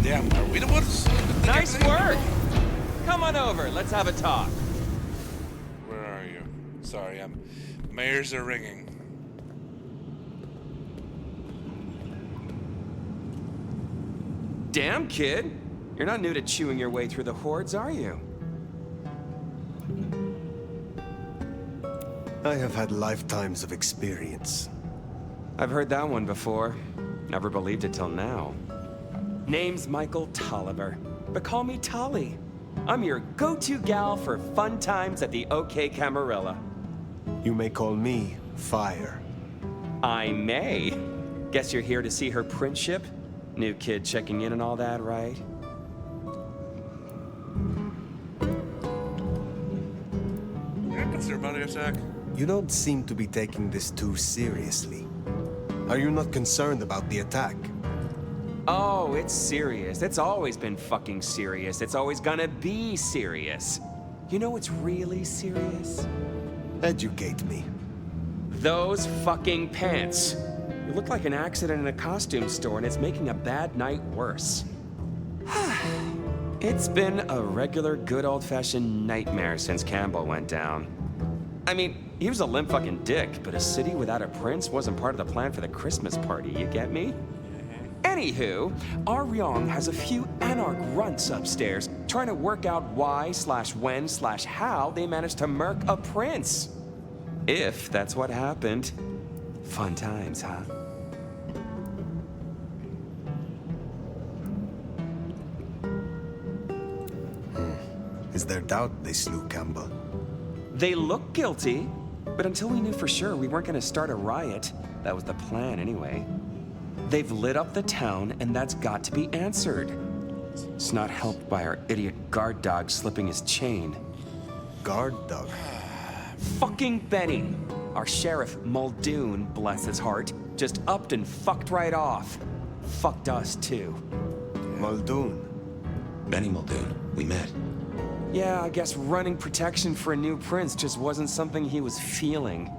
Damn, are we the ones? Nice work! Come on over, let's have a talk. Where are you? Sorry, my ears are ringing. Damn, kid. You're not new to chewing your way through the hordes, are you? I have had lifetimes of experience. I've heard that one before. Never believed it till now. Name's Michael Tolliver, but call me Tolly. I'm your go-to gal for fun times at the OK Camarilla. You may call me Fire. I may. Guess you're here to see her print ship? New kid checking in and all that, right? You're not concerned about the attack? You don't seem to be taking this too seriously. Are you not concerned about the attack? Oh, it's serious. It's always been fucking serious. It's always gonna be serious. You know what's really serious? Educate me. Those fucking pants. You look like an accident in a costume store and it's making a bad night worse. It's been a regular good old-fashioned nightmare since Campbell went down. I mean, he was a limp fucking dick, but a city without a prince wasn't part of the plan for the Christmas party, you get me? Anywho, Aryong has a few anarch runts upstairs trying to work out why/when/how they managed to murk a prince. If that's what happened. Fun times, huh? Is there doubt they slew Campbell? They look guilty, but until we knew for sure, we weren't gonna start a riot. That was the plan anyway. They've lit up the town, and that's got to be answered. It's not helped by our idiot guard dog slipping his chain. Guard dog? Fucking Benny! Our sheriff, Muldoon, bless his heart, just upped and fucked right off. Fucked us, too. Muldoon? Benny Muldoon, we met. Yeah, I guess running protection for a new prince just wasn't something he was feeling.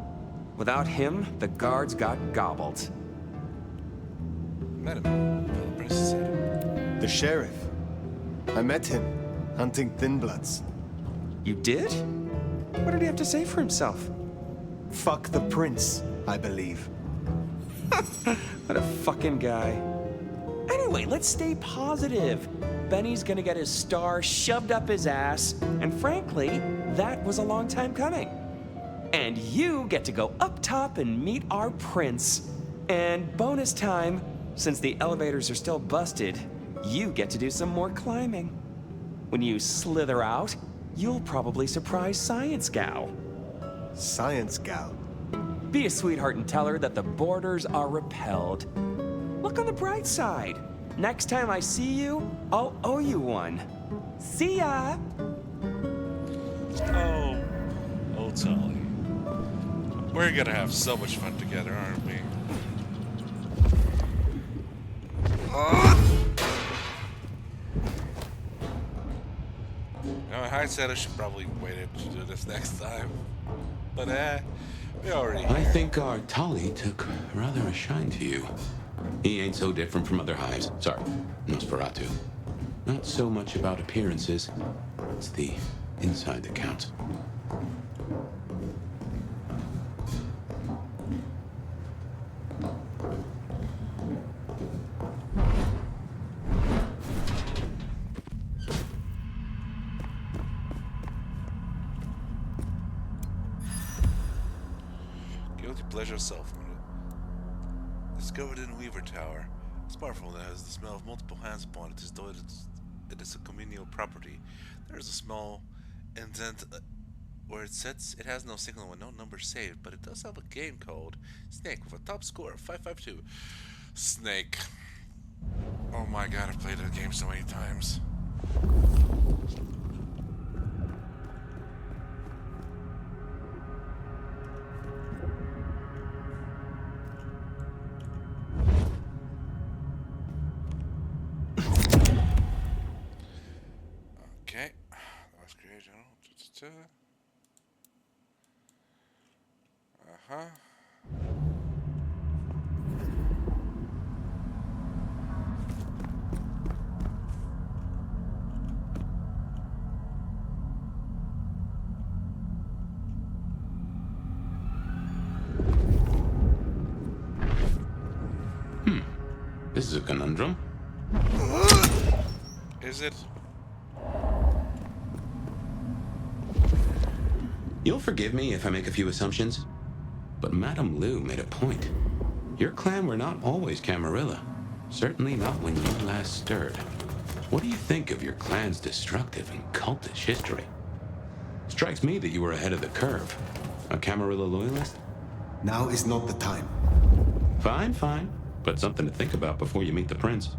Without him, the guards got gobbled. Met him. The princess said. The sheriff. I met him, hunting Thin Bloods. You did? What did he have to say for himself? Fuck the prince, I believe. What a fucking guy. Anyway, let's stay positive. Benny's gonna get his star shoved up his ass, and frankly, that was a long time coming. And you get to go up top and meet our prince. And bonus time, since the elevators are still busted, you get to do some more climbing. When you slither out, you'll probably surprise Science Gal. Science Gal? Be a sweetheart and tell her that the borders are repelled. Look on the bright side. Next time I see you, I'll owe you one. See ya! Oh, Tolly. We're gonna have so much fun together, aren't we? Now, in hindsight, I should probably waited to do this next time. But, we already I here. think our Tolly took rather a shine to you. He ain't so different from other hives. Sorry, Nosferatu. Not so much about appearances. It's the inside that counts. Guilty pleasure self-murder. Discovered in Ivory Tower. A smartphone that has the smell of multiple hands upon it, as though it is a communal property. There is a small indent where it sits. It has no signal and no number saved, but it does have a game code. Snake with a top score of 552. Snake. Oh my god, I've played that game so many times. Okay, Masquerade general. This is a conundrum. Is it? You'll forgive me if I make a few assumptions, but Madame Lou made a point. Your clan were not always Camarilla. Certainly not when you last stirred. What do you think of your clan's destructive and cultish history? Strikes me that you were ahead of the curve. A Camarilla loyalist? Now is not the time. Fine, fine. But something to think about before you meet the prince.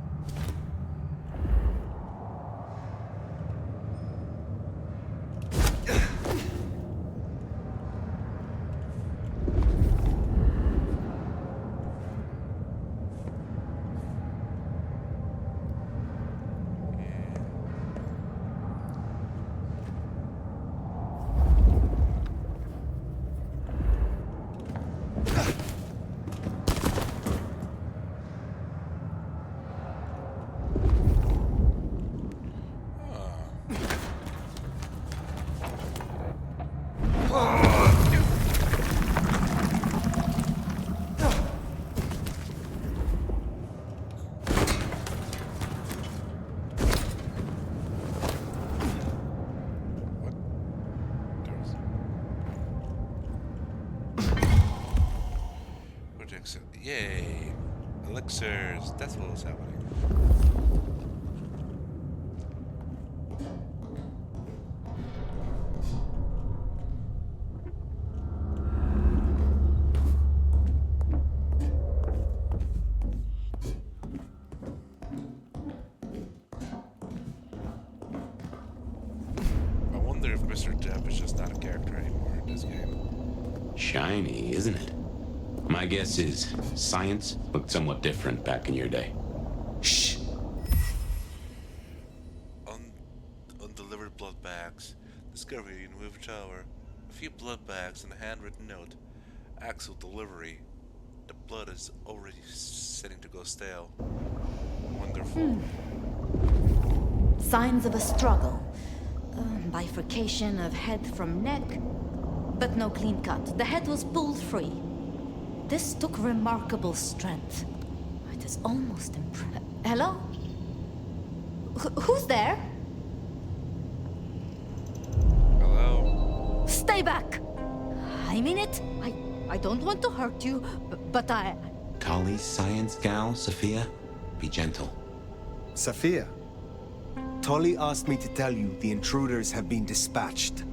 Yay! Elixirs, that's what was happening. wonder if Mr. Depp is just not a character anymore in this game. Shiny, isn't it? My guess is science looked somewhat different back in your day. Shh. Undelivered blood bags. Discovery in Ivory Tower. A few blood bags and a handwritten note. Actual delivery. The blood is already setting to go stale. Wonderful. Signs of a struggle. Bifurcation of head from neck, but no clean cut. The head was pulled free. This took remarkable strength. It is almost impressive. Hello? Who's there? Hello? Stay back! I mean it. I don't want to hurt you, but I... Kali's science gal, Sophia? Be gentle. Sophia, Tolly asked me to tell you the intruders have been dispatched.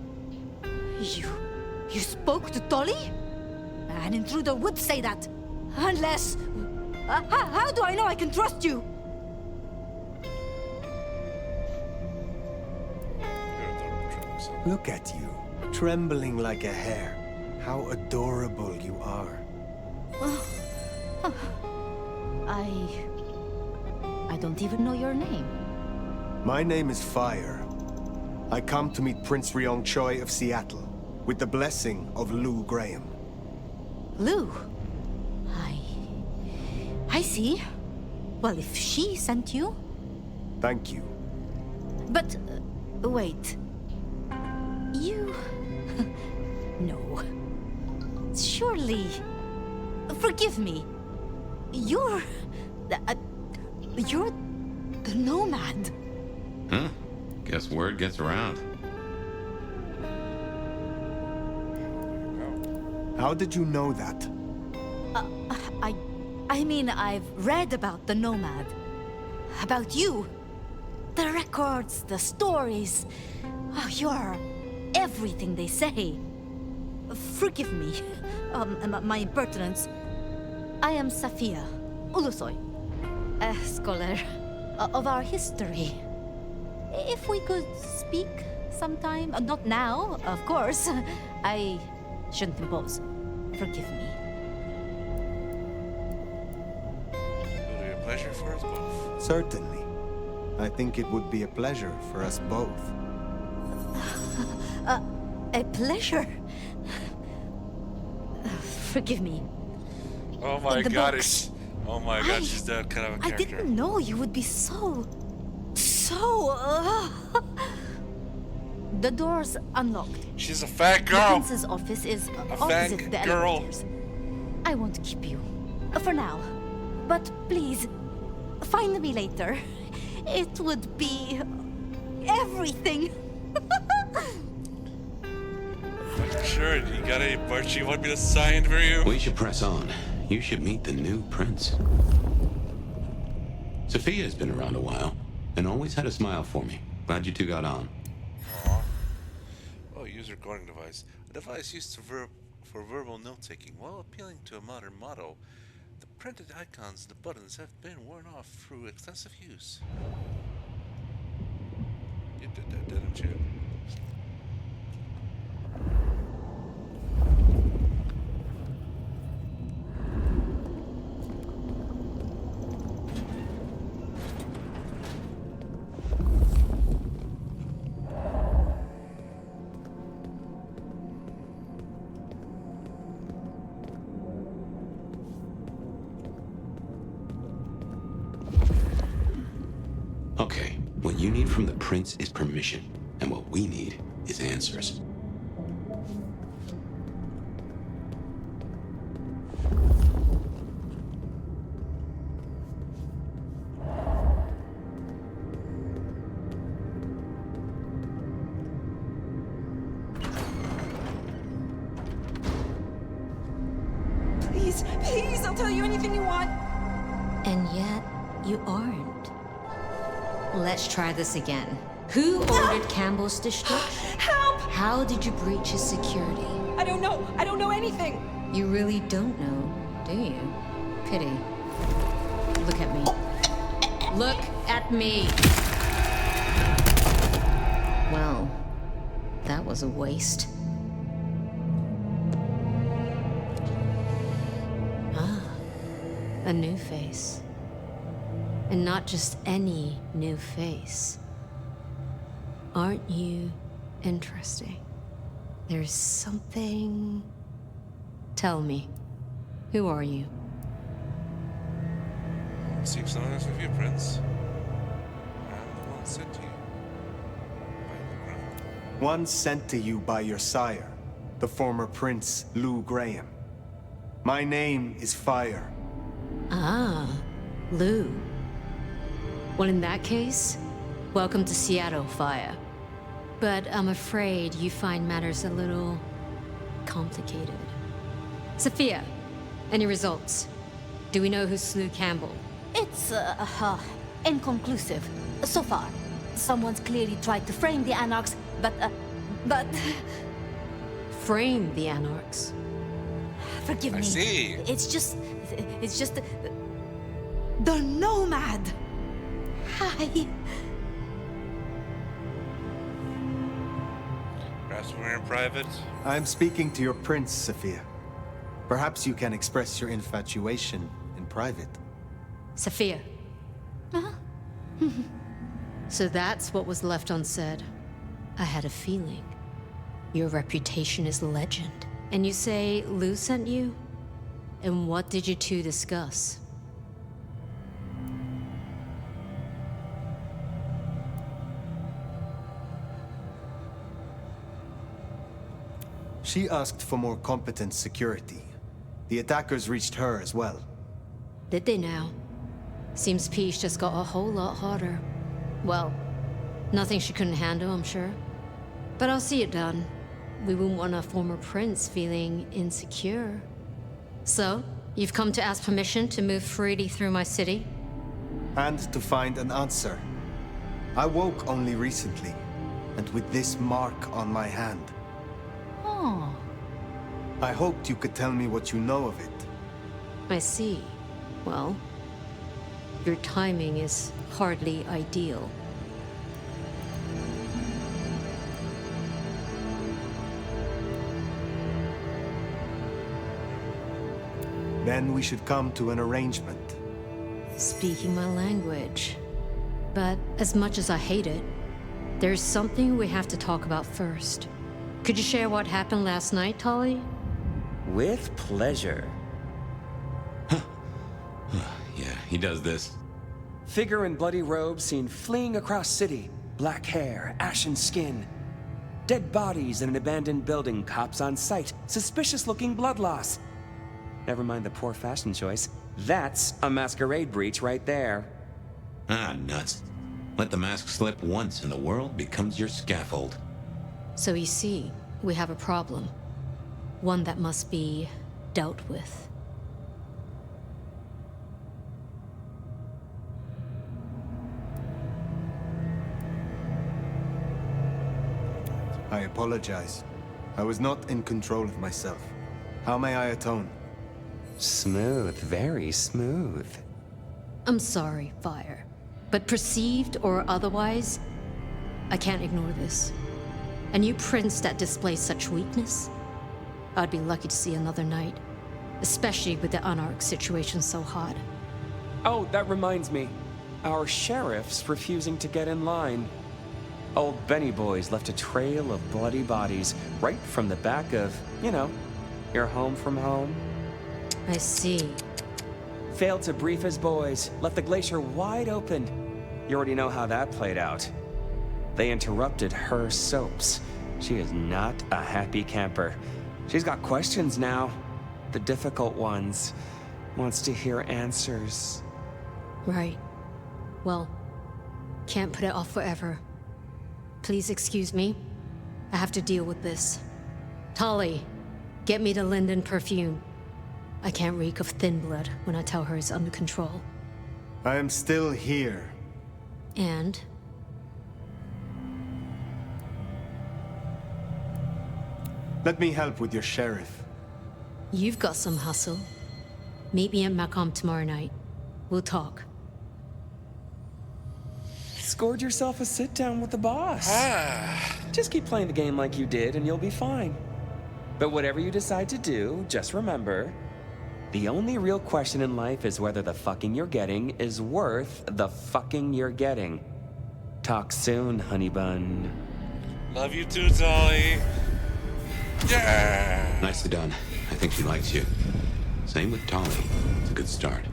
You spoke to Tolly? An intruder would say that. Unless... how do I know I can trust you? Look at you, trembling like a hare. How adorable you are. I don't even know your name. My name is Phyre. I come to meet Prince Ryong Choi of Seattle, with the blessing of Lou Graham. Lou? I see. Well, if she sent you... Thank you. But, wait. You... No. Surely... Forgive me. You're the nomad. Huh? Guess word gets around. How did you know that? I mean, I've read about the nomad. About you. The records, the stories. Oh, you're everything they say. Forgive me, my impertinence. I am Safia Ulusoy, a scholar of our history. If we could speak sometime, not now, of course. I shouldn't impose. Forgive me. Would it be a pleasure for us both? Certainly. I think it would be a pleasure for us both. A pleasure? Forgive me. Oh my The god, books. oh my god, she's that kind of a I character. didn't know you would be so... The door's unlocked. She's a fat The girl. prince's office is A opposite fat the girl. elevators. I won't keep you. For now. But please, find me later. It would be... everything. Sure, you got any parts you want me to sign for you? We should press on. You should meet the new prince. Sophia's been around a while, and always had a smile for me. Glad you two got on. Aww. Oh, use recording device. A device used for verbal note-taking while appealing to a modern motto. The printed icons and the buttons have been worn off through extensive use. You did that, didn't you? Okay, what you need from the prince is permission, and what we need is answers. Please, please, I'll tell you anything you want. And yet, you aren't. Let's try this again. Who ordered Campbell's destruction? Help! How did you breach his security? I don't know. I don't know anything. You really don't know, do you? Pity. Look at me. Look at me! Well, was a waste. Ah, a new face. And not just any new face. Aren't you interesting? There's something... Tell me, who are you? Seek silence with you, Prince. I'm the one sent to you by the ground. One sent to you by your sire, the former Prince Lou Graham. My name is Phyre. Ah, Lou. Well, in that case, welcome to Seattle, Phyre. But I'm afraid you find matters a little complicated. Sophia, any results? Do we know who slew Campbell? It's, inconclusive. So far. Someone's clearly tried to frame the Anarchs, but... Frame the Anarchs? Forgive me. I see. It's just... The Nomad! Hi. Perhaps we're in private. I'm speaking to your prince, Sophia. Perhaps you can express your infatuation in private. Sophia. Huh? So that's what was left unsaid. I had a feeling. Your reputation is legend. And you say Lou sent you? And what did you two discuss? She asked for more competent security. The attackers reached her as well. Did they now? Seems Peach just got a whole lot harder. Well, nothing she couldn't handle, I'm sure. But I'll see it done. We wouldn't want a former prince feeling insecure. So, you've come to ask permission to move freely through my city? And to find an answer. I woke only recently, and with this mark on my hand. Oh. I hoped you could tell me what you know of it. I see. Well, your timing is hardly ideal. Then we should come to an arrangement. Speaking my language. But as much as I hate it, there's something we have to talk about first. Could you share what happened last night, Tolly? With pleasure. Yeah, he does this. Figure in bloody robes seen fleeing across city. Black hair, ashen skin. Dead bodies in an abandoned building, cops on site. Suspicious-looking blood loss. Never mind the poor fashion choice. That's a masquerade breach right there. Ah, nuts. Let the mask slip once and the world becomes your scaffold. So you see, we have a problem. One that must be dealt with. I apologize. I was not in control of myself. How may I atone? Smooth, very smooth. I'm sorry, Phyre. But perceived or otherwise, I can't ignore this. A new prince that displays such weakness? I'd be lucky to see another night. Especially with the Anarch situation so hot. Oh, that reminds me. Our sheriff's refusing to get in line. Old Benny Boys left a trail of bloody bodies right from the back of, you know, your home from home. I see. Failed to brief his boys, left the glacier wide open. You already know how that played out. They interrupted her soaps. She is not a happy camper. She's got questions now. The difficult ones. Wants to hear answers. Right. Well, can't put it off forever. Please excuse me. I have to deal with this. Tolly, get me the Linden perfume. I can't reek of thin blood when I tell her it's under control. I am still here. And? Let me help with your sheriff. You've got some hustle. Meet me at Macomb tomorrow night. We'll talk. scored yourself a sit down with the boss. Just keep playing the game like you did and you'll be fine. But whatever you decide to do, just remember, the only real question in life is whether the fucking you're getting is worth the fucking you're getting. Talk soon, honey bun. Love you too, Dolly. Yeah! Nicely done. I think she likes you. Same with Tolly. It's a good start.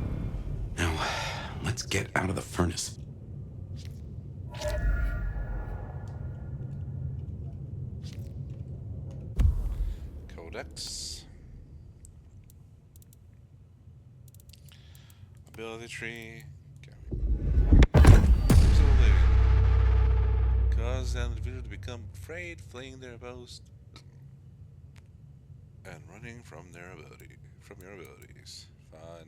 Now, let's get out of the furnace. Codex. Ability tree. Cause an individual to become afraid, fleeing their post, and running from their your abilities. Fun.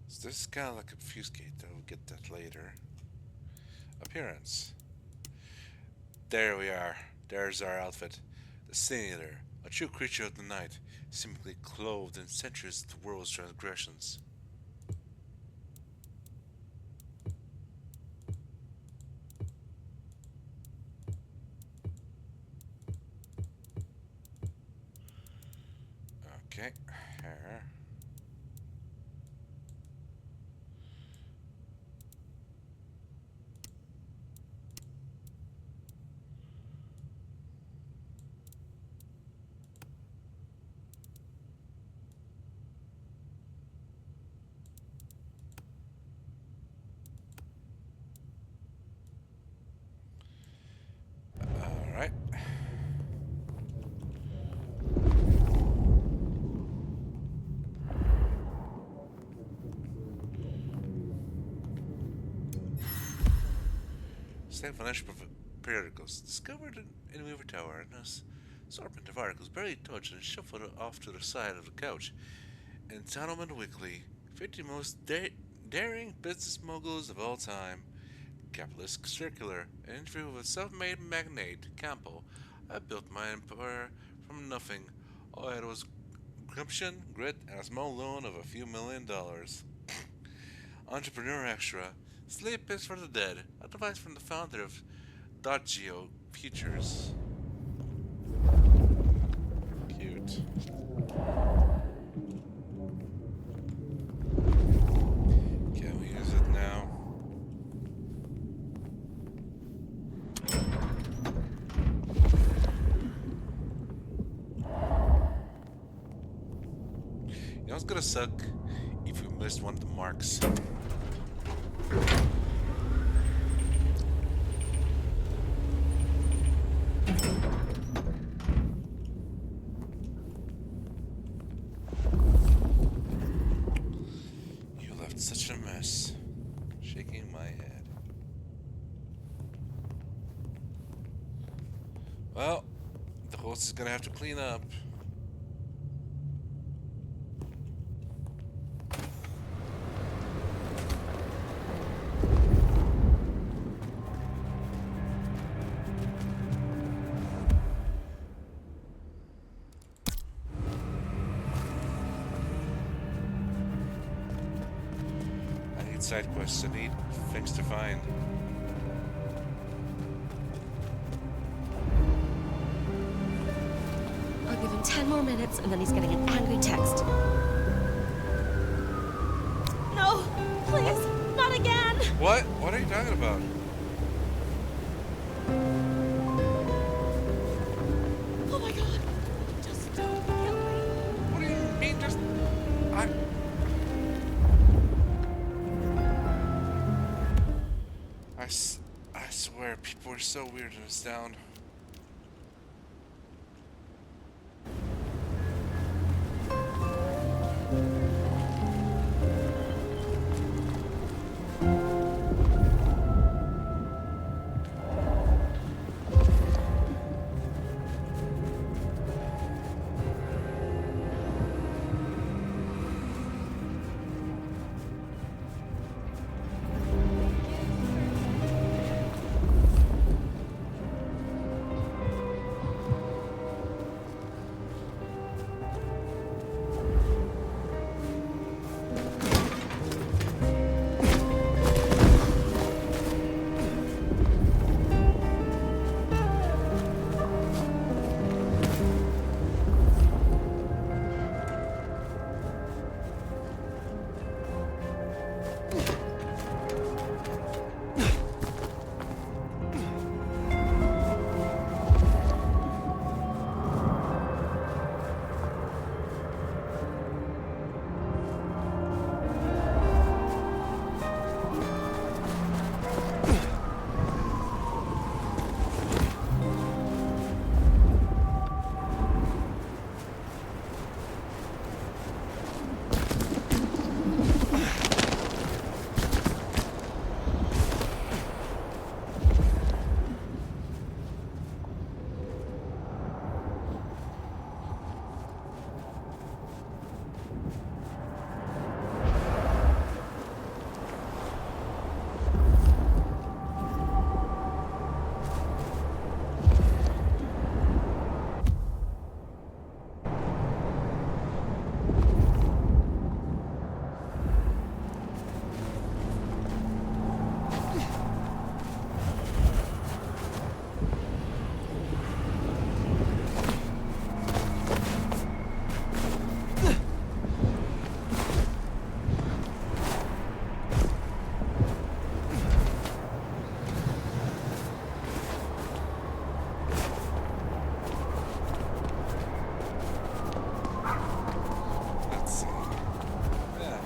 So this is kind of like obfuscate, though. We'll get that later. Appearance. There we are. There's our outfit. The Singular, a true creature of the night, seemingly clothed in centuries of the world's transgressions. Okay, here. Alright. State financial periodicals discovered in Ivory Tower, and this assortment of articles barely touched and shuffled off to the side of the couch. Entitlement Weekly, 50 most daring business moguls of all time. Capitalist Circular, an interview with self-made magnate Campbell. I built my empire from nothing. All I had was gumption, grit, and a small loan of a few $1 million. Entrepreneur Extra, Sleep is for the Dead, a device from the founder of .geo Futures. Cute. Can we use it now? You know it's gonna suck if we missed one of the marks. You left such a mess. Shaking my head. Well, the host is gonna have to clean up. Side quests I need things to find. I'll give him 10 more minutes and then he's getting an angry text. No, please, not again! What? What are you talking about? Oh my god, just don't kill me. What do you mean just... I swear, people are so weird in this town.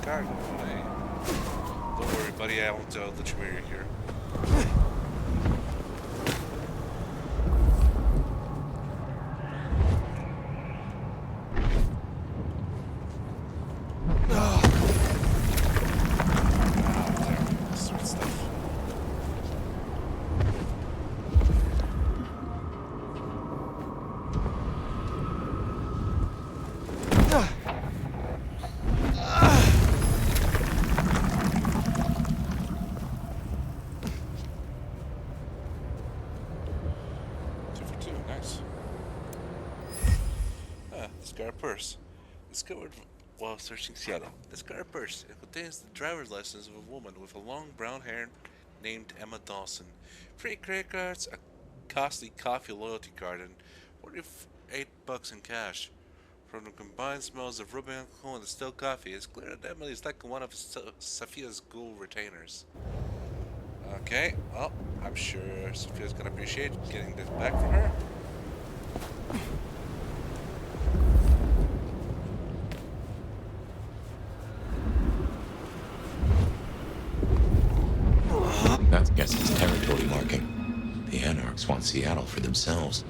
cargo. Hey. Don't worry, buddy. I won't let you marry you here. Purse. Discovered while searching Seattle. Discovered purse. It contains the driver's license of a woman with a long brown hair named Emma Dawson. 3 credit cards, a costly coffee loyalty card, and $48 in cash. From the combined smells of rubbing alcohol and distilled coffee, it's clear that Emily is like one of Sophia's ghoul retainers. Okay, well, I'm sure Sophia's gonna appreciate getting this back from her. That's Guess's territory marking. The Anarchs want Seattle for themselves.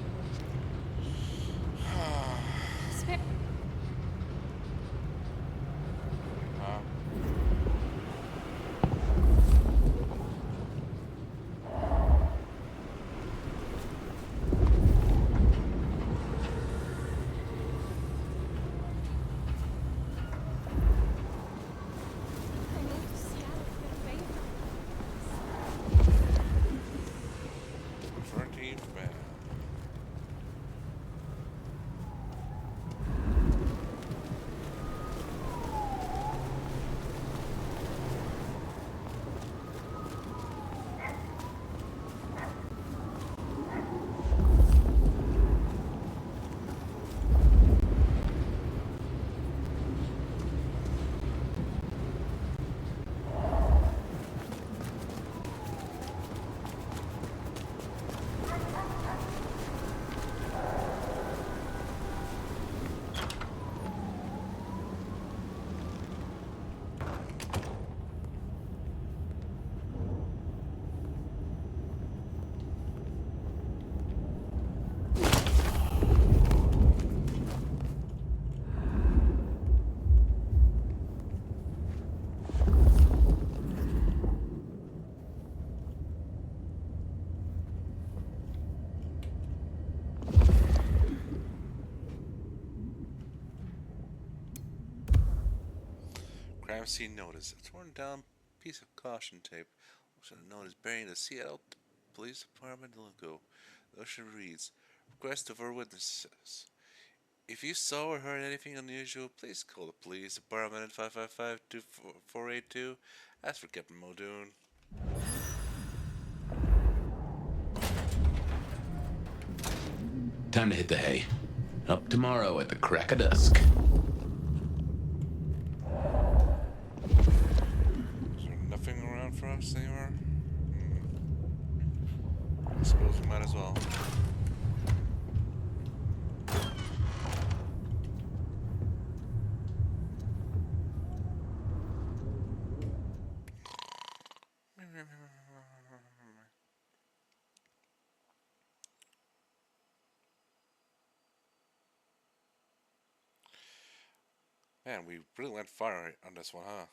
Crime scene notice. A torn down piece of caution tape. Also known as burying the Seattle Police Department logo. The notion reads, request of our witnesses. If you saw or heard anything unusual, please call the police department at 555-2482. Ask for Captain Muldoon. Time to hit the hay. Up tomorrow at the crack of dusk. Is there nothing around for us anywhere? I suppose we might as well. Man, we really went far on this one, huh?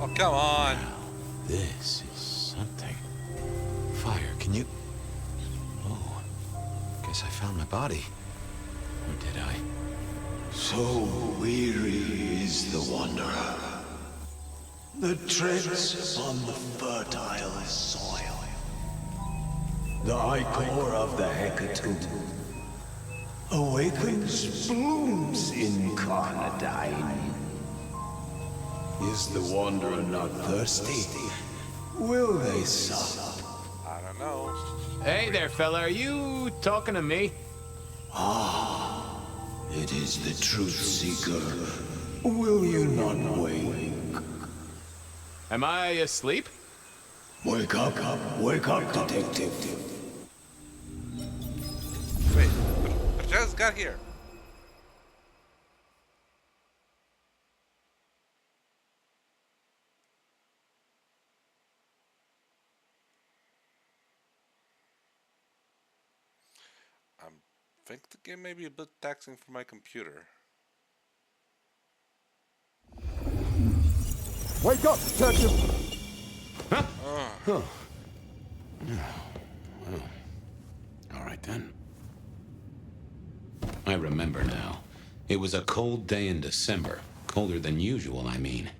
Oh, come on! Wow, this is something. Fire, can you... Oh, guess I found my body. Or did I? So weary is the wanderer. The treads on the fertile soil. The ichor of the hecatomb awakens blooms incarnadine. Is the wanderer not thirsty? Will they sup? I don't know. Hey there, fella. Are you talking to me? Ah, it is the truth seeker. Will you not wake? Am I asleep? Wake up, detective. Wait, but got here? I think the game may be a bit taxing for my computer. Wake up, detective! Huh? Oh. Well, all right then. I remember now. It was a cold day in December. Colder than usual, I mean.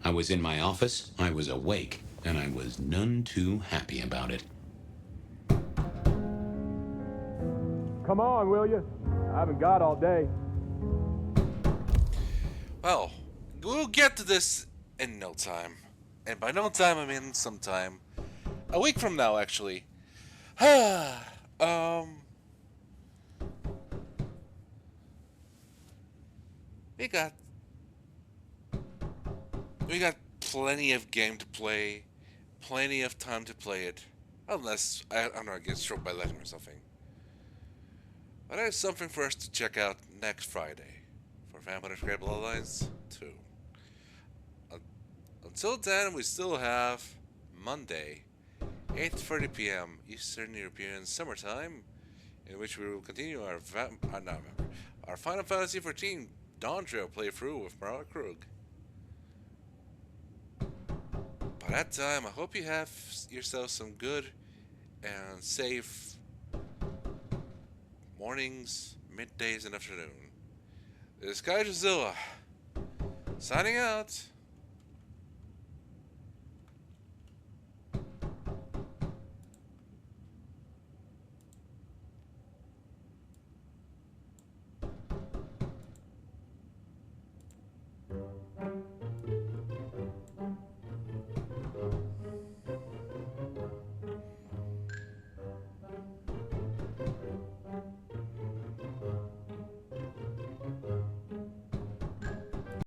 I was in my office, I was awake, and I was none too happy about it. Come on, will you? I haven't got all day. Well, we'll get to this in no time. And by no time, I mean sometime. A week from now, actually. We got plenty of game to play, plenty of time to play it, unless I don't know, I get struck by lightning or something. But there's something for us to check out next Friday for Masquerade Bloodlines 2. Until then, we still have Monday, 8:30 p.m. Eastern European Summertime, in which we will continue our Final Fantasy XIV Dawn Trail playthrough with Marla Krug. By that time, I hope you have yourself some good and safe mornings, middays, and afternoon. This is Kaiju-Z signing out.